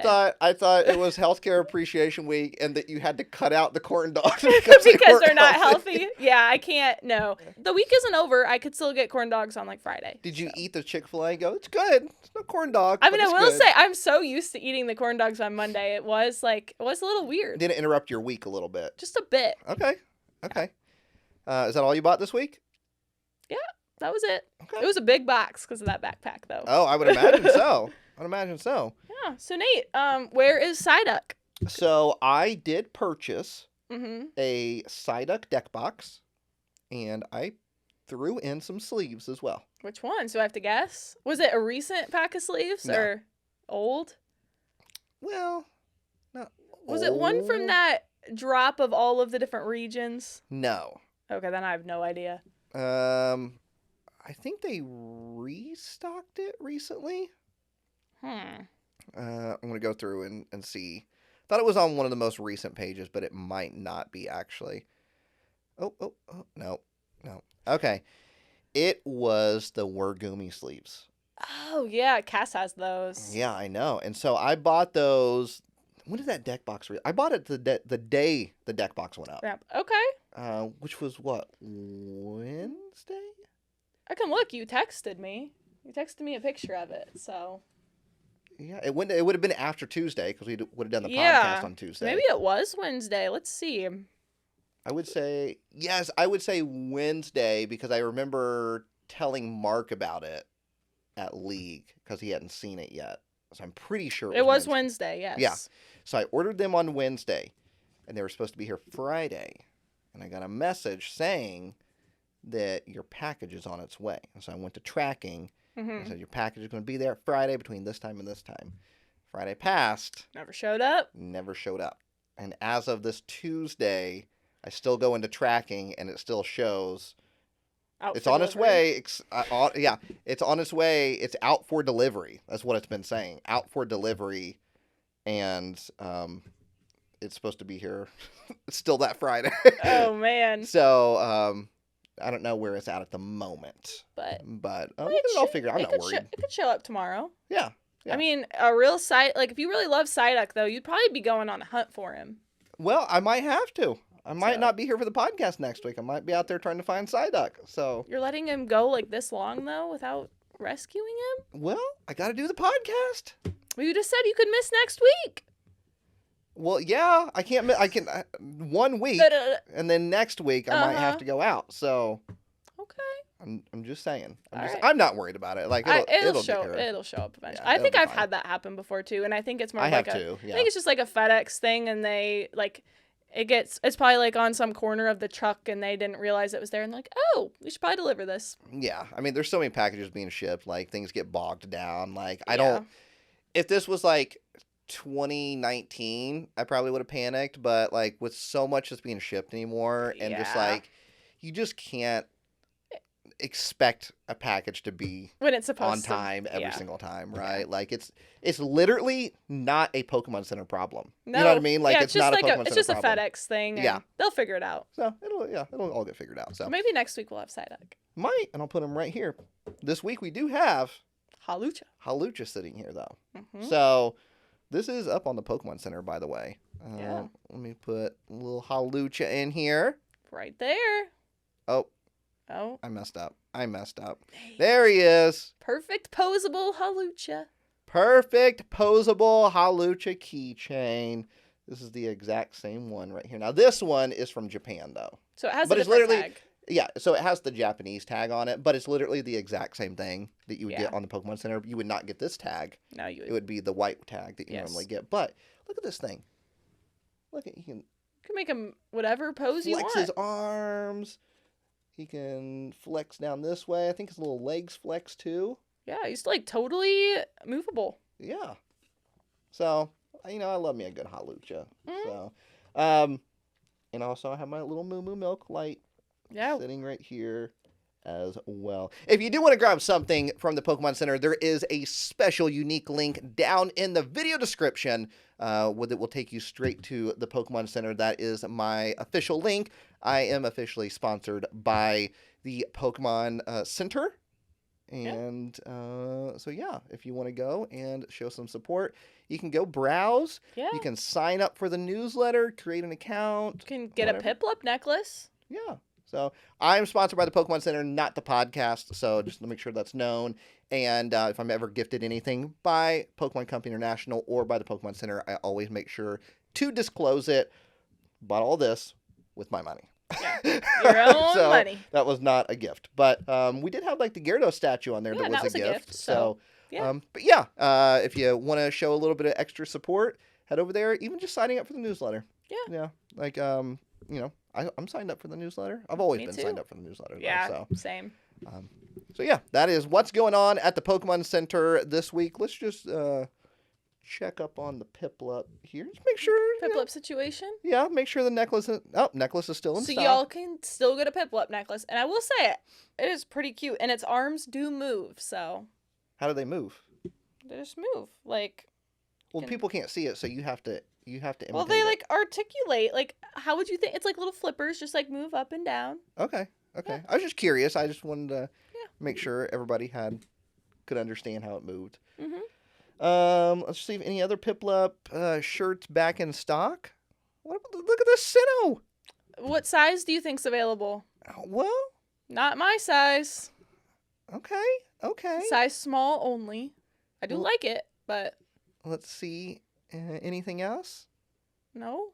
thought it was healthcare appreciation week, and that you had to cut out the corn dogs because they're not healthy. Yeah, I can't. No, the week isn't over. I could still get corn dogs on like Friday. Did you eat the Chick-fil-A and go, it's good? It's no corn dog. I mean, I will say I'm so used to eating the corn dogs on Monday. It was a little weird. Did it interrupt your week a little bit? Just a bit. Okay. Is that all you bought this week? Yeah, that was it. Okay. It was a big box because of that backpack, though. Oh, I would imagine so. Yeah. So, Nate, where is Psyduck? So, I did purchase a Psyduck deck box, and I threw in some sleeves as well. Which ones? Do I have to guess? Was it a recent pack of sleeves or old? Well, not old. Was it one from that drop of all of the different regions? No. Okay, then I have no idea. I think they restocked it recently. I'm going to go through and see. Thought it was on one of the most recent pages, but it might not be actually. Oh, no. Okay. It was the Wurgumi sleeves. Oh, yeah. Cass has those. Yeah, I know. And so I bought those. When did that deck box... I bought it the day the deck box went up. Yeah. Okay. Which was what? Wednesday? I can look. You texted me. You texted me a picture of it, so... Yeah, it would have been after Tuesday because we would have done the podcast on Tuesday. Maybe it was Wednesday. Let's see. I would say Wednesday because I remember telling Mark about it at League because he hadn't seen it yet. So I'm pretty sure it was Wednesday, yes. Yeah. So I ordered them on Wednesday, and they were supposed to be here Friday. And I got a message saying that your package is on its way. And so I went to tracking. I said, your package is going to be there Friday between this time and this time. Friday passed. Never showed up. And as of this Tuesday, I still go into tracking, and it still shows... It's on its way. It's on its way. It's out for delivery. That's what it's been saying. Out for delivery. And it's supposed to be here still that Friday. Oh, man. So I don't know where it's at the moment. But I'll figure it out. I'm not worried. It could show up tomorrow. Yeah. I mean, a real if you really love Psyduck, though, you'd probably be going on a hunt for him. Well, I might have to. I might not be here for the podcast next week. I might be out there trying to find Psyduck. So you're letting him go like this long though without rescuing him? Well, I got to do the podcast. Well, you just said you could miss next week. Well, yeah, I can't. I can 1 week, and then next week I might have to go out. So okay. I'm just saying. I'm not worried about it. Like it'll show up eventually. Yeah, I think I've had that happen before too, and I think it's more I think it's just like a FedEx thing, and they like. It's probably like on some corner of the truck and they didn't realize it was there and they're like, oh, we should probably deliver this. Yeah. I mean, there's so many packages being shipped, like things get bogged down. Like if this was like 2019, I probably would have panicked, but like with so much that's being shipped anymore and just like, you just can't expect a package to be when it's supposed on to. time every single time, right? Yeah. Like it's literally not a Pokemon Center problem. No. You know what I mean? Like it's not just a Pokemon Center it's just problem. a FedEx thing. Yeah. They'll figure it out. So it'll all get figured out. So maybe next week we'll have Psyduck. Might, and I'll put them right here. This week we do have Hawlucha sitting here though. Mm-hmm. So this is up on the Pokemon Center, by the way. Yeah. Let me put a little Hawlucha in here. Right there. Oh. Oh. I messed up. There he is. Perfect posable Hawlucha. Perfect posable Hawlucha keychain. This is the exact same one right here. Now this one is from Japan though. So it has but a it's different literally tag. Yeah, so it has the Japanese tag on it, but it's literally the exact same thing that you would get on the Pokemon Center. You would not get this tag. No, you would. It would be the white tag that you normally get. But look at this thing. Look at, you can make him whatever pose you want. Flex his arms. He can flex down this way. I think his little legs flex too. Yeah, he's like totally movable. Yeah. So, I love me a good Hawlucha. Mm-hmm. So, and also I have my little Moo Moo Milk light sitting right here as well. If you do want to grab something from the Pokemon Center, there is a special unique link down in the video description that will take you straight to the Pokemon Center. That is my official link. I am officially sponsored by the Pokemon Center. And so, if you want to go and show some support, you can go browse. Yeah. You can sign up for the newsletter, create an account. You can get a Piplup necklace. Yeah. So I'm sponsored by the Pokemon Center, not the podcast. So just to make sure that's known. And if I'm ever gifted anything by Pokemon Company International or by the Pokemon Center, I always make sure to disclose it. Bought all this with my money. Yeah, your own money. That was not a gift. But we did have like the Gyarados statue on there that was a gift. So yeah. If you want to show a little bit of extra support, head over there. Even just signing up for the newsletter. Yeah. Yeah. Like, I'm signed up for the newsletter. I've always been signed up for the newsletter. Yeah, though, same. So yeah, that is what's going on at the Pokemon Center this week. Let's just check up on the Piplup here. Just make sure. Piplup situation? Yeah, make sure the necklace is still in stock. So y'all can still get a Piplup necklace. And I will say it is pretty cute. And its arms do move, so. How do they move? They just move. Like. Well, people can't see it, so you have to imitate Well, they like articulate. Like, how would you think? It's like little flippers, just like move up and down. Okay. Yeah. I was just curious. I just wanted to make sure everybody could understand how it moved. Mm-hmm. Let's see if any other Piplup shirts back in stock. Look at this Sinnoh. What size do you think's available? Well, not my size. Okay. Size small only. I do like it, but let's see. Anything else? No,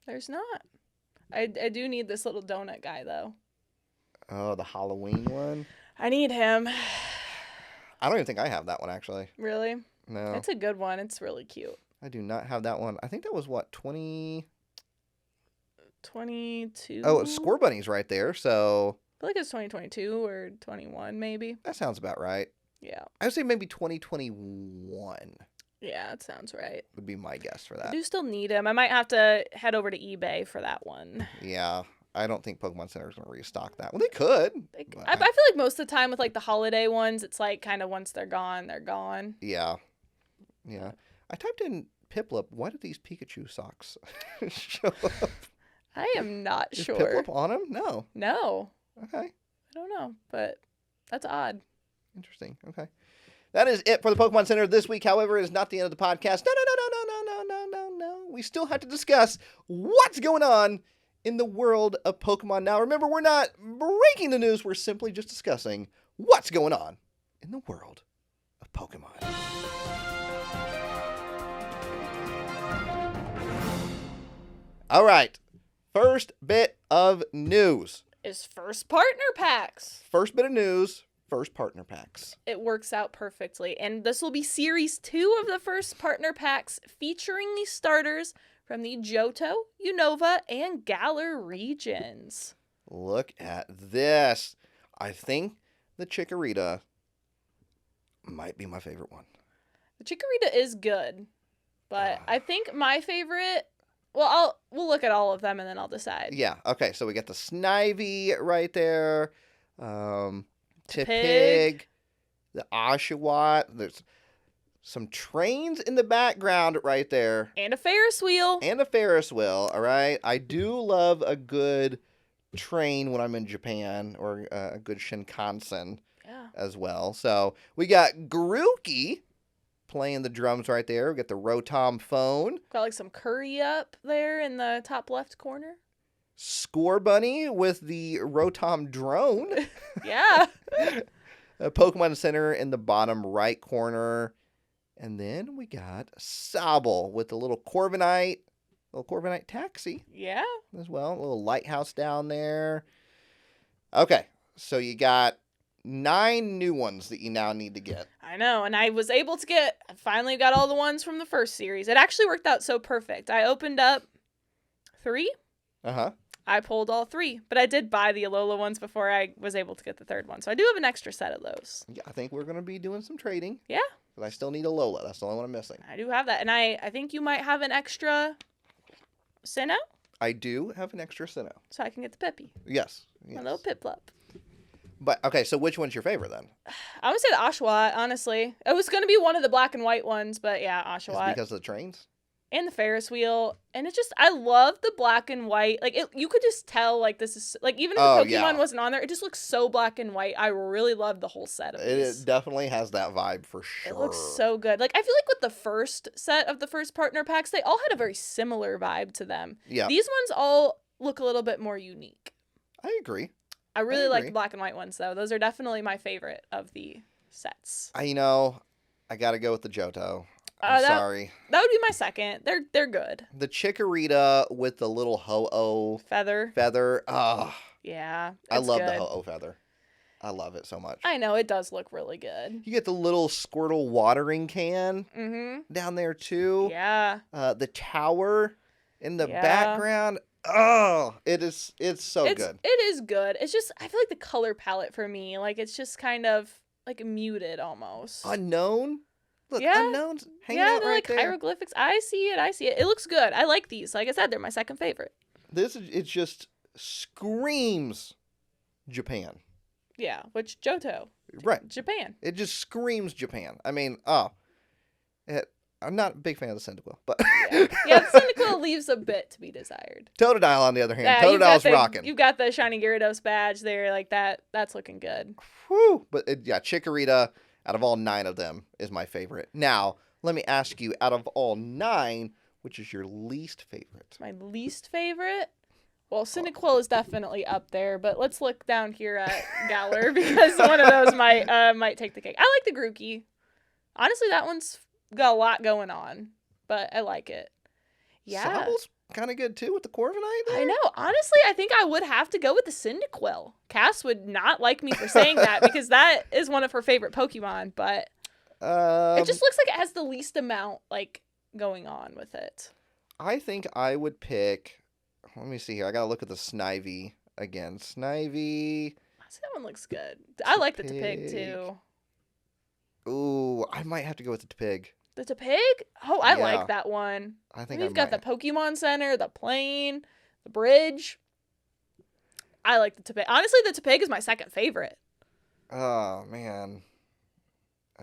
there's not. I do need this little donut guy though. Oh, the Halloween one. I need him. I don't even think I have that one actually. Really? No. It's a good one. It's really cute. I do not have that one. I think that was what, 22? Oh, it's Score Bunny's right there, so. I feel like it's 2022 or 21 maybe. That sounds about right. Yeah. I would say maybe 2021. Yeah, that sounds right. Would be my guess for that. I do still need him. I might have to head over to eBay for that one. Yeah. I don't think Pokemon Center is going to restock that. Well, they could. I feel like most of the time with like the holiday ones, it's like kind of once they're gone, they're gone. Yeah. Yeah. I typed in Piplup. Why did these Pikachu socks show up? I am not sure. Is Piplup on them? No. No. Okay. I don't know, but that's odd. Interesting. Okay. That is it for the Pokemon Center this week. However, it is not the end of the podcast. No. We still have to discuss what's going on in the world of Pokemon. Now, remember, we're not breaking the news. We're simply just discussing what's going on in the world of Pokemon. All right. First bit of news. Is first partner packs. First bit of news. First partner packs. It works out perfectly. And this will be series 2 of the first partner packs featuring the starters from the Johto, Unova, and Galar regions. Look at this. I think the Chikorita might be my favorite one. The Chikorita is good, but I think my favorite... Well, we'll look at all of them and then I'll decide. Yeah, okay, so we got the Snivy right there. Tipig, the Oshawott. There's some trains in the background right there. And a Ferris wheel. All right? I do love a good train when I'm in Japan, or a good Shinkansen as well. So we got Garuki playing the drums right there. We got the Rotom phone. Got like some curry up there in the top left corner. Score Bunny with the Rotom drone. Yeah. A Pokemon Center in the bottom right corner. And then we got Sobble with the little Corviknight taxi. Yeah. As well. A little lighthouse down there. Okay. So you got 9 new ones that you now need to get. I know. And I was able to finally got all the ones from the first series. It actually worked out so perfect. I opened up 3. Uh-huh. I pulled all 3, but I did buy the Alola ones before I was able to get the 3rd one. So I do have an extra set of those. Yeah, I think we're going to be doing some trading. Yeah. But I still need a Alola. That's the only one I'm missing. I do have that. And I think you might have an extra Sinnoh. I do have an extra Sinnoh. So I can get the Pippi. Yes. My little Piplup. But, okay, so which one's your favorite then? I would say the Oshawott, honestly. It was going to be one of the black and white ones, but yeah, Oshawott. Is it because of the trains? And the Ferris wheel. And it's just, I love the black and white. Like, you could just tell, like, this is, like, even if the Pokemon wasn't on there, it just looks so black and white. I really love the whole set of these. It definitely has that vibe for sure. It looks so good. Like, I feel like with the first set of the first partner packs, they all had a very similar vibe to them. Yeah. These ones all look a little bit more unique. I agree. I really like the black and white ones, though. Those are definitely my favorite of the sets. I got to go with the Johto. I'm sorry. That would be my second. They're good. The Chikorita with the little Ho-Oh feather. Oh. Yeah. I love the Ho-Oh feather. I love it so much. I know. It does look really good. You get the little Squirtle watering can down there, too. Yeah. The tower in the background. Oh, it's so good. It is good. It's just, I feel like the color palette for me, like, it's just kind of, like, muted almost. Unknown? Look, Unknown's hanging out right like there. hieroglyphics. I see it. It looks good. I like these. Like I said, they're my second favorite. It just screams Japan. Yeah, which Johto. Right. Japan. It just screams Japan. I mean, I'm not a big fan of the Cyndaquil, but yeah, the Cyndaquil leaves a bit to be desired. Totodile, on the other hand, Totodile's rocking. You've got the shiny Gyarados badge there, like that. That's looking good. Whew. But Chikorita, out of all 9 of them, is my favorite. Now, let me ask you, out of all 9, which is your least favorite? My least favorite? Well, Cyndaquil is definitely up there, but let's look down here at Galar because one of those might take the cake. I like the Grookey. Honestly, that one's got a lot going on, but I like it. Yeah. Sobble's kind of good too with the Corviknight there. I know. Honestly, I think I would have to go with the Cyndaquil. Cass would not like me for saying that because that is one of her favorite Pokemon, but it just looks like it has the least amount like going on with it. I think I would pick, let me see here. I got to look at the Snivy again. Snivy. See, that one looks good. I like the Tepig too. Ooh, I might have to go with the Tepig. The Tepig? Oh, I like that one. I think we've got the Pokemon Center, the plane, the bridge. I like the Tepig. Honestly, the Tepig is my second favorite. Oh, man.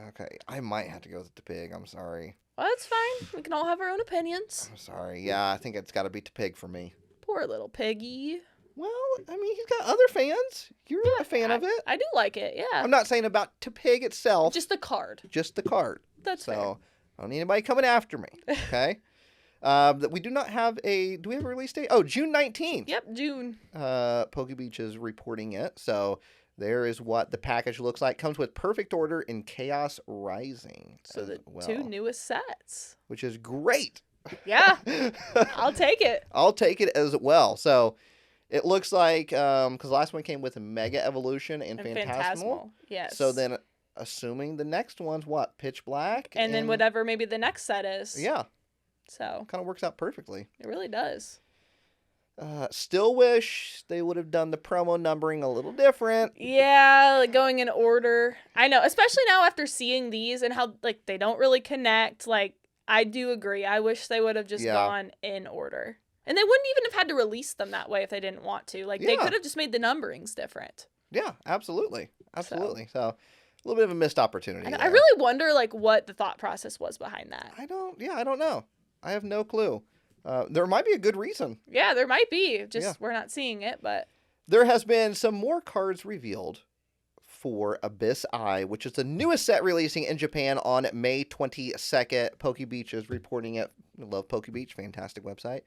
Okay, I might have to go with the Tepig. I'm sorry. Well, that's fine. We can all have our own opinions. I'm sorry. Yeah, I think it's got to be Tepig for me. Poor little piggy. Well, I mean, he's got other fans. You're a fan of it. I do like it, yeah. I'm not saying about Tepig itself. Just the card. Just the card. That's fair. So, I don't need anybody coming after me, okay? We do not have do we have a release date? Oh, June 19th. Yep, June. PokeBeach is reporting it. So, there is what the package looks like. Comes with Perfect Order and Chaos Rising. So, the 2 newest sets. Which is great. Yeah. I'll take it. I'll take it as well. So, it looks like, because the last one came with Mega Evolution and Phantasmal. Yes. So then, assuming the next one's what? Pitch Black? And then whatever maybe the next set is. Yeah. So. Kind of works out perfectly. It really does. Still wish they would have done the promo numbering a little different. Yeah, like going in order. I know, especially now after seeing these and how, like, they don't really connect. Like, I do agree. I wish they would have just gone in order. And they wouldn't even have had to release them that way if they didn't want to. Like, they could have just made the numberings different. Yeah, absolutely. Absolutely. So a little bit of a missed opportunity. I really wonder, like, what the thought process was behind that. I don't know. I have no clue. There might be a good reason. Yeah, there might be. Just we're not seeing it, but... There has been some more cards revealed for Abyss Eye, which is the newest set releasing in Japan on May 22nd. PokeBeach is reporting it. I love PokeBeach. Fantastic website.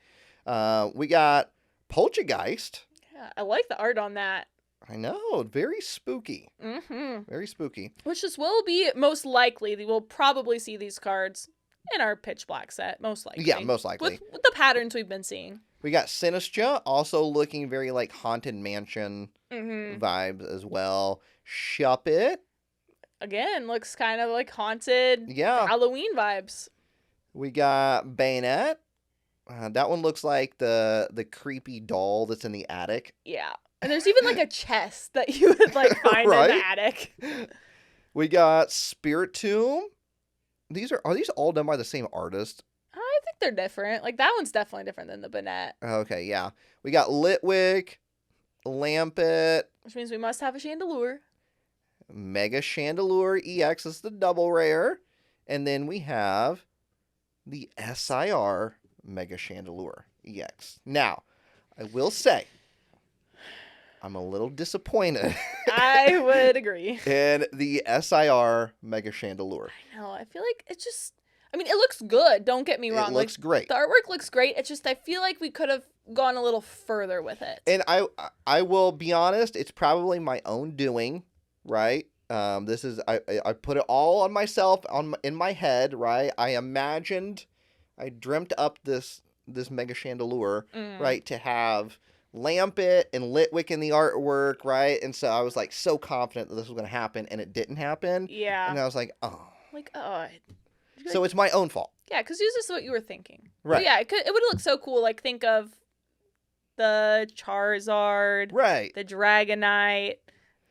We got Poltergeist. Yeah, I like the art on that. I know. Very spooky. Mm-hmm. Very spooky. Which this will be most likely. We'll probably see these cards in our Pitch Black set, most likely. Yeah, most likely. With the patterns we've been seeing. We got Sinistra, also looking very like Haunted Mansion vibes as well. Shuppet. Again, looks kind of like haunted Halloween vibes. We got Bayonet. That one looks like the creepy doll that's in the attic. Yeah. And there's even like a chest that you would like find in the attic. We got Spirit Tomb. Are these all done by the same artist? I think they're different. Like that one's definitely different than the Bonnet. Okay, yeah. We got Litwick, Lampet. Which means we must have a Chandelure. Mega Chandelure EX is the double rare. And then we have the SIR Mega Chandelure EX. Now, I will say, I'm a little disappointed. I would agree. In the SIR Mega Chandelure. I know. I feel like it's just... I mean, it looks good. Don't get me wrong. It looks great. The artwork looks great. It's just I feel like we could have gone a little further with it. And I will be honest. It's probably my own doing, right? This is I put it all on myself in my head, right? I dreamt up this Mega Chandelure, right, to have Lampet and Litwick in the artwork, right? And so I was like so confident that this was going to happen, and it didn't happen. Yeah. And I was like, oh. Like, oh. So it's my own fault. Yeah, because this is what you were thinking. Right. But yeah, it would have looked so cool. Like, think of the Charizard. Right. The Dragonite.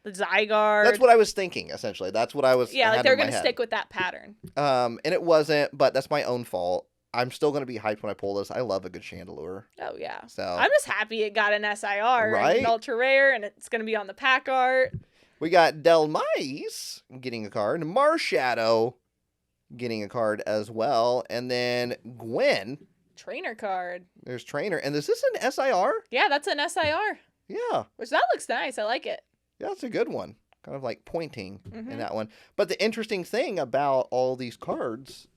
The Zygarde. That's what I was thinking, essentially. That's what I was. Yeah, like they're going to stick with that pattern. And it wasn't, but that's my own fault. I'm still going to be hyped when I pull this. I love a good Chandelure. Oh, yeah. So I'm just happy it got an SIR. Right? An ultra rare, and it's going to be on the pack art. We got Delmice getting a card. Marshadow getting a card as well. And then Gwen. Trainer card. There's Trainer. And is this an SIR? Yeah, that's an SIR. Yeah. Which that looks nice. I like it. Yeah, that's a good one. Kind of like pointing in that one. But the interesting thing about all these cards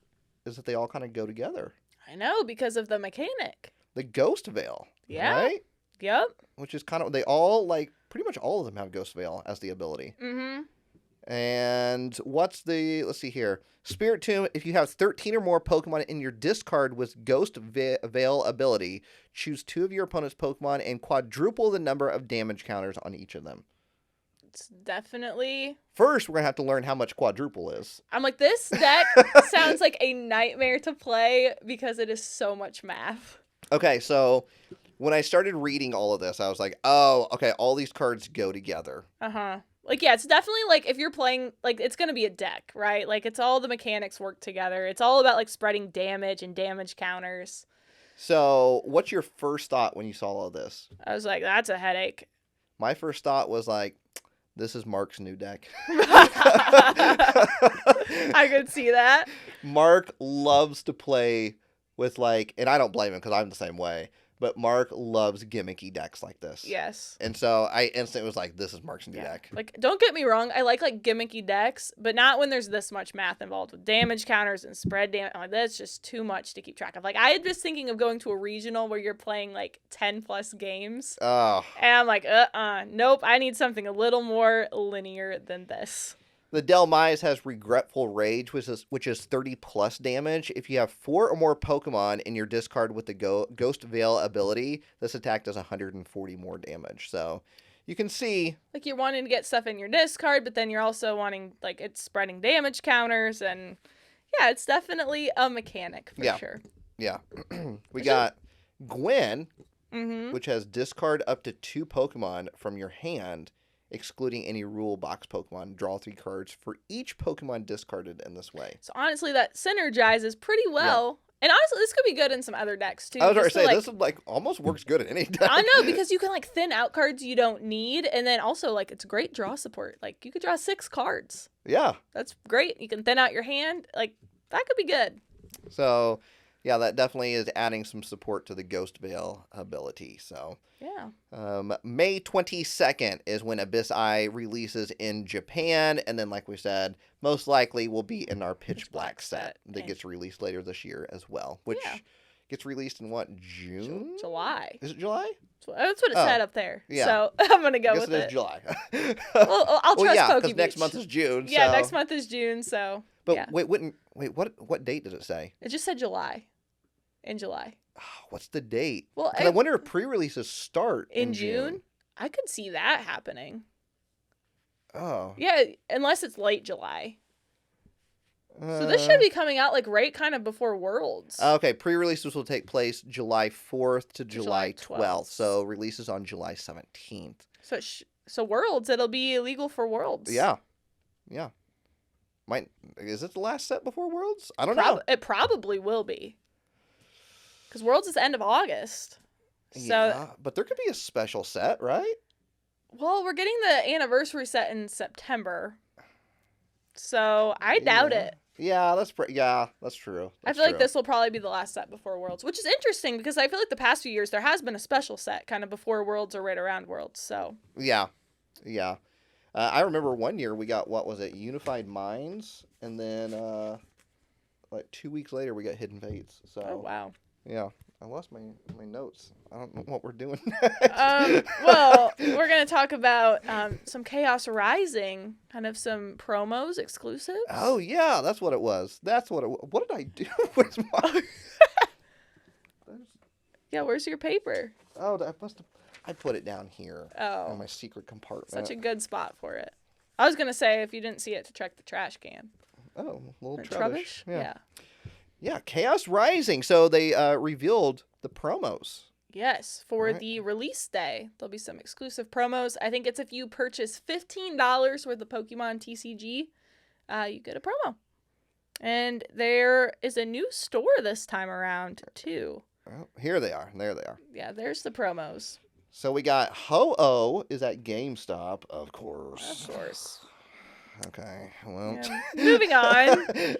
is that they all kind of go together. I know, because of the mechanic. The Ghost Veil. Yeah. Right? Yep. Which is kind of, they all, like, pretty much all of them have Ghost Veil as the ability. And let's see here. Spirit Tomb, if you have 13 or more Pokemon in your discard with Ghost Veil ability, choose 2 of your opponent's Pokemon and quadruple the number of damage counters on each of them. It's definitely... First, we're going to have to learn how much quadruple is. I'm like, this deck sounds like a nightmare to play because it is so much math. Okay, so when I started reading all of this, I was like, oh, okay, all these cards go together. Like, yeah, it's definitely, like, if you're playing, like, it's going to be a deck, right? Like, it's all the mechanics work together. It's all about, like, spreading damage and damage counters. So, what's your first thought when you saw all this? I was like, that's a headache. My first thought was, like, this is Mark's new deck. I could see that. Mark loves to play with, like, and I don't blame him because I'm the same way, but Mark loves gimmicky decks like this. Yes. And so I instantly was like, this is Mark's new deck. Like, don't get me wrong. I like gimmicky decks, but not when there's this much math involved with damage counters and spread damage. Like, that's just too much to keep track of. Like, I had just thinking of going to a regional where you're playing like 10 plus games. Oh. And I'm like, nope. I need something a little more linear than this. The Delmice has Regretful Rage, which is 30 plus damage. If you have 4 or more Pokemon in your discard with the Ghost Veil ability, this attack does 140 more damage. So you can see, like, you're wanting to get stuff in your discard, but then you're also wanting, like, it's spreading damage counters, and yeah, it's definitely a mechanic for sure. Yeah. We got Gwen, which has discard up to 2 Pokemon from your hand, excluding any rule box Pokemon. Draw 3 cards for each Pokemon discarded in this way. So honestly, that synergizes pretty well And honestly, this could be good in some other decks, too. I was going to say, this like almost works good in any deck. I know, because you can like thin out cards you don't need. And then also, like, it's great draw support. Like, you could draw 6 cards. Yeah. That's great. You can thin out your hand. Like, that could be good. So, yeah, that definitely is adding some support to the Ghost Veil ability. So, yeah. May 22nd is when Abyss Eye releases in Japan. And then, like we said, most likely will be in our Pitch Black set that gets released later this year as well. Which gets released in what, June? July. Is it July? That's what it said up there. Yeah. So I'm going to go with it. I guess it is July. Well, I'll trust Poke because next month is June. Yeah, next month is June, so. But wait, what date did it say? It just said July. In July. Oh, what's the date? Well, I wonder if pre-releases start in June. I could see that happening. Oh. Yeah, unless it's late July. So this should be coming out like right kind of before Worlds. Okay, pre-releases will take place July 4th to July 12th. So releases on July 17th. So Worlds, it'll be illegal for Worlds. Yeah. Yeah. Is it the last set before Worlds? I don't know. It probably will be. Because Worlds is the end of August. So, yeah, but there could be a special set, right? Well, we're getting the anniversary set in September. So I doubt it. Yeah, that's true. I feel like this will probably be the last set before Worlds, which is interesting because I feel like the past few years there has been a special set kind of before Worlds or right around Worlds. So yeah. I remember one year we got, what was it, Unified Minds, and then like 2 weeks later we got Hidden Fates. So oh wow. Yeah, I lost my notes. I don't know what we're doing. Well, we're going to talk about some Chaos Rising, kind of some promos, exclusives. Oh, yeah, that's what it was. What did I do with my... Yeah, where's your paper? Oh, I put it down here. Oh. In my secret compartment. Such a good spot for it. I was going to say, if you didn't see it, to check the trash can. Oh, a little Trubbish? Yeah. Yeah, Chaos Rising. So they revealed the promos. Yes, for the release day. There'll be some exclusive promos. I think it's if you purchase $15 worth of Pokemon TCG, you get a promo. And there is a new store this time around, too. Oh, here they are. There they are. Yeah, there's the promos. So we got Ho-Oh is at GameStop, of course. Of course. Okay, well. Yeah. Moving on.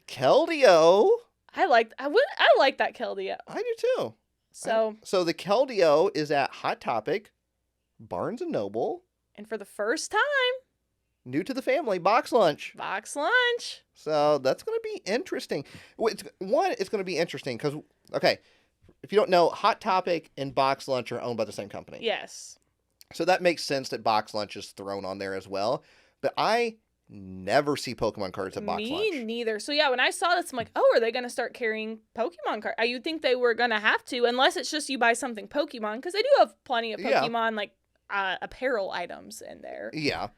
Keldeo. I like that Keldeo. I do too. So the Keldeo is at Hot Topic, Barnes & Noble. And for the first time. New to the family, Box Lunch. Box Lunch. So that's going to be interesting. It's going to be interesting because, okay, if you don't know, Hot Topic and Box Lunch are owned by the same company. Yes. So that makes sense that Box Lunch is thrown on there as well. But I never see Pokemon cards at Box Lunch. Me neither. So yeah, when I saw this, I'm like, oh, are they going to start carrying Pokemon cards? You'd think they were going to have to, unless it's just you buy something Pokemon, because they do have plenty of Pokemon like apparel items in there. Yeah.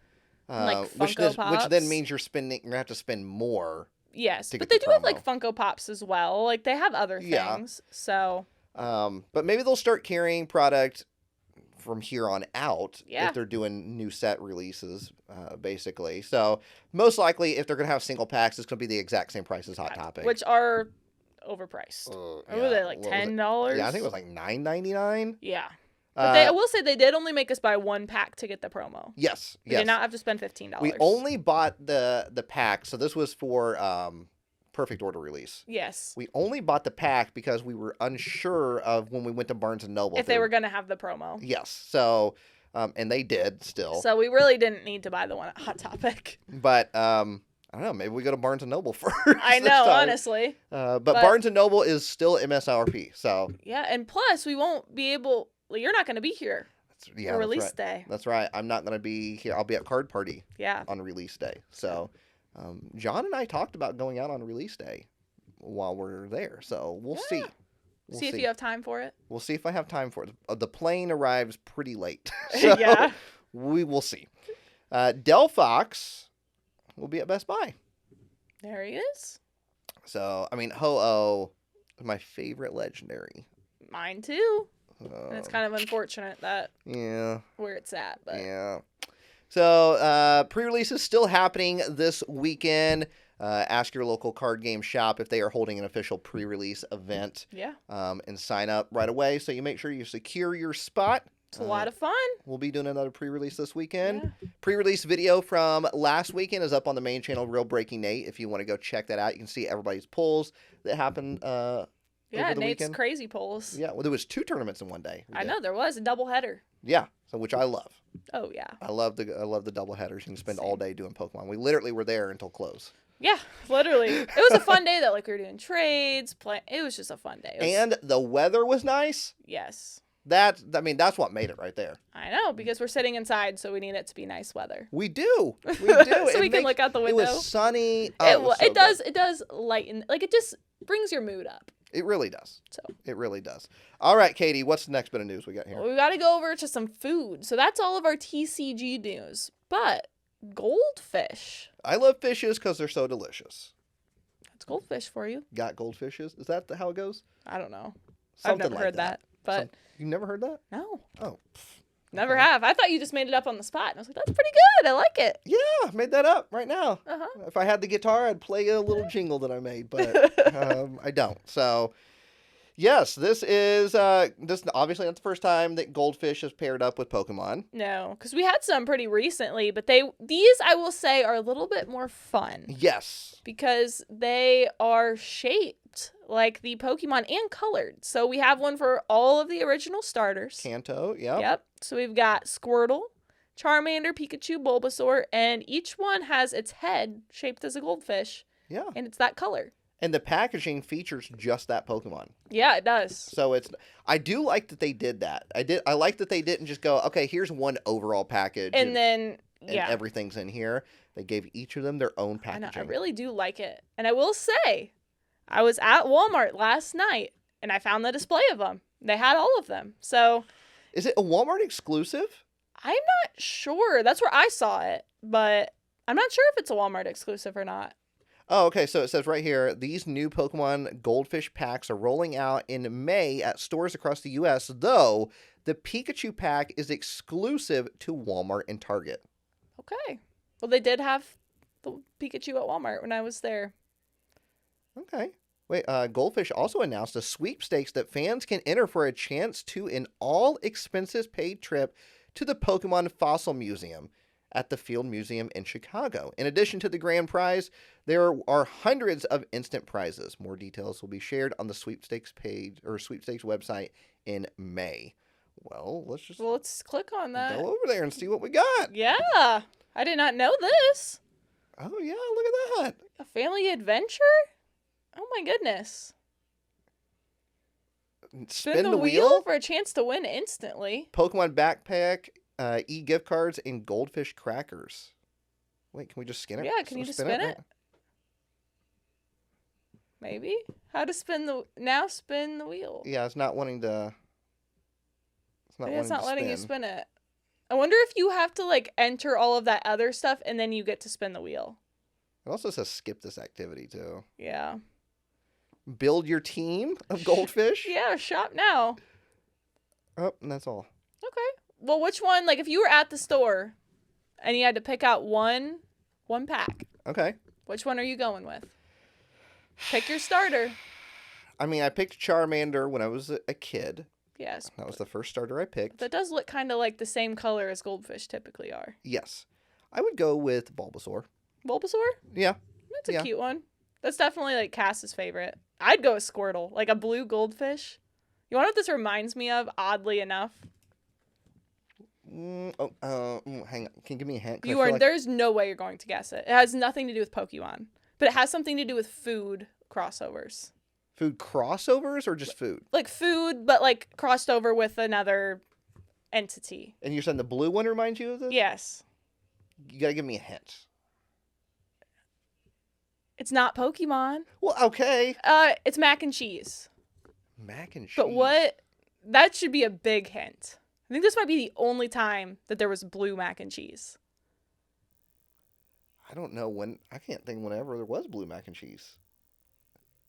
Like Funko Pops. Which then means you're going to have to spend more. Yes, but they do have like Funko Pops as well. Like they have other things. So. But maybe they'll start carrying product from here on out if they're doing new set releases, basically. So most likely, if they're going to have single packs, it's going to be the exact same price as Hot Topic. Which are overpriced. Were they like $10? Yeah, I think it was like $9.99. Yeah. But I will say they did only make us buy one pack to get the promo. Yes. We did not have to spend $15. We only bought the pack. So this was for Perfect Order release. Yes. We only bought the pack because we were unsure of when we went to Barnes & Noble. If they were going to have the promo. Yes. So, and they did still. So we really didn't need to buy the one at Hot Topic. But, I don't know. Maybe we go to Barnes & Noble first. I know, honestly. But Barnes & Noble is still MSRP. So. Yeah, and plus we won't be able... Well, you're not going to be here for release day. That's right. I'm not going to be here. I'll be at Card Party on release day. So, John and I talked about going out on release day while we're there. So, we'll see. We'll see if you have time for it. We'll see if I have time for it. The plane arrives pretty late. So yeah. We will see. Delphox will be at Best Buy. There he is. So, I mean, Ho-Oh is my favorite legendary. Mine too. And it's kind of unfortunate that where it's at. But. Yeah. So pre-release is still happening this weekend. Ask your local card game shop if they are holding an official pre-release event. Yeah. And sign up right away so you make sure you secure your spot. It's a lot of fun. We'll be doing another pre-release this weekend. Yeah. Pre-release video from last weekend is up on the main channel, RealBreakingNate. If you want to go check that out, you can see everybody's polls that happened over the Nate's weekend. crazy polls. Yeah, well, there was 2 tournaments in one day. I know, there was a doubleheader. Yeah, so which I love. Oh, yeah. I love the double headers. You can spend all day doing Pokemon. We literally were there until close. Yeah, literally. It was a fun day, though. Like, we were doing trades. It was just a fun day. And the weather was nice. Yes. That's what made it right there. I know, because we're sitting inside, so we need it to be nice weather. We do. We do. So we can look out the window. It was sunny. Oh, it does lighten. Like, it just brings your mood up. It really does. So it really does. All right, Katie, what's the next bit of news we got here? We got to go over to some food. So that's all of our TCG news. But goldfish. I love fishes because they're so delicious. That's goldfish for you. Got goldfishes? Is that how it goes? I don't know. Something I've never heard that. But you never heard that? No. Oh. Never have. I thought you just made it up on the spot. And I was like, that's pretty good. I like it. Yeah, I made that up right now. Uh-huh. If I had the guitar, I'd play a little jingle that I made, but I don't. So, yes, this is obviously not the first time that Goldfish has paired up with Pokemon. No, because we had some pretty recently, but these, I will say, are a little bit more fun. Yes. Because they are shaped like the Pokemon and colored. So we have one for all of the original starters. Kanto, yep. Yep. So we've got Squirtle, Charmander, Pikachu, Bulbasaur, and each one has its head shaped as a goldfish. Yeah. And it's that color. And the packaging features just that Pokemon. Yeah, it does. So I do like that they did that. I like that they didn't just go, okay, here's one overall package. And everything's in here. They gave each of them their own packaging. I really do like it. And I will say, I was at Walmart last night and I found the display of them. They had all of them. So is it a Walmart exclusive? I'm not sure. That's where I saw it, but I'm not sure if it's a Walmart exclusive or not. Oh, okay. So it says right here, these new Pokemon Goldfish packs are rolling out in May at stores across the U.S., though the Pikachu pack is exclusive to Walmart and Target. Okay. Well, they did have the Pikachu at Walmart when I was there. Okay. Wait, Goldfish also announced a sweepstakes that fans can enter for a chance to an all-expenses-paid trip to the Pokemon Fossil Museum at the Field Museum in Chicago. In addition to the grand prize, there are hundreds of instant prizes. More details will be shared on the sweepstakes page or sweepstakes website in May. Well, let's click on that. Go over there and see what we got. Yeah. I did not know this. Oh, yeah, look at that. A family adventure? Oh, my goodness. Spin the wheel for a chance to win instantly. Pokemon backpack, e-gift cards, and Goldfish crackers. Wait, can we just scan it? Yeah, can you just spin it? Maybe. How to spin the wheel. Yeah, it's not wanting to. It's not letting you spin it. I wonder if you have to enter all of that other stuff and then you get to spin the wheel. It also says skip this activity too. Yeah. Build your team of Goldfish. Yeah, shop now. Oh, and that's all. Okay. Well, which one? If you were at the store and you had to pick out one pack. Okay. Which one are you going with? Pick your starter. I mean, I picked Charmander when I was a kid. Yes. That was the first starter I picked. That does look kind of like the same color as Goldfish typically are. Yes. I would go with Bulbasaur. Bulbasaur? Yeah. That's a cute one. That's definitely Cass's favorite. I'd go with Squirtle. A blue goldfish. You want to know what this reminds me of, oddly enough? Hang on. Can you give me a hint? There's no way you're going to guess it. It has nothing to do with Pokemon. But it has something to do with food crossovers. Food crossovers or just food? Food, but crossed over with another entity. And you're saying the blue one reminds you of this? Yes. You gotta give me a hint. It's not Pokemon. Well, okay. It's mac and cheese. Mac and cheese. But that should be a big hint. I think this might be the only time that there was blue mac and cheese. I don't know when. I can't think whenever there was blue mac and cheese.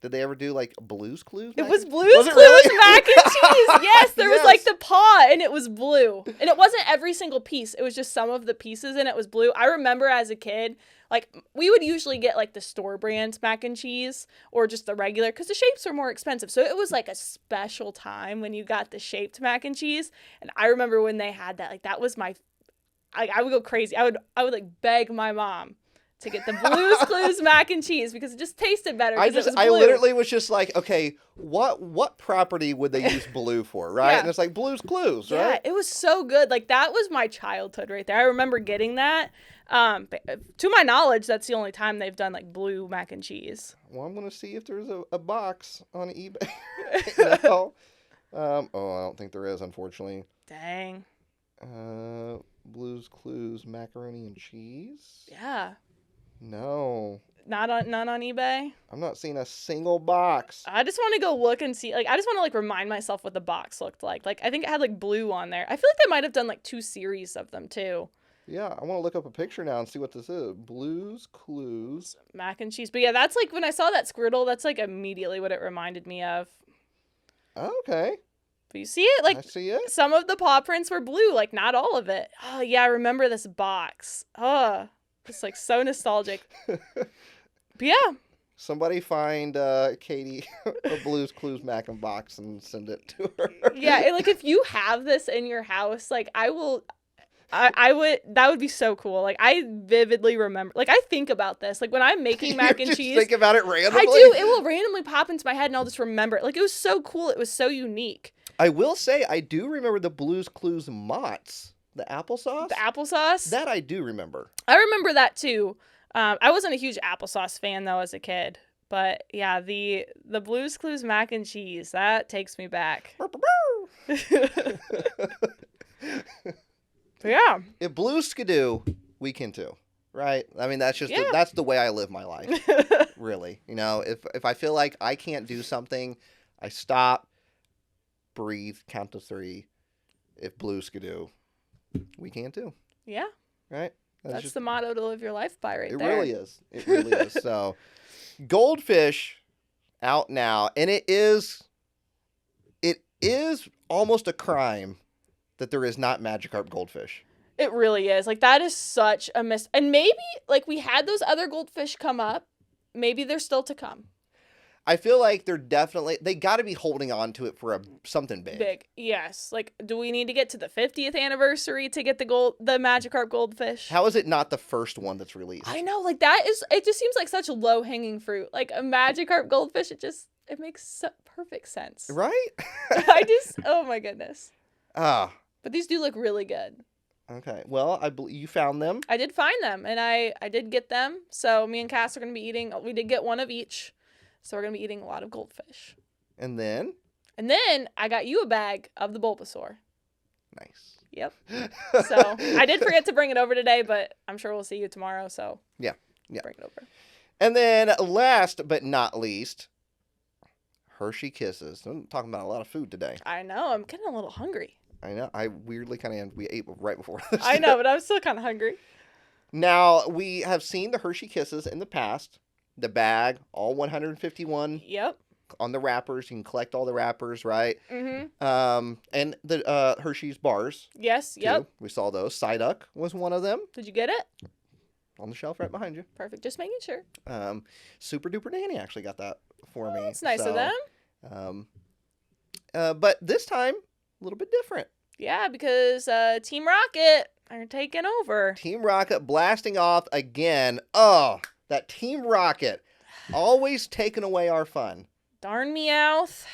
Did they ever do like Blue's Clues? It was Blue's Clues really? mac and cheese. Yes, there was like Yes. the paw and it was blue. And it wasn't every single piece. It was just some of the pieces and it was blue. I remember as a kid, like we would usually get like the store brand mac and cheese or just the regular because the shapes were more expensive. So it was like a special time when you got the shaped mac and cheese. And I remember when they had that, like that was I would go crazy. I would like beg my mom to get the Blue's Clues mac and cheese because it just tasted better. I literally was just like, okay, what property would they use blue for, right? Yeah. And it's like Blue's Clues, right? Yeah, it was so good. Like that was my childhood right there. I remember getting that. To my knowledge, that's the only time they've done like blue mac and cheese. Well, I'm gonna see if there's a box on eBay. No. I don't think there is, unfortunately. Dang. Blue's Clues macaroni and cheese. Yeah. No. None on eBay. I'm not seeing a single box. I just want to go look and see. Like, I just want to like remind myself what the box looked like. Like, I think it had like blue on there. I feel like they might have done like 2 series of them too. Yeah, I want to look up a picture now and see what this is. Blue's Clues mac and cheese. But yeah, that's like when I saw that Squirtle. That's like immediately what it reminded me of. Okay. But you see it? Like, I see it. Some of the paw prints were blue. Like, not all of it. Oh yeah, I remember this box. Oh. It's like so nostalgic. But yeah. Somebody find Katie a Blue's Clues mac and box and send it to her. Yeah, and like if you have this in your house, like I would, that would be so cool. Like I vividly remember, like I think about this. Like when I'm making mac and cheese. Think about it randomly? I do. It will randomly pop into my head and I'll just remember it. Like it was so cool. It was so unique. I will say I do remember the Blue's Clues Mott's. The applesauce? The applesauce? That I do remember. I remember that too. I wasn't a huge applesauce fan though as a kid. But yeah, the Blue's Clues mac and cheese, that takes me back. But yeah. If Blue's Skidoo, we can too. Right? I mean, that's just that's the way I live my life. Really. You know, if I feel like I can't do something, I stop, breathe, count to 3. If Blue's Skidoo, we can too. Yeah. Right? That's just the motto to live your life by right there. there. It really is. It really is. So, Goldfish out now. And it is almost a crime that there is not Magikarp Goldfish. It really is. Like, that is such a miss. And maybe, like, we had those other goldfish come up. Maybe they're still to come. I feel like they got to be holding on to it for something big. Big, yes. Like, do we need to get to the 50th anniversary to get the Magikarp Goldfish? How is it not the first one that's released? I know, like it just seems like such low-hanging fruit. Like a Magikarp Goldfish, it makes perfect sense. Right? Oh my goodness. But these do look really good. Okay, well, you found them. I did find them, and I did get them. So me and Cass are going to be eating, we did get one of each. So we're going to be eating a lot of goldfish. And then I got you a bag of the Bulbasaur. Nice. Yep. So I did forget to bring it over today, but I'm sure we'll see you tomorrow. So yeah. Bring it over. And then last but not least, Hershey Kisses. I'm talking about a lot of food today. I know. I'm getting a little hungry. I know. I weirdly kind of am. We ate right before this. I know, but I'm still kind of hungry. Now, we have seen the Hershey Kisses in the past. The bag, all 151. Yep. On the wrappers. You can collect all the wrappers, right? Mm-hmm. And the Hershey's bars. Yes, too. yep. We saw those. Psyduck was one of them. Did you get it? On the shelf right behind you. Perfect. Just making sure. Super Duper Nanny actually got that for me. That's nice of them. But this time, a little bit different. Yeah, because Team Rocket are taking over. Team Rocket blasting off again. Oh, that Team Rocket always taking away our fun. Darn Meowth.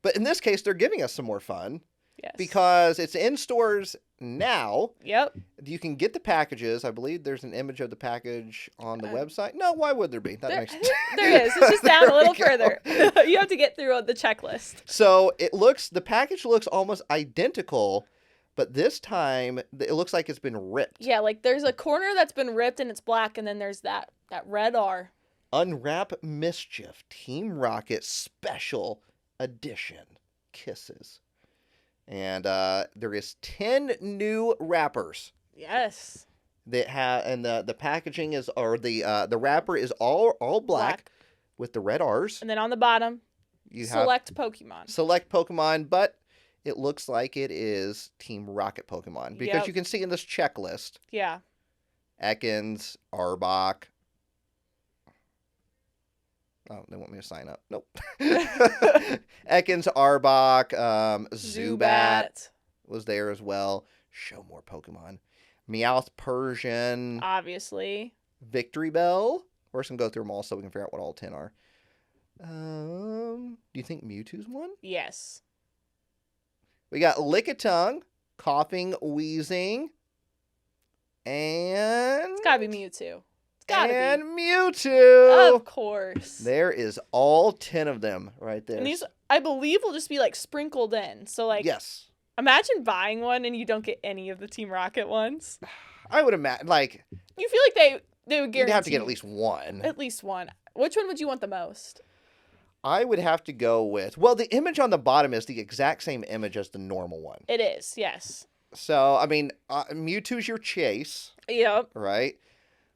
But in this case, they're giving us some more fun. Yes. Because it's in stores now. Yep. You can get the packages. I believe there's an image of the package on the website. No, why would there be? There is. It's just down a little further. You have to get through the checklist. So the package looks almost identical, but this time it looks like it's been ripped. Yeah, like there's a corner that's been ripped and it's black, and then there's that red R. Unwrap Mischief Team Rocket Special Edition Kisses. And there is 10 new wrappers. Yes. That have, and the packaging is, or the wrapper is all black with the red R's. And then on the bottom, You have select Pokemon. select Pokemon, but it looks like it is Team Rocket Pokemon because Yep. you can see in this checklist Yeah. Ekans, Arbok. Oh, they want me to sign up. Nope. Ekans, Arbok, Zubat was there as well. Show more Pokemon. Meowth, Persian, Obviously. Victory Bell. We're just going to go through them all so we can figure out what all 10 are. Do you think Mewtwo's one? Yes. We got Lickitung, Coughing, Wheezing, and... It's gotta be Mewtwo. It's gotta and be. Mewtwo! Of course. There is all 10 of them right there. And these, I believe, will just be like sprinkled in. So like, yes. imagine buying one and you don't get any of the Team Rocket ones. I would imagine, like, You feel like they would guarantee. you'd have to get at least one. At least one. Which one would you want the most? I would have to go with, well, the image on the bottom is the exact same image as the normal one. It is, yes. So, I mean, Mewtwo's your chase, Yep. right?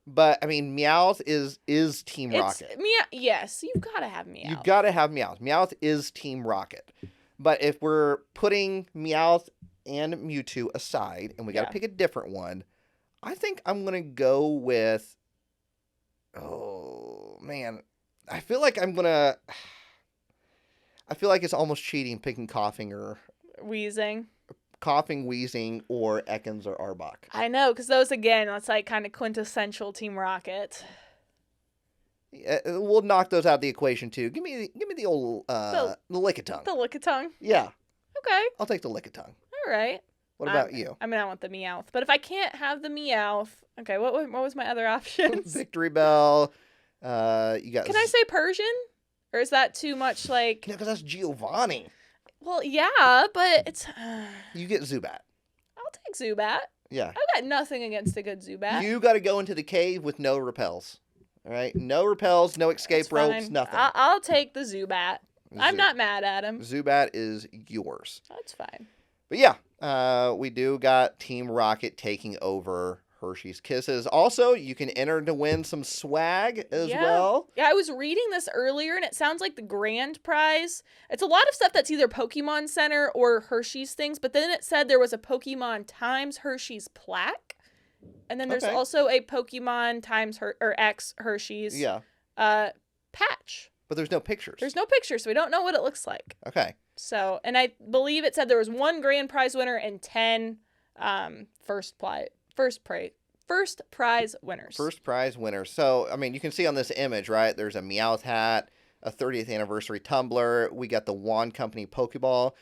But, I mean, Meowth is Team Rocket. Yes, you've got to have Meowth. You got to have Meowth. Meowth is Team Rocket. But if we're putting Meowth and Mewtwo aside, and we got to pick a different one, I think I'm going to go with... Oh, man. I feel like it's almost cheating picking Coughing, Wheezing, Wheezing, or Ekans or Arbok. I know, because those, again, that's like kind of quintessential Team Rocket. We'll knock those out of the equation, too. Give me the old the Lickitung. The Lickitung. Yeah. Okay. I'll take the Lickitung. All right. What about you? I mean, I want the Meowth. But if I can't have the Meowth, okay, what was my other options? Victory Bell. You got. Can I say Persian? Or is that too much like... No, because that's Giovanni. Well, yeah, but it's... You get Zubat. I'll take Zubat. Yeah. I've got nothing against a good Zubat. You got to go into the cave with no repels. All right? No repels, no escape That's ropes, fine. nothing. I'll take the Zubat. I'm not mad at him. Zubat is yours. That's fine. But yeah, we do got Team Rocket taking over Hershey's Kisses. Also, you can enter to win some swag as well. Yeah, I was reading this earlier, and it sounds like the grand prize. It's a lot of stuff that's either Pokemon Center or Hershey's things, but then it said there was a Pokemon times Hershey's plaque, and then there's also a Pokemon times X Hershey's patch. But there's no pictures. There's no pictures, so we don't know what it looks like. Okay. So, and I believe it said there was one grand prize winner and 10 first prize winners. First prize winners. So, I mean, you can see on this image, right? There's a Meowth hat, a 30th anniversary tumbler. We got the Wand Company Pokeball.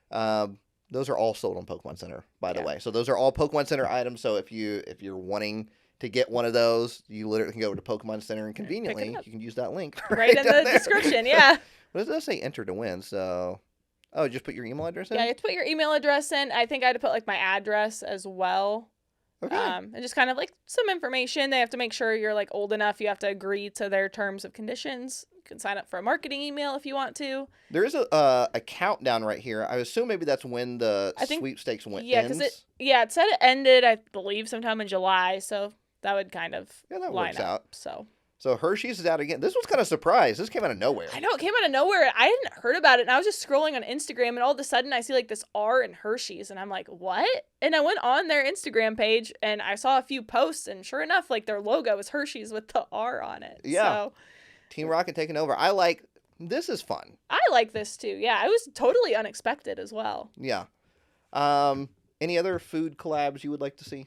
Those are all sold on Pokemon Center, by the way. So those are all Pokemon Center items. So if you're wanting to get one of those, you literally can go to Pokemon Center and conveniently you can use that link right in the description. Yeah. What does that say? Enter to win. So, just put your email address in? Yeah, you have to put your email address in. I think I had to put like my address as well. Okay. And just kind of like some information. They have to make sure you're like old enough. You have to agree to their terms of conditions. You can sign up for a marketing email if you want to. There is a countdown right here. I assume maybe that's when the sweepstakes ends. Yeah, because it said it ended, I believe, sometime in July. So that would kind of line up. So Hershey's is out again. This was kind of surprised. This came out of nowhere. I know, it came out of nowhere. I hadn't heard about it, and I was just scrolling on Instagram, and all of a sudden I see like this R in Hershey's, and I'm like, what? And I went on their Instagram page, and I saw a few posts, and sure enough, like their logo is Hershey's with the R on it. Yeah. So, Team Rocket taking over. This is fun. I like this too. Yeah, it was totally unexpected as well. Yeah. Any other food collabs you would like to see?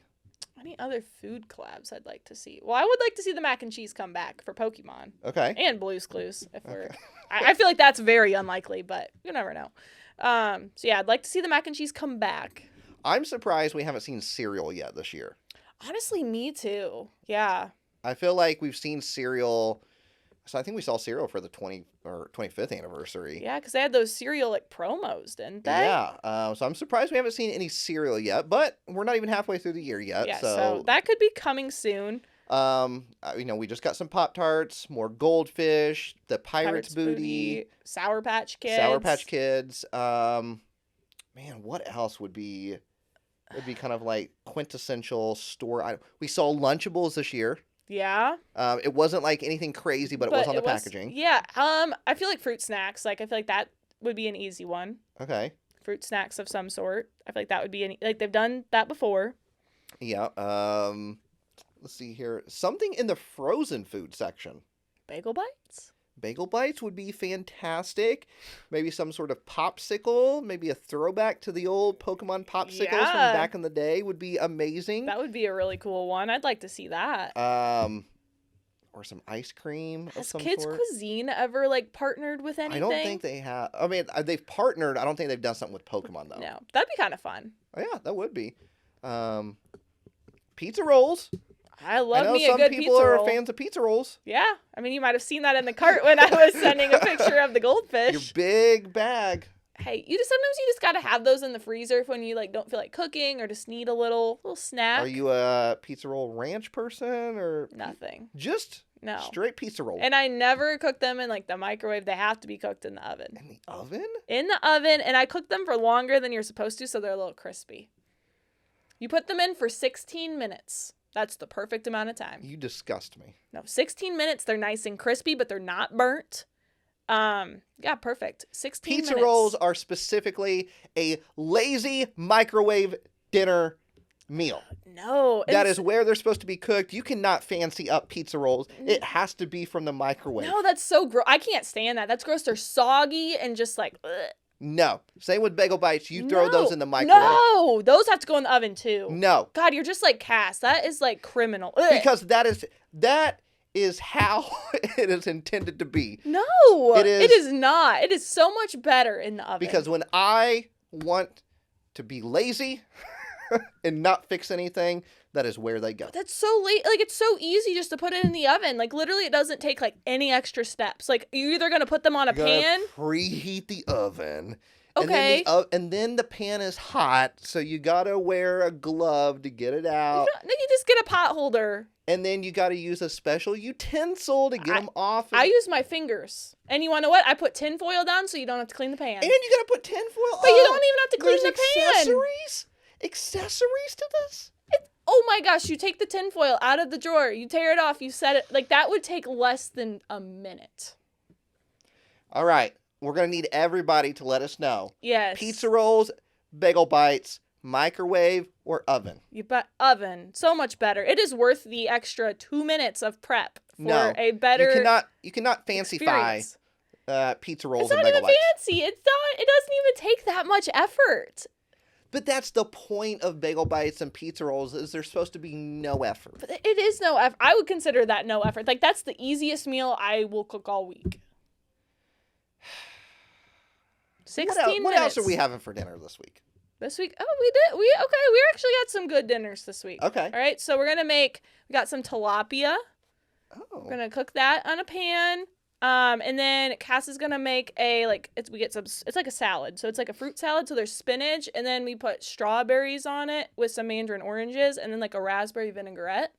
Any other food collabs I'd like to see? Well, I would like to see the mac and cheese come back for Pokemon. Okay. And Blue's Clues. I feel like that's very unlikely, but you never know. So yeah, I'd like to see the mac and cheese come back. I'm surprised we haven't seen cereal yet this year. Honestly, me too. Yeah. I feel like we've seen cereal. So I think we saw cereal for the 25th anniversary. Yeah, because they had those cereal like promos, didn't they? Yeah. So I'm surprised we haven't seen any cereal yet, but we're not even halfway through the year yet. Yeah, so that could be coming soon. We just got some Pop-Tarts, more Goldfish, the Pirate's Booty, Sour Patch Kids. Man, what else would be kind of like quintessential store item? We saw Lunchables this year. Yeah. It wasn't like anything crazy, but it was on the packaging. Yeah. I feel like fruit snacks. Like, I feel like that would be an easy one. Okay. Fruit snacks of some sort. I feel like that would be like they've done that before. Yeah. Let's see here. Something in the frozen food section. Bagel bites? Bagel bites would be fantastic. Maybe some sort of popsicle. Maybe a throwback to the old Pokemon popsicles from back in the day would be amazing. That would be a really cool one. I'd like to see that. Or some ice cream of some Has Kids sort. Cuisine ever, like, partnered with anything? I don't think they have. I mean, they've partnered. I don't think they've done something with Pokemon, though. No. That'd be kind of fun. Oh, yeah, that would be. Pizza rolls. I love me a good pizza roll. some people are fans of pizza rolls. Yeah. I mean, you might have seen that in the cart when I was sending a picture of the goldfish. Your big bag. Hey, sometimes you just got to have those in the freezer when you, like, don't feel like cooking or just need a little snack. Are you a pizza roll ranch person or? Nothing. Just no straight pizza roll. And I never cook them in, like, the microwave. They have to be cooked in the oven. In the oven? In the oven, and I cook them for longer than you're supposed to, so they're a little crispy. You put them in for 16 minutes. That's the perfect amount of time. You disgust me. No, 16 minutes. They're nice and crispy, but they're not burnt. Yeah, perfect. 16 minutes. Pizza rolls are specifically a lazy microwave dinner meal. No. That is where they're supposed to be cooked. You cannot fancy up pizza rolls. It has to be from the microwave. No, that's so gross. I can't stand that. That's gross. They're soggy and just like, ugh. No. Same with bagel bites. You throw those in the microwave. No, those have to go in the oven too. No. God, you're just like Cass. That is like criminal. Ugh. Because that is how it is intended to be. No, it is not. It is so much better in the oven. Because when I want to be lazy and not fix anything, that is where they go. That's so late. Like, it's so easy just to put it in the oven. Like, literally, it doesn't take, like, any extra steps. Like, you're either going to put them on a pan. Preheat the oven. Okay. And then the pan is hot, so you got to wear a glove to get it out. Then you just get a pot holder. And then you got to use a special utensil to get them off. I use my fingers. And you want to know what? I put tinfoil down so you don't have to clean the pan. And you got to put tinfoil But you don't even have to clean the pan. Accessories to this? Oh my gosh, you take the tinfoil out of the drawer, you tear it off, you set it, like that would take less than a minute. All right, we're going to need everybody to let us know. Yes. Pizza rolls, bagel bites, microwave, or oven? You bet oven. So much better. It is worth the extra 2 minutes of prep for a better You cannot fancy-fy pizza rolls and bagel bites. It's not even fancy. It doesn't even take that much effort. But that's the point of bagel bites and pizza rolls, is there's supposed to be no effort. But it is no effort. I would consider that no effort. Like, that's the easiest meal I will cook all week. 16 minutes. What else are we having for dinner this week? This week? Oh, we did. We actually got some good dinners this week. Okay. All right. So we got some tilapia. Oh. We're going to cook that on a pan. And then Cass is going to make it's like a salad. So it's like a fruit salad. So there's spinach, and then we put strawberries on it with some mandarin oranges, and then like a raspberry vinaigrette.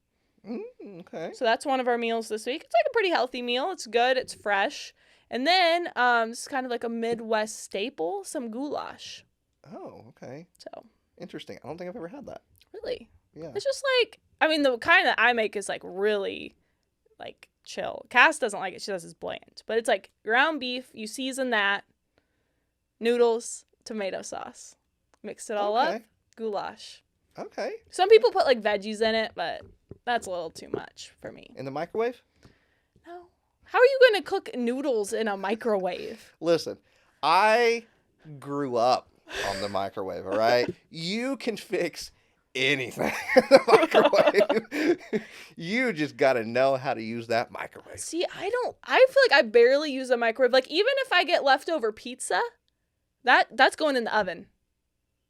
Okay. So that's one of our meals this week. It's like a pretty healthy meal. It's good. It's fresh. And then, this is kind of like a Midwest staple, some goulash. Oh, okay. So. Interesting. I don't think I've ever had that. Really? Yeah. It's just like, I mean, the kind that I make is like really like chill. Cass doesn't like it. She does is bland. But it's like ground beef. You season that. Noodles. Tomato sauce. Mix it all up. Goulash. Okay. Some people put like veggies in it, but that's a little too much for me. In the microwave? No. How are you going to cook noodles in a microwave? Listen, I grew up on the microwave, all right? You can fix anything in the microwave. You just got to know how to use that microwave. See, I feel like I barely use a microwave. Like, even if I get leftover pizza, that's going in the oven.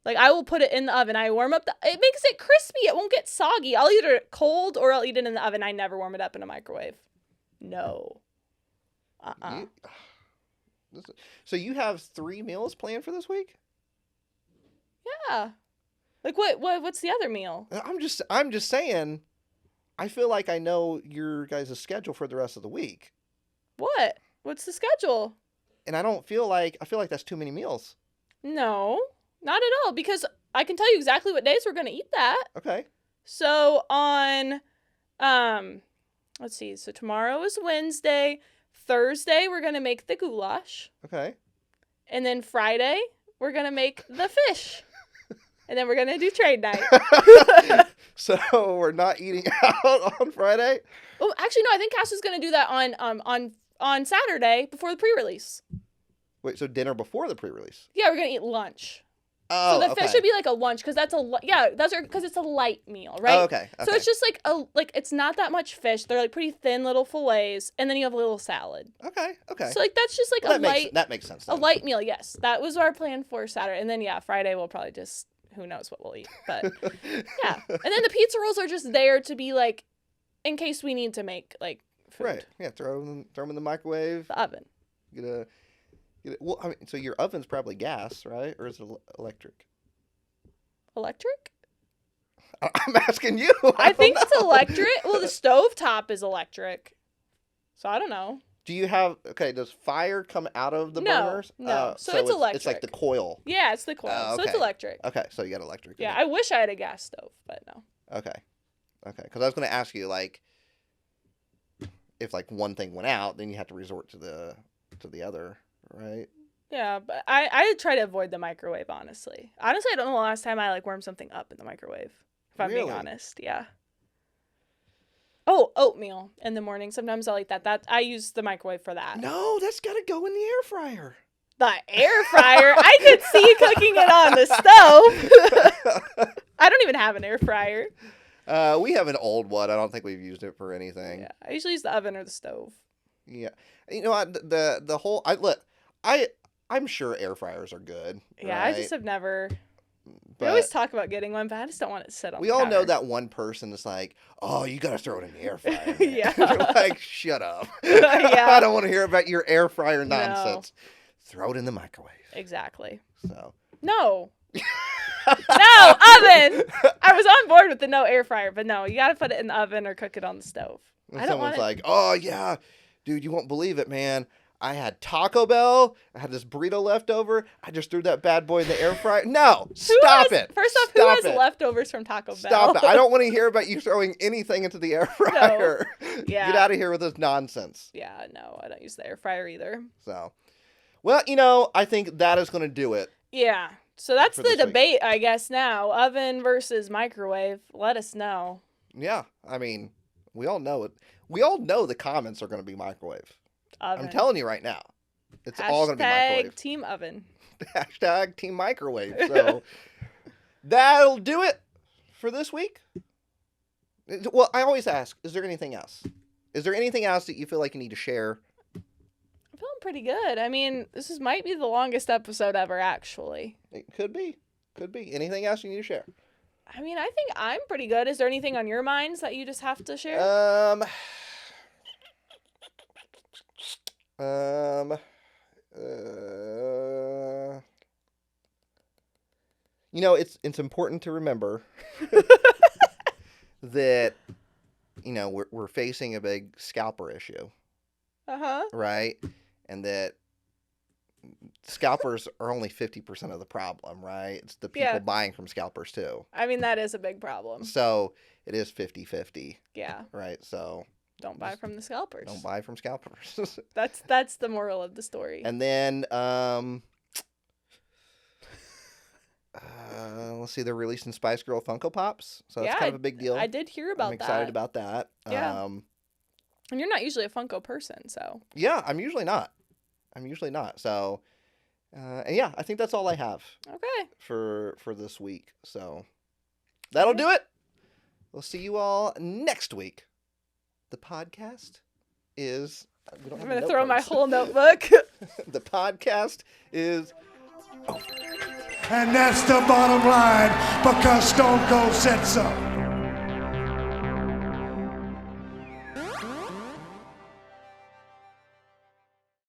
Like, I will put it in the oven. I warm up it makes it crispy. It won't get soggy. I'll eat it cold or I'll eat it in the oven. I never warm it up in a microwave. No. So you have 3 meals planned for this week? Yeah. Like, what's the other meal? I'm just saying, I feel like I know your guys' schedule for the rest of the week. What? What's the schedule? And I feel like that's too many meals. No, not at all, because I can tell you exactly what days we're going to eat that. Okay. So on Let's see. So tomorrow is Wednesday. Thursday, we're going to make the goulash. Okay. And then Friday, we're going to make the fish. And then we're going to do trade night. So we're not eating out on Friday? Oh, actually, no. I think Cass is going to do that on Saturday before the pre-release. Wait, so dinner before the pre-release? Yeah, we're going to eat lunch. Oh, so the fish would be like a lunch because that's because it's a light meal, right? Oh, okay. So it's just like it's not that much fish. They're like pretty thin little fillets, and then you have a little salad. Okay. So like that's just like that makes sense. Then. A light meal, yes. That was our plan for Saturday, and then Friday we'll probably just who knows what we'll eat, but yeah. And then the pizza rolls are just there to be like in case we need to make like food. Right. Yeah. Throw them in the microwave. The oven. Well, I mean, so your oven's probably gas, right? Or is it electric? Electric? I'm asking you. I think it's electric. Well, the stovetop is electric. So I don't know. Do you have, does fire come out of the burners? No. So it's electric. It's like the coil. Yeah, it's the coil. Okay. So it's electric. Okay, so you got electric. Yeah, I wish I had a gas stove, but no. Okay. Because I was going to ask you, like, if, like, one thing went out, then you have to resort to the other, right? Yeah, but I try to avoid the microwave, honestly. Honestly, I don't know the last time I, like, warmed something up in the microwave, if I'm being honest. Yeah. Oh, oatmeal in the morning. Sometimes I like that. I use the microwave for that. No, that's got to go in the air fryer. The air fryer? I could see you cooking it on the stove. I don't even have an air fryer. We have an old one. I don't think we've used it for anything. Yeah, I usually use the oven or the stove. Yeah. You know what? The whole... I'm sure air fryers are good. Yeah, right? I just have never... But we always talk about getting one, but I just don't want it to sit on the We all counter. know that one person that's like, oh, you got to throw it in the air fryer. Yeah. You're like, shut up. Yeah. I don't want to hear about your air fryer nonsense. No. Throw it in the microwave. Exactly. So. No. No, oven. I was on board with the no air fryer, but no, you got to put it in the oven or cook it on the stove. And I don't want like, oh, yeah, dude, you won't believe it, man. I had Taco Bell. I had this burrito left over. I just threw that bad boy in the air fryer. No, stop it. First off, who has leftovers from Taco Bell? Stop it. I don't want to hear about you throwing anything into the air fryer. No. Yeah. Get out of here with this nonsense. Yeah, no, I don't use the air fryer either. So, well, I think that is going to do it. Yeah. So that's the debate, I guess, now. Oven versus microwave. Let us know. Yeah. I mean, we all know it. We all know the comments are going to be microwave. Oven. I'm telling you right now. It's all going to be microwave. Team oven. Hashtag team microwave. So that'll do it for this week. Well, I always ask, is there anything else? Is there anything else that you feel like you need to share? I'm feeling pretty good. I mean, this might be the longest episode ever, actually. It could be. Could be. Anything else you need to share? I mean, I think I'm pretty good. Is there anything on your minds that you just have to share? It's important to remember that, we're facing a big scalper issue. Uh-huh. Right? And that scalpers are only 50% of the problem, right? It's the people buying from scalpers too. I mean, that is a big problem. So it is 50-50. Yeah. Right? So don't buy from the scalpers. Don't buy from scalpers. That's the moral of the story. And then, let's see, they're releasing Spice Girl Funko Pops, so that's kind of a big deal. I did hear about that. I'm excited about that. Yeah. And you're not usually a Funko person, so. Yeah, I'm usually not. So, and yeah, I think that's all I have. Okay. For this week. So, that'll do it. We'll see you all next week. The podcast is... I'm going to throw my whole notebook. The podcast is over. And that's the bottom line, because Stone Cold said so.